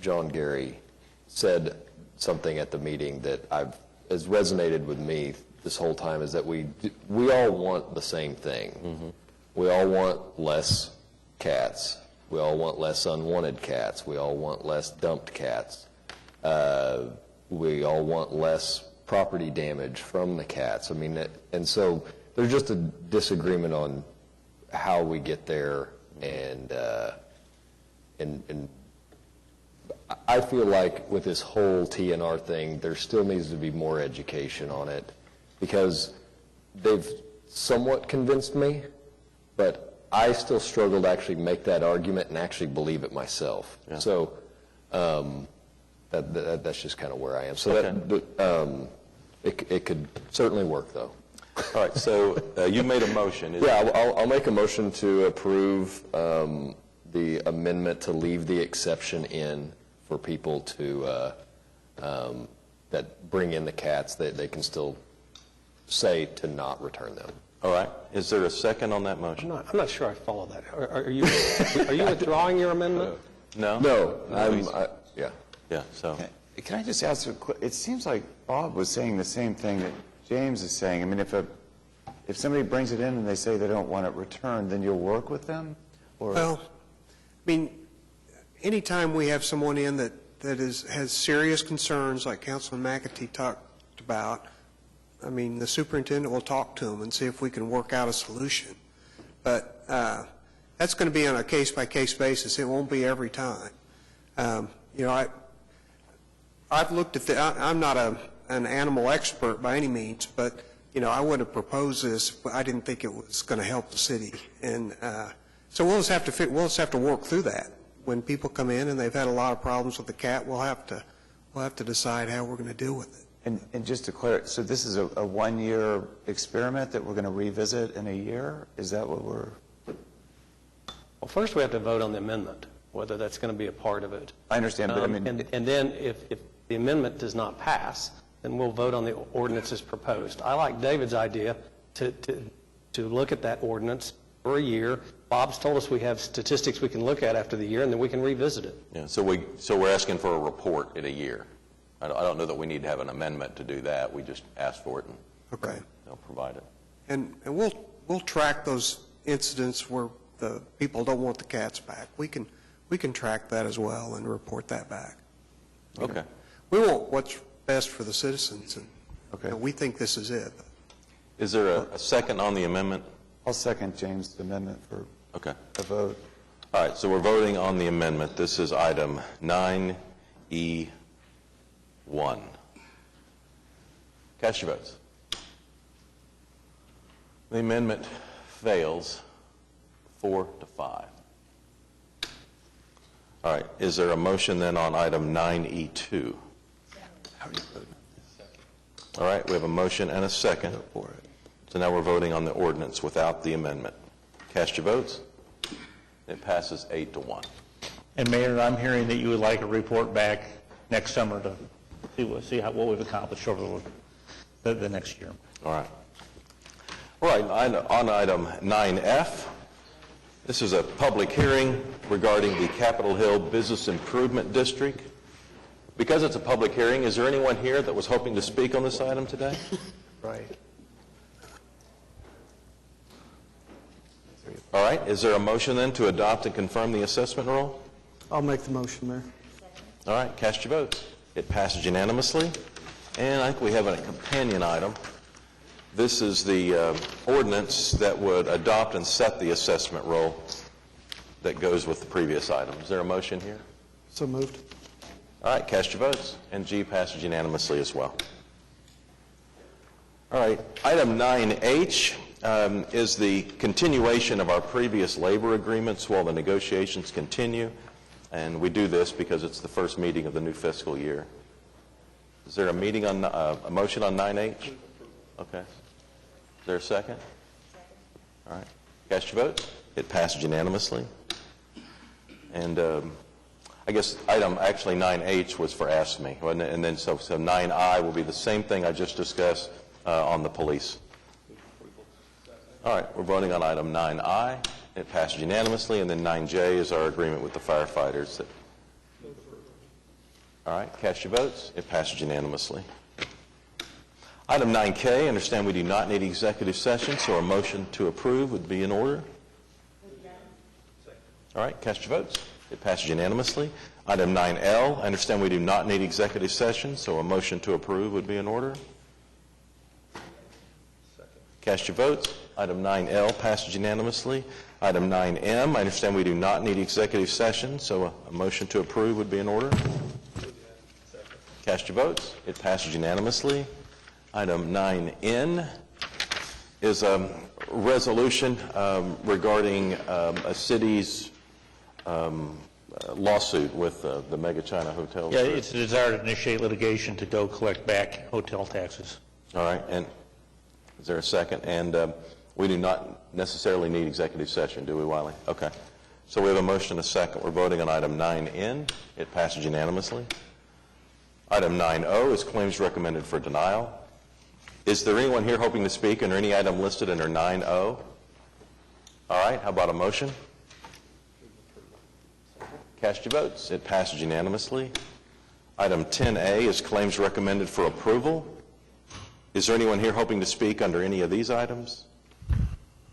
John Gary said something at the meeting that has resonated with me this whole time, is that we all want the same thing. Mm-hmm. We all want less cats. We all want less unwanted cats. We all want less dumped cats. We all want less property damage from the cats. I mean, and so there's just a disagreement on how we get there, and I feel like with this whole TNR thing, there still needs to be more education on it, because they've somewhat convinced me, but I still struggle to actually make that argument and actually believe it myself. Yeah. So that's just kind of where I am. So Okay. it could certainly work, though. all right. So you made a motion. Yeah, I'll make a motion to approve the amendment to leave the exception in for people to that bring in the cats, that they can still say to not return them. All right. Is there a second on that motion? I'm not sure I follow that. Are you withdrawing your amendment? No? No, yeah. Yeah, so. Can I just ask, it seems like Bob was saying the same thing that James is saying. I mean, if somebody brings it in and they say they don't want it returned, then you'll work with them? Or? Well, I mean, anytime we have someone in that has serious concerns, like Councilman McAtee talked about, I mean, the superintendent will talk to them and see if we can work out a solution. But that's going to be on a case-by-case basis. It won't be every time. I've looked at I'm not an animal expert by any means, but, I would have proposed this, but I didn't think it was going to help the city. And so we'll just have to work through that. When people come in and they've had a lot of problems with the cat, we'll have to decide how we're going to deal with it. And just to clarify, so this is a one-year experiment that we're going to revisit in a year? Is that what we're... Well, first we have to vote on the amendment, whether that's going to be a part of it. I understand, but I mean... And then if the amendment does not pass, then we'll vote on the ordinance as proposed. I like David's idea to look at that ordinance for a year. Bob's told us we have statistics we can look at after the year, and then we can revisit it. Yeah, so we're asking for a report in a year. I don't know that we need to have an amendment to do that. We just ask for it, and Okay. they'll provide it. And we'll track those incidents where the people don't want the cats back. We can track that as well and report that back. Okay. We want what's best for the citizens, and we think this is it. Is there a second on the amendment? I'll second James' amendment for a vote. All right, so we're voting on the amendment. This is item 9E1. Cast your votes. The amendment fails 4-5. All right, is there a motion then on item 9E2? All right, we have a motion and a second. So now we're voting on the ordinance without the amendment. Cast your votes. It passes 8-1. And Mayor, I'm hearing that you would like a report back next summer to see what we've accomplished over the next year. All right. All right, on item 9F, this is a public hearing regarding the Capitol Hill Business Improvement District. Because it's a public hearing, is there anyone here that was hoping to speak on this item today? Right. All right, is there a motion then to adopt and confirm the assessment roll? I'll make the motion, Mayor. All right, cast your votes. It passes unanimously. And I think we have a companion item. This is the ordinance that would adopt and set the assessment roll that goes with the previous item. Is there a motion here? So moved. All right, cast your votes. And G passes unanimously as well. All right, item 9H is the continuation of our previous labor agreements while the negotiations continue. And we do this because it's the first meeting of the new fiscal year. Is there a meeting on a motion on 9H? Okay. Is there a second? All right. Cast your vote. It passes unanimously. And I guess actually 9H was for ASME. Wasn't it? And then so 9I will be the same thing I just discussed on the police. All right. We're voting on item 9I. It passes unanimously. And then 9J is our agreement with the firefighters. All right. Cast your votes. It passes unanimously. Item 9K, I understand we do not need executive session, so a motion to approve would be in order. All right, cast your votes. It passes unanimously. Item 9L, I understand we do not need executive session, so a motion to approve would be in order. Cast your votes. Item 9L passes unanimously. Item 9M, I understand we do not need executive session, so a motion to approve would be in order. Cast your votes. It passes unanimously. Item 9N is a resolution regarding a city's lawsuit with the Mega China Hotels. Yeah, it's a desire to initiate litigation to go collect back hotel taxes. All right, and is there a second? And we do not necessarily need executive session, do we, Wiley? Okay. So we have a motion and a second. We're voting on item 9N. It passes unanimously. Item 9O is claims recommended for denial. Is there anyone here hoping to speak under any item listed under 9O? All right, how about a motion? Cast your votes. It passes unanimously. Item 10A is claims recommended for approval. Is there anyone here hoping to speak under any of these items?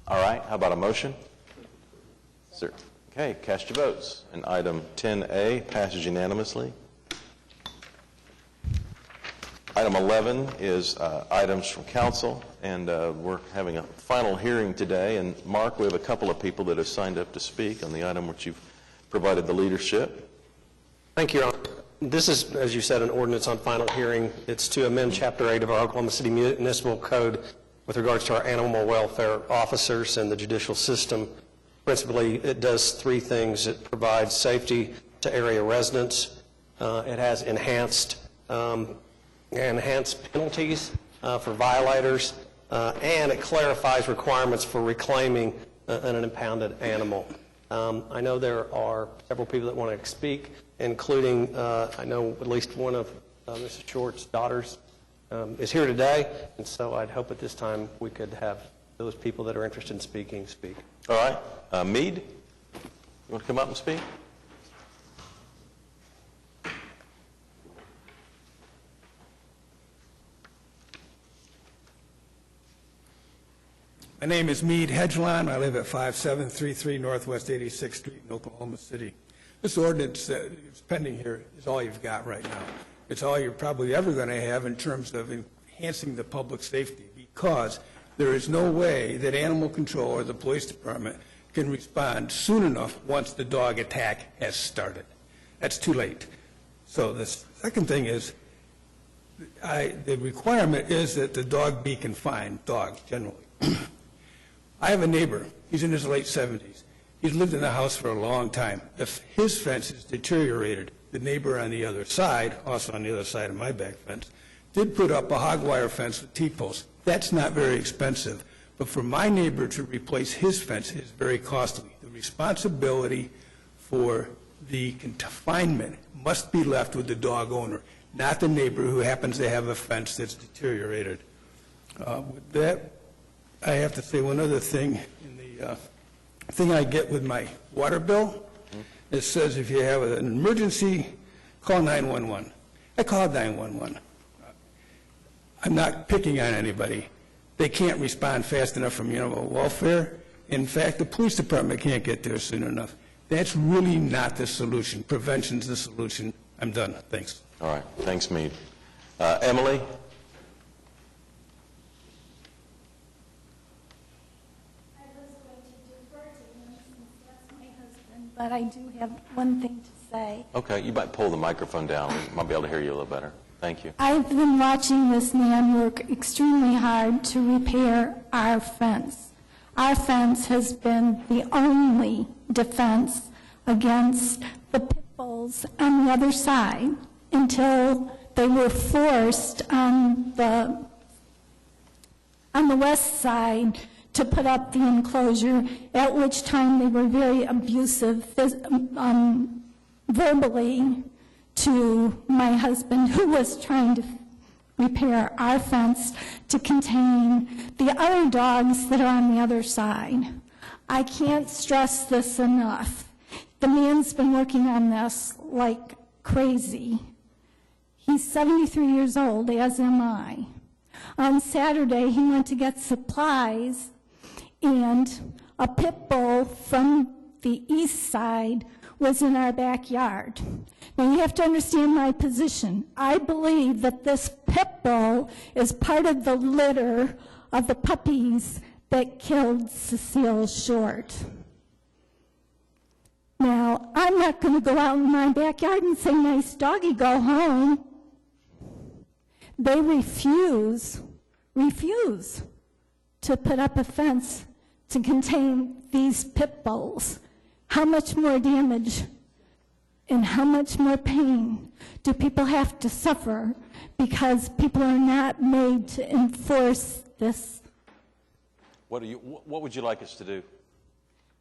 All right, how about a motion? Sir. Okay, cast your votes. And item 10A passes unanimously. Item 11 is items from council, and we're having a final hearing today. And Mark, we have a couple of people that have signed up to speak on the item which you've provided the leadership. Thank you, Your Honor. This is, as you said, an ordinance on final hearing. It's to amend Chapter 8 of our Oklahoma City Municipal Code with regards to our animal welfare officers and the judicial system. Principally, it does three things. It provides safety to area residents. It has enhanced penalties for violators, and it clarifies requirements for reclaiming an impounded animal. I know there are several people that want to speak, including, I know at least one of Mrs. Short's daughters is here today, and so I'd hope at this time we could have those people that are interested in speaking speak. All right. Meade, you want to come up and speak? My name is Meade Hedgelon. I live at 5733 Northwest 86th Street in Oklahoma City. This ordinance that is pending here is all you've got right now. It's all you're probably ever going to have in terms of enhancing the public safety, because there is no way that animal control or the police department can respond soon enough once the dog attack has started. That's too late. So the second thing is, the requirement is that the dog be confined, dog generally. I have a neighbor. He's in his late 70s. He's lived in the house for a long time. If his fence is deteriorated, the neighbor on the other side, also on the other side of my back fence, did put up a hog wire fence with T-posts. That's not very expensive. But for my neighbor to replace his fence is very costly. The responsibility for the confinement must be left with the dog owner, not the neighbor who happens to have a fence that's deteriorated. With that, I have to say one other thing. In the thing I get with my water bill, it says if you have an emergency, call 911. I called 911. I'm not picking on anybody. They can't respond fast enough from animal welfare. In fact, the police department can't get there soon enough. That's really not the solution. Prevention's the solution. I'm done. Thanks. All right. Thanks, Meade. Emily? But I do have one thing to say. Okay, you might pull the microphone down. We might be able to hear you a little better. Thank you. I've been watching this man work extremely hard to repair our fence. Our fence has been the only defense against the pit bulls on the other side until they were forced on the west side to put up the enclosure, at which time they were very abusive verbally to my husband, who was trying to repair our fence to contain the other dogs that are on the other side. I can't stress this enough. The man's been working on this like crazy. He's 73 years old, as am I. On Saturday, he went to get supplies, and a pit bull from the east side was in our backyard. Now, you have to understand my position. I believe that this pit bull is part of the litter of the puppies that killed Cecile Short. Now, I'm not going to go out in my backyard and say, nice doggy, go home. They refuse to put up a fence to contain these pit bulls. How much more damage and how much more pain do people have to suffer because people are not made to enforce this? What would you like us to do?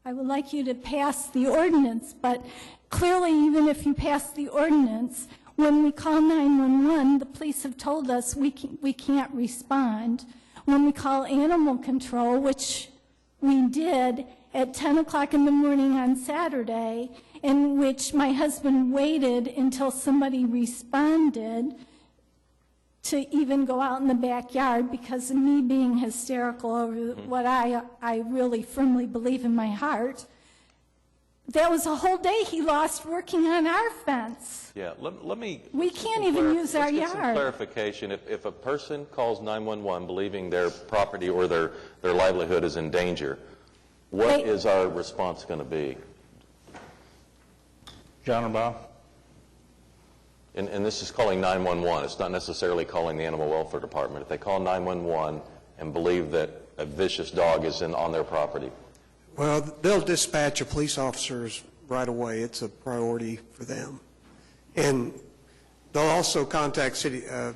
I would like you to pass the ordinance, but clearly even if you pass the ordinance, when we call 911, the police have told us we can't respond. When we call animal control, which we did at 10 o'clock in the morning on Saturday, in which my husband waited until somebody responded to even go out in the backyard because of me being hysterical over what I really firmly believe in my heart. That was a whole day he lost working on our fence. Yeah, let me... We can't even use our Let's get some yard. clarification. If a person calls 911 believing their property or their livelihood is in danger, what is our response going to be? John or Bob? And this is calling 911. It's not necessarily calling the Animal Welfare Department. If they call 911 and believe that a vicious dog is on their property. Well, they'll dispatch a police officers right away. It's a priority for them. And they'll also contact the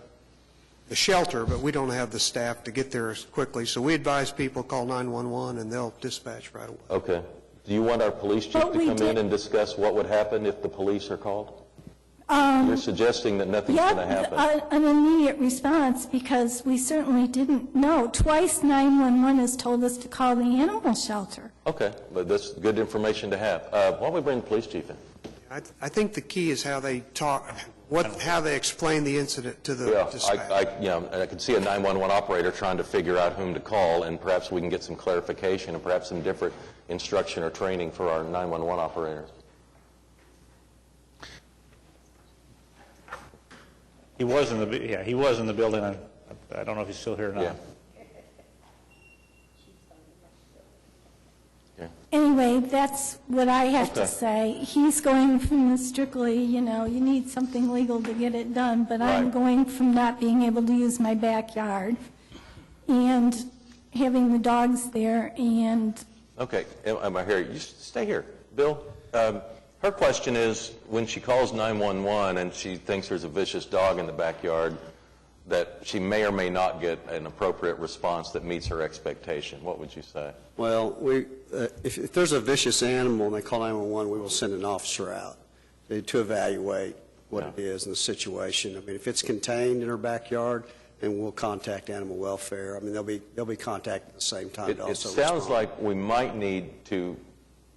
shelter, but we don't have the staff to get there as quickly. So we advise people call 911 and they'll dispatch right away. Okay. Do you want our police chief to come in and discuss what would happen if the police are called? You're suggesting that nothing's going to happen. An immediate response, because we certainly didn't know. Twice 911 has told us to call the animal shelter. Okay, but that's good information to have. Why don't we bring the police chief in? I think the key is how they talk, how they explain the incident to the dispatch. I can see a 911 operator trying to figure out whom to call, and perhaps we can get some clarification and perhaps some different instruction or training for our 911 operators. He was in the building. I don't know if he's still here or not. Yeah. Anyway, that's what I have to say. He's going from the strictly, you need something legal to get it done, but I'm going from not being able to use my backyard and having the dogs there and... Okay, am I here? You stay here. Bill, her question is, when she calls 911 and she thinks there's a vicious dog in the backyard, that she may or may not get an appropriate response that meets her expectation. What would you say? Well, if there's a vicious animal and they call 911, we will send an officer out to evaluate what it is in the situation. I mean, if it's contained in her backyard, then we'll contact animal welfare. I mean, they'll be contacted at the same time to also respond. It sounds like we might need to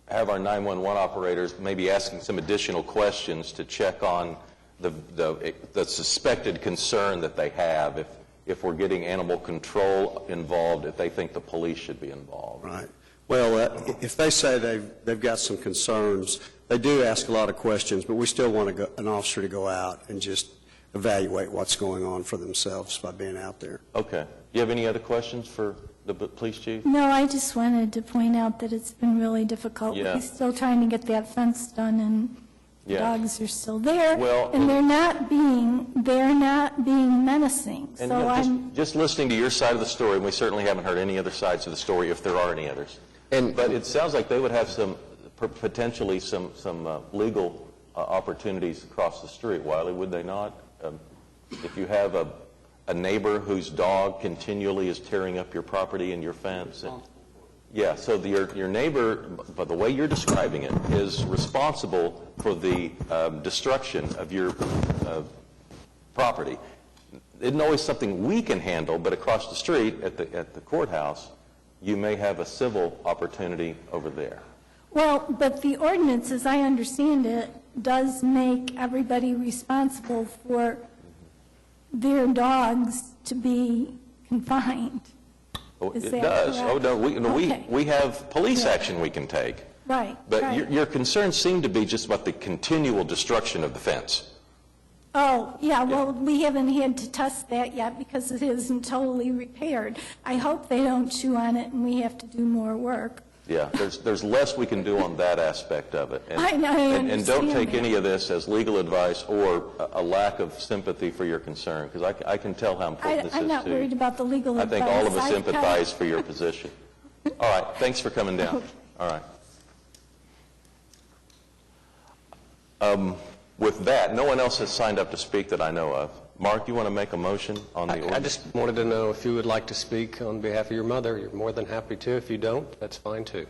have our 911 operators maybe asking some additional questions to check on the suspected concern that they have if we're getting animal control involved, if they think the police should be involved. Right. Well, if they say they've got some concerns, they do ask a lot of questions, but we still want an officer to go out and just evaluate what's going on for themselves by being out there. Okay. Do you have any other questions for the police chief? No, I just wanted to point out that it's been really difficult. Yeah. We're still trying to get that fence done, and The Yeah. dogs are still there, Well, and they're not being menacing. And So just listening to your side of the story, and we certainly haven't heard any other sides of the story, if there are any others. But it sounds like they would have potentially some legal opportunities across the street. Wiley, would they not? If you have a neighbor whose dog continually is tearing up your property and your fence. Yeah, so your neighbor, by the way you're describing it, is responsible for the destruction of your property. Isn't always something we can handle, but across the street at the courthouse, you may have a civil opportunity over there. Well, but the ordinance, as I understand it, does make everybody responsible for their dogs to be confined. Is It that does. correct? Oh, no, Okay. we have police Yeah. action we can take. Right, But right. your concerns seem to be just about the continual destruction of the fence. Oh, yeah, well, we haven't had to test that yet because it isn't totally repaired. I hope they don't chew on it and we have to do more work. Yeah, there's less we can do on that aspect of it. I And don't understand take that. any of this as legal advice or a lack of sympathy for your concern, because I can tell how important this is to I'm not you. worried about the legal I advice. think all of us I've sympathize for your position. All right, thanks for coming down. All right. With that, no one else has signed up to speak that I know of. Mark, you want to make a motion on the ordinance? I just wanted to know if you would like to speak on behalf of your mother. You're more than happy to. If you don't, that's fine too.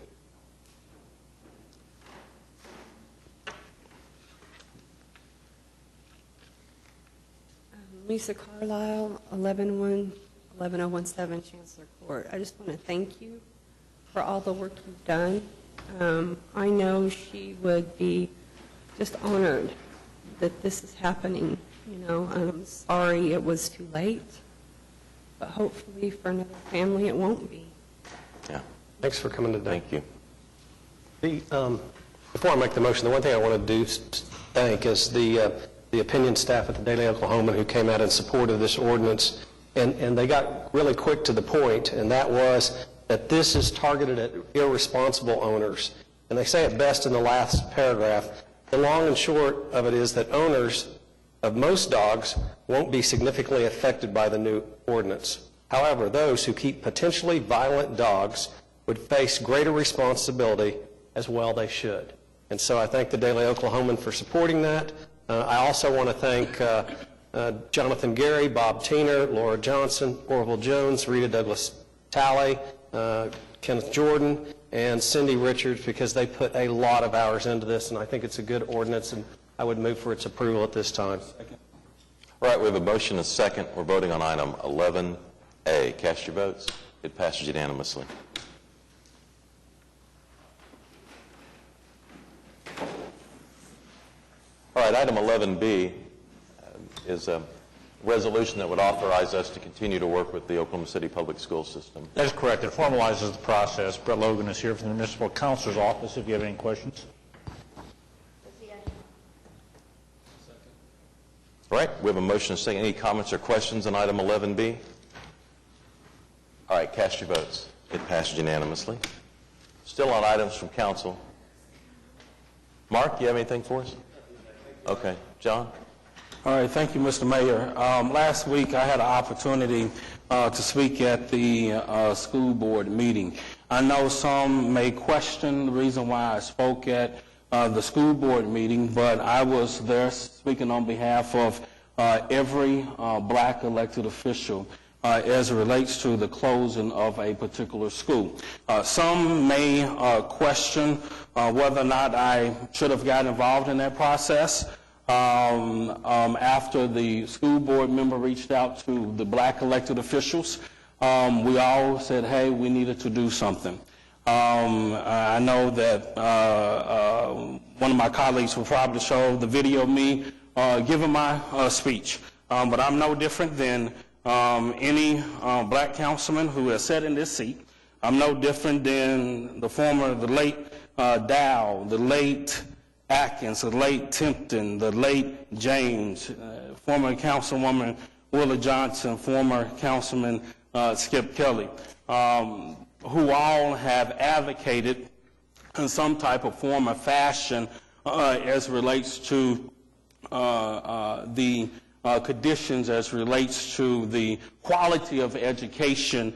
Lisa Carlisle, 11017 Chancellor Court. I just want to thank you for all the work you've done. I know she would be just honored that this is happening. You know, I'm sorry it was too late, but hopefully for another family it won't be. Yeah. Thanks for coming today. Thank you. Before I make the motion, the one thing I want to do is thank is the opinion staff at the Daily Oklahoman who came out in support of this ordinance, and they got really quick to the point, and that was that this is targeted at irresponsible owners. And they say it best in the last paragraph. The long and short of it is that owners of most dogs won't be significantly affected by the new ordinance. However, those who keep potentially violent dogs would face greater responsibility, as well they should. And so I thank the Daily Oklahoman for supporting that. I also want to thank Jonathan Gary, Bob Teener, Laura Johnson, Orville Jones, Rita Douglas Talley, Kenneth Jordan, and Cindy Richards, because they put a lot of hours into this, and I think it's a good ordinance, and I would move for its approval at this time. All right, we have a motion and a second. We're voting on item 11A. Cast your votes. It passes unanimously. All right, item 11B is a resolution that would authorize us to continue to work with the Oklahoma City Public School System. That is correct. It formalizes the process. Brett Logan is here from the Municipal Counselor's Office if you have any questions. All right, we have a motion and a second. Any comments or questions on item 11B? All right, cast your votes. It passes unanimously. Still on items from council. Mark, you have anything for us? Okay. John? All right, thank you, Mr. Mayor. Last week I had an opportunity to speak at the school board meeting. I know some may question the reason why I spoke at the school board meeting, but I was there speaking on behalf of every black elected official as it relates to the closing of a particular school. Some may question whether or not I should have gotten involved in that process. After the school board member reached out to the black elected officials, we all said, hey, we needed to do something. I know that one of my colleagues will probably show the video of me giving my speech, but I'm no different than any black councilman who has sat in this seat. I'm no different than the late Dow, the late Atkins, the late Timpton, the late James, former Councilwoman Willa Johnson, former Councilman Skip Kelly, who all have advocated in some type of form or fashion as relates to the conditions as relates to the quality of education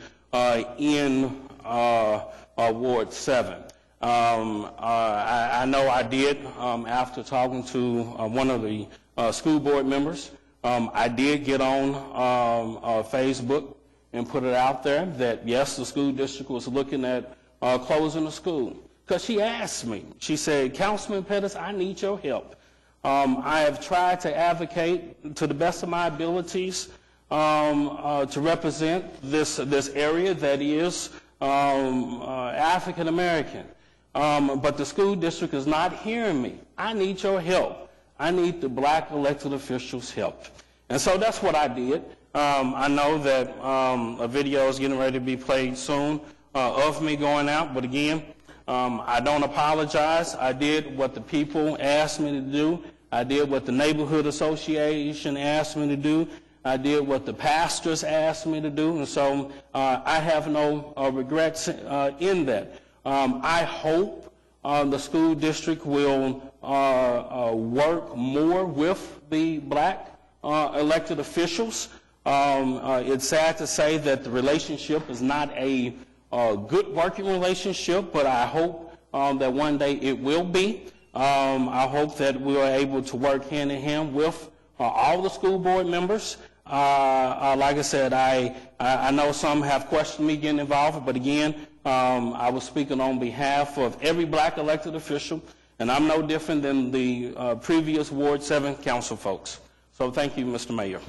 in Ward 7. I know I did, after talking to one of the school board members, I did get on Facebook and put it out there that, yes, the school district was looking at closing the school. Because she asked me, she said, Councilman Pettis, I need your help. I have tried to advocate to the best of my abilities to represent this area that is African American. But the school district is not hearing me. I need your help. I need the black elected officials' help. And so that's what I did. I know that a video is getting ready to be played soon of me going out, but again, I don't apologize. I did what the people asked me to do. I did what the neighborhood association asked me to do. I did what the pastors asked me to do, and so I have no regrets in that. I hope the school district will work more with the black elected officials. It's sad to say that the relationship is not a good working relationship, but I hope that one day it will be. I hope that we are able to work hand in hand with all the school board members. Like I said, I know some have questioned me getting involved, but again, I was speaking on behalf of every black elected official, and I'm no different than the previous Ward 7 council folks. So thank you, Mr. Mayor.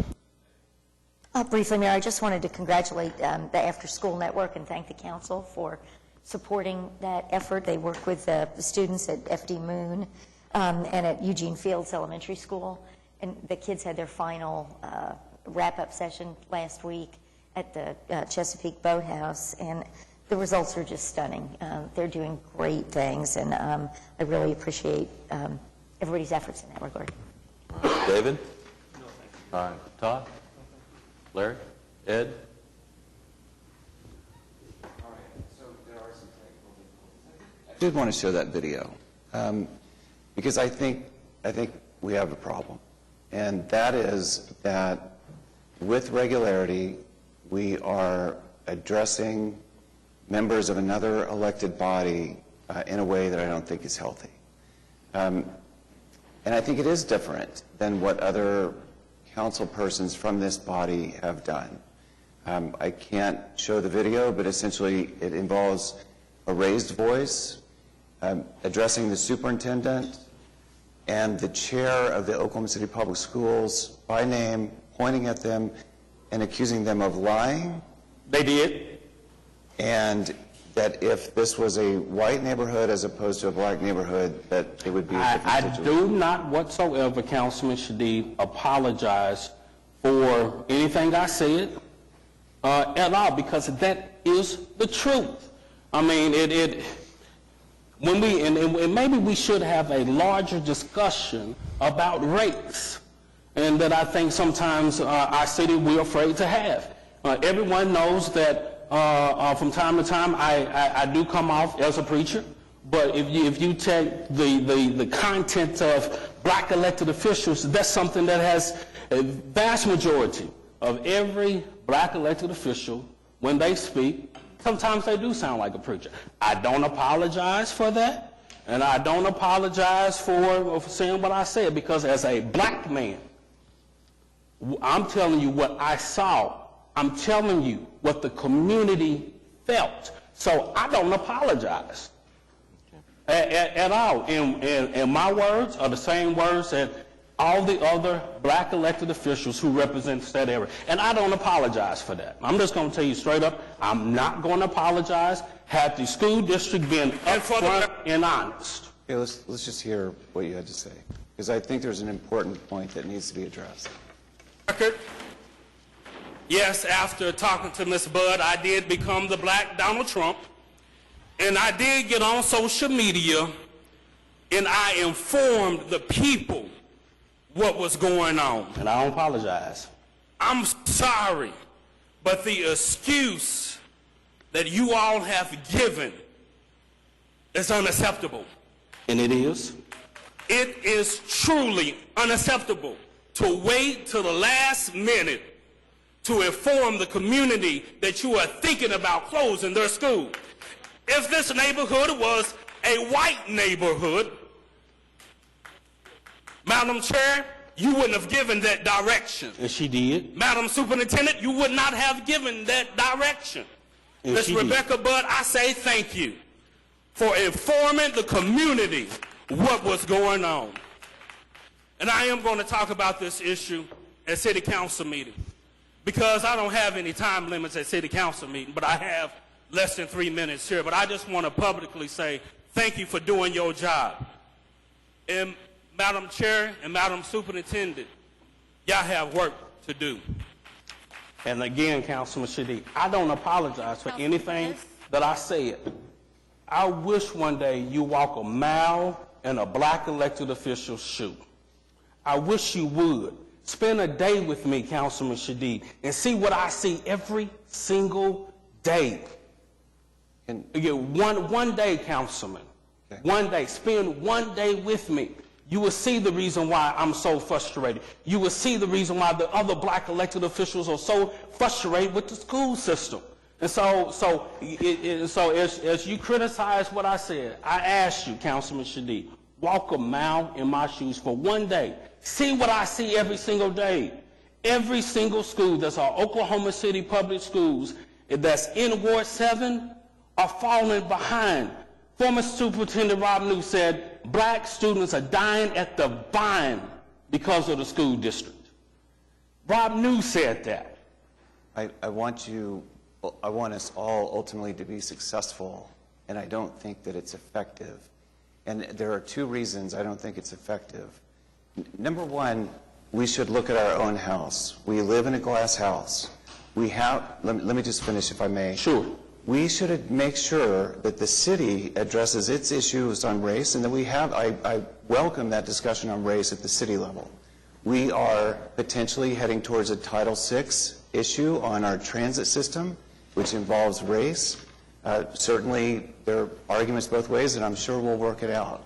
Briefly, Mayor, I just wanted to congratulate the After School Network and thank the council for supporting that effort. They work with the students at FD Moon and at Eugene Fields Elementary School, and the kids had their final wrap-up session last week at the Chesapeake Boathouse, and the results are just stunning. They're doing great things, and I really appreciate everybody's efforts in that regard. David? No, thank you. Todd? Larry? Ed? I did want to show that video because I think we have a problem, and that is that with regularity we are addressing members of another elected body in a way that I don't think is healthy. And I think it is different than what other council persons from this body have done. I can't show the video, but essentially it involves a raised voice, addressing the superintendent and the chair of the Oklahoma City Public Schools by name, pointing at them and accusing them of lying. They did. And that if this was a white neighborhood as opposed to a black neighborhood, that it would be a different situation. I do not whatsoever, Councilman Shadid, apologize for anything I said at all, because that is the truth. I mean, when we, and maybe we should have a larger discussion about race, and that I think sometimes our city we're afraid to have. Everyone knows that from time to time I do come off as a preacher, but if you take the content of black elected officials, that's something that has a vast majority of every black elected official, when they speak, sometimes they do sound like a preacher. I don't apologize for that, and I don't apologize for saying what I said, because as a black man, I'm telling you what I saw. I'm telling you what the community felt. So I don't apologize at all. And my words are the same words that all the other black elected officials who represent that area. And I don't apologize for that. I'm just going to tell you straight up, I'm not going to apologize. Had the school district been upfront and honest. Okay, let's just hear what you had to say, because I think there's an important point that needs to be addressed. Yes, after talking to Ms. Budd, I did become the black Donald Trump, and I did get on social media, and I informed the people what was going on. And I don't apologize. I'm sorry, but the excuse that you all have given is unacceptable. And it is? It is truly unacceptable to wait till the last minute to inform the community that you are thinking about closing their school. If this neighborhood was a white neighborhood, Madam Chair, you wouldn't have given that direction. And she did. Madam Superintendent, you would not have given that direction. And Ms. she did. Rebecca Budd, I say thank you for informing the community what was going on. And I am going to talk about this issue at City Council meeting because I don't have any time limits at City Council meeting, but I have less than 3 minutes here. But I just want to publicly say thank you for doing your job. And Madam Chair and Madam Superintendent, y'all have work to do. And again, Councilman Shadid, I don't apologize for anything that I said. I wish one day you walk a mile in a black elected official's shoe. I wish you would. Spend a day with me, Councilman Shadid, and see what I see every single day. And one day, Councilman. Okay. One day. Spend one day with me. You will see the reason why I'm so frustrated. You will see the reason why the other black elected officials are so frustrated with the school system. And so as you criticize what I said, I ask you, Councilman Shadid, walk a mile in my shoes for one day. See what I see every single day. Every single school that's our Oklahoma City public schools that's in Ward 7 are falling behind. Former Superintendent Rob New said black students are dying at the vine because of the school district. Rob New said that. I want us all ultimately to be successful, and I don't think that it's effective. And there are two reasons I don't think it's effective. Number one, we should look at our own house. We live in a glass house. Let me just finish if I may. Sure. We should make sure that the city addresses its issues on race, and that we have, I welcome that discussion on race at the city level. We are potentially heading towards a Title VI issue on our transit system, which involves race. Certainly, there are arguments both ways, and I'm sure we'll work it out.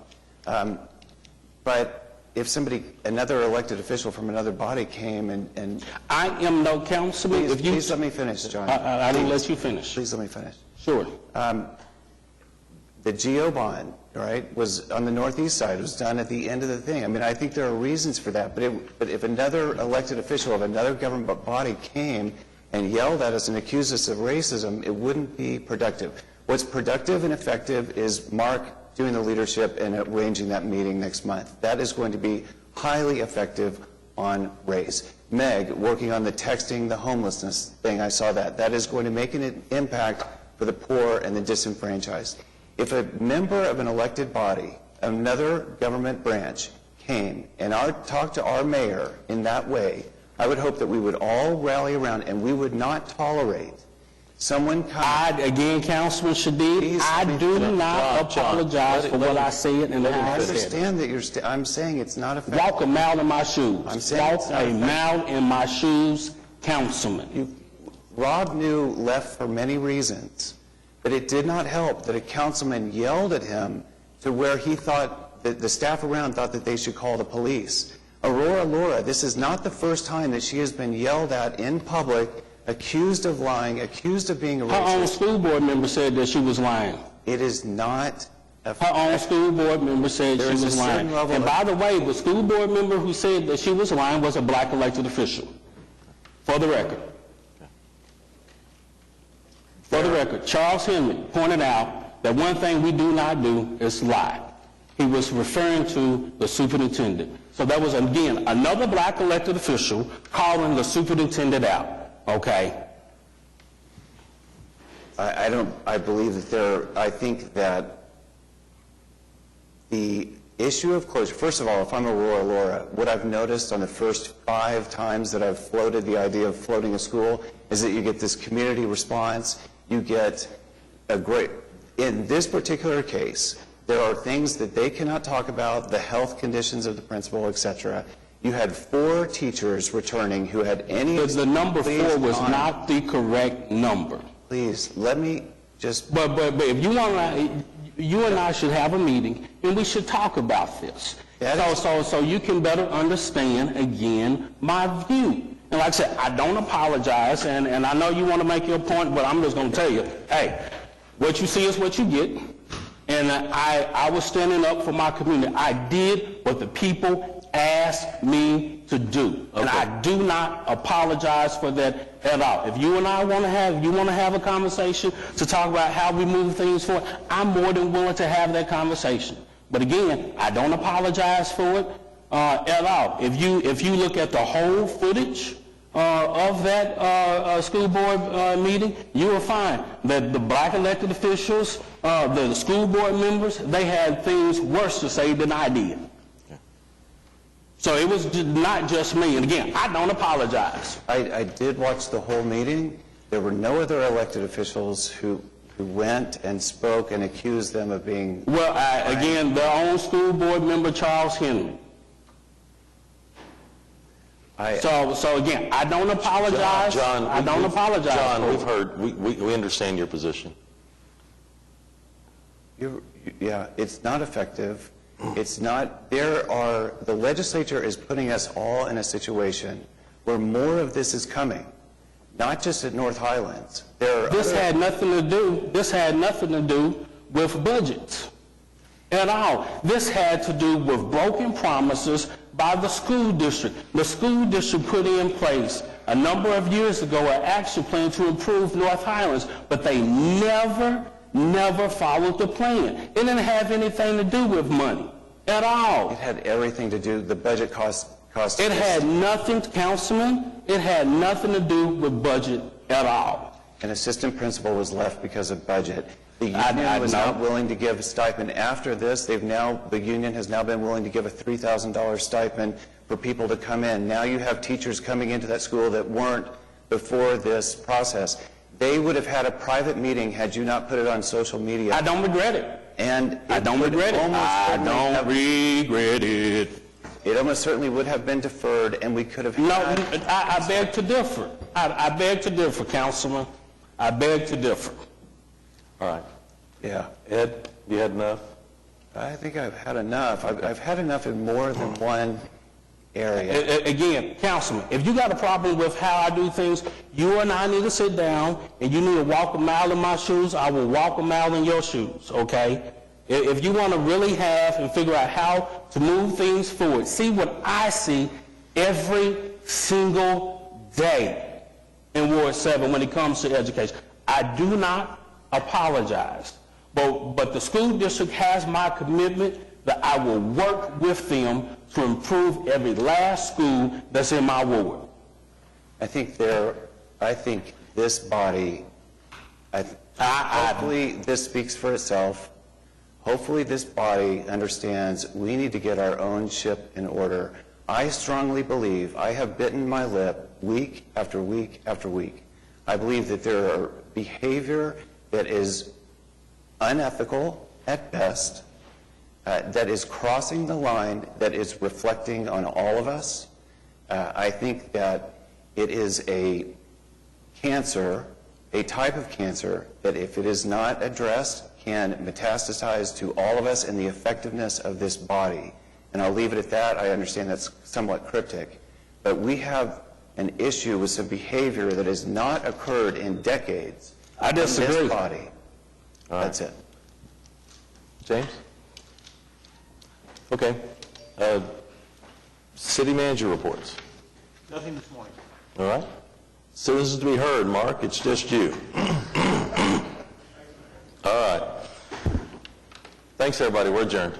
But if another elected official from another body came and I am no councilman. Please let me finish, John. I didn't let you finish. Please let me finish. Sure. The GO bond, right, was on the northeast side. It was done at the end of the thing. I mean, I think there are reasons for that. But if another elected official of another government body came and yelled at us and accused us of racism, it wouldn't be productive. What's productive and effective is Mark doing the leadership and arranging that meeting next month. That is going to be highly effective on race. Meg, working on the texting, the homelessness thing, I saw that. That is going to make an impact for the poor and the disenfranchised. If a member of an elected body, another government branch, came and talked to our mayor in that way, I would hope that we would all rally around and we would not tolerate someone coming. Again, Councilman Shadid, I do not apologize for what I said and how I said it. I understand that I'm saying it's not effective. Walk a mile in my shoes. I'm saying it's not effective. Walk a mile in my shoes, Councilman. Rob New left for many reasons, but it did not help that a councilman yelled at him to where he thought that the staff around thought that they should call the police. Aurora Laura, this is not the first time that she has been yelled at in public, accused of lying, accused of being a racist. Her own school board member said that she was lying. It is not. Her own school board member said she was lying. And by the way, the school board member who said that she was lying was a black elected official. For the record. For the record, Charles Henry pointed out that one thing we do not do is lie. He was referring to the superintendent. So that was, again, another black elected official calling the superintendent out. Okay. I believe that I think that the issue of closure, first of all, if I'm Aurora Laura, what I've noticed on the first 5 times that I've floated the idea of floating a school is that you get this community response, you get in this particular case, there are things that they cannot talk about, the health conditions of the principal, etc. You had 4 teachers returning who had any... The number 4 was not the correct number. Please, let me just... But if you want to... You and I should have a meeting, and we should talk about this. So you can better understand, again, my view. And like I said, I don't apologize, and I know you want to make your point, but I'm just going to tell you, hey, what you see is what you get. And I was standing up for my community. I did what the people asked me to do. Okay. And I do not apologize for that at all. If you and I want to have a conversation to talk about how we move things forward, I'm more than willing to have that conversation. But again, I don't apologize for it at all. If you look at the whole footage of that school board meeting, you will find that the black elected officials, the school board members, they had things worse to say than I did. So it was not just me. And again, I don't apologize. I did watch the whole meeting. There were no other elected officials who went and spoke and accused them of being... Well, again, their own school board member, Charles Henry. So again, I don't apologize. John, I don't apologize. John, we've heard, we understand your position. Yeah, it's not effective. It's not, the legislature is putting us all in a situation where more of this is coming, not just at North Highlands. This had nothing to do with budgets at all. This had to do with broken promises by the school district. The school district put in place a number of years ago an action plan to improve North Highlands, but they never followed the plan. It didn't have anything to do with money at all. It had everything to do, the budget cost. It had nothing, Councilman, it had nothing to do with budget at all. An assistant principal was left because of budget. The union was not willing to give a stipend. After this, the union has now been willing to give a $3,000 stipend for people to come in. Now you have teachers coming into that school that weren't before this process. They would have had a private meeting had you not put it on social media. I don't regret it. And I don't regret it. I don't regret it. It almost certainly would have been deferred, and we could have had... No, I beg to differ. I beg to differ, Councilman. I beg to differ. All right. Yeah. Ed, you had enough? I think I've had enough. I've had enough in more than one area. Again, Councilman, if you got a problem with how I do things, you and I need to sit down, and you need to walk a mile in my shoes. I will walk a mile in your shoes, okay? If you want to really have and figure out how to move things forward, see what I see every single day in Ward 7 when it comes to education. I do not apologize, but the school district has my commitment that I will work with them to improve every last school that's in my ward. I think this body, hopefully this speaks for itself. Hopefully this body understands we need to get our own ship in order. I strongly believe, I have bitten my lip week after week after week. I believe that there are behavior that is unethical at best, that is crossing the line, that is reflecting on all of us. I think that it is a cancer, a type of cancer, that if it is not addressed, can metastasize to all of us and the effectiveness of this body. And I'll leave it at that. I understand that's somewhat cryptic. But we have an issue with some behavior that has not occurred in decades. I disagree. In this body. Right. That's it. James? Okay. City manager reports. Nothing this morning. All right. Citizens to be heard. Mark, it's just you. All right. Thanks, everybody. We're adjourned.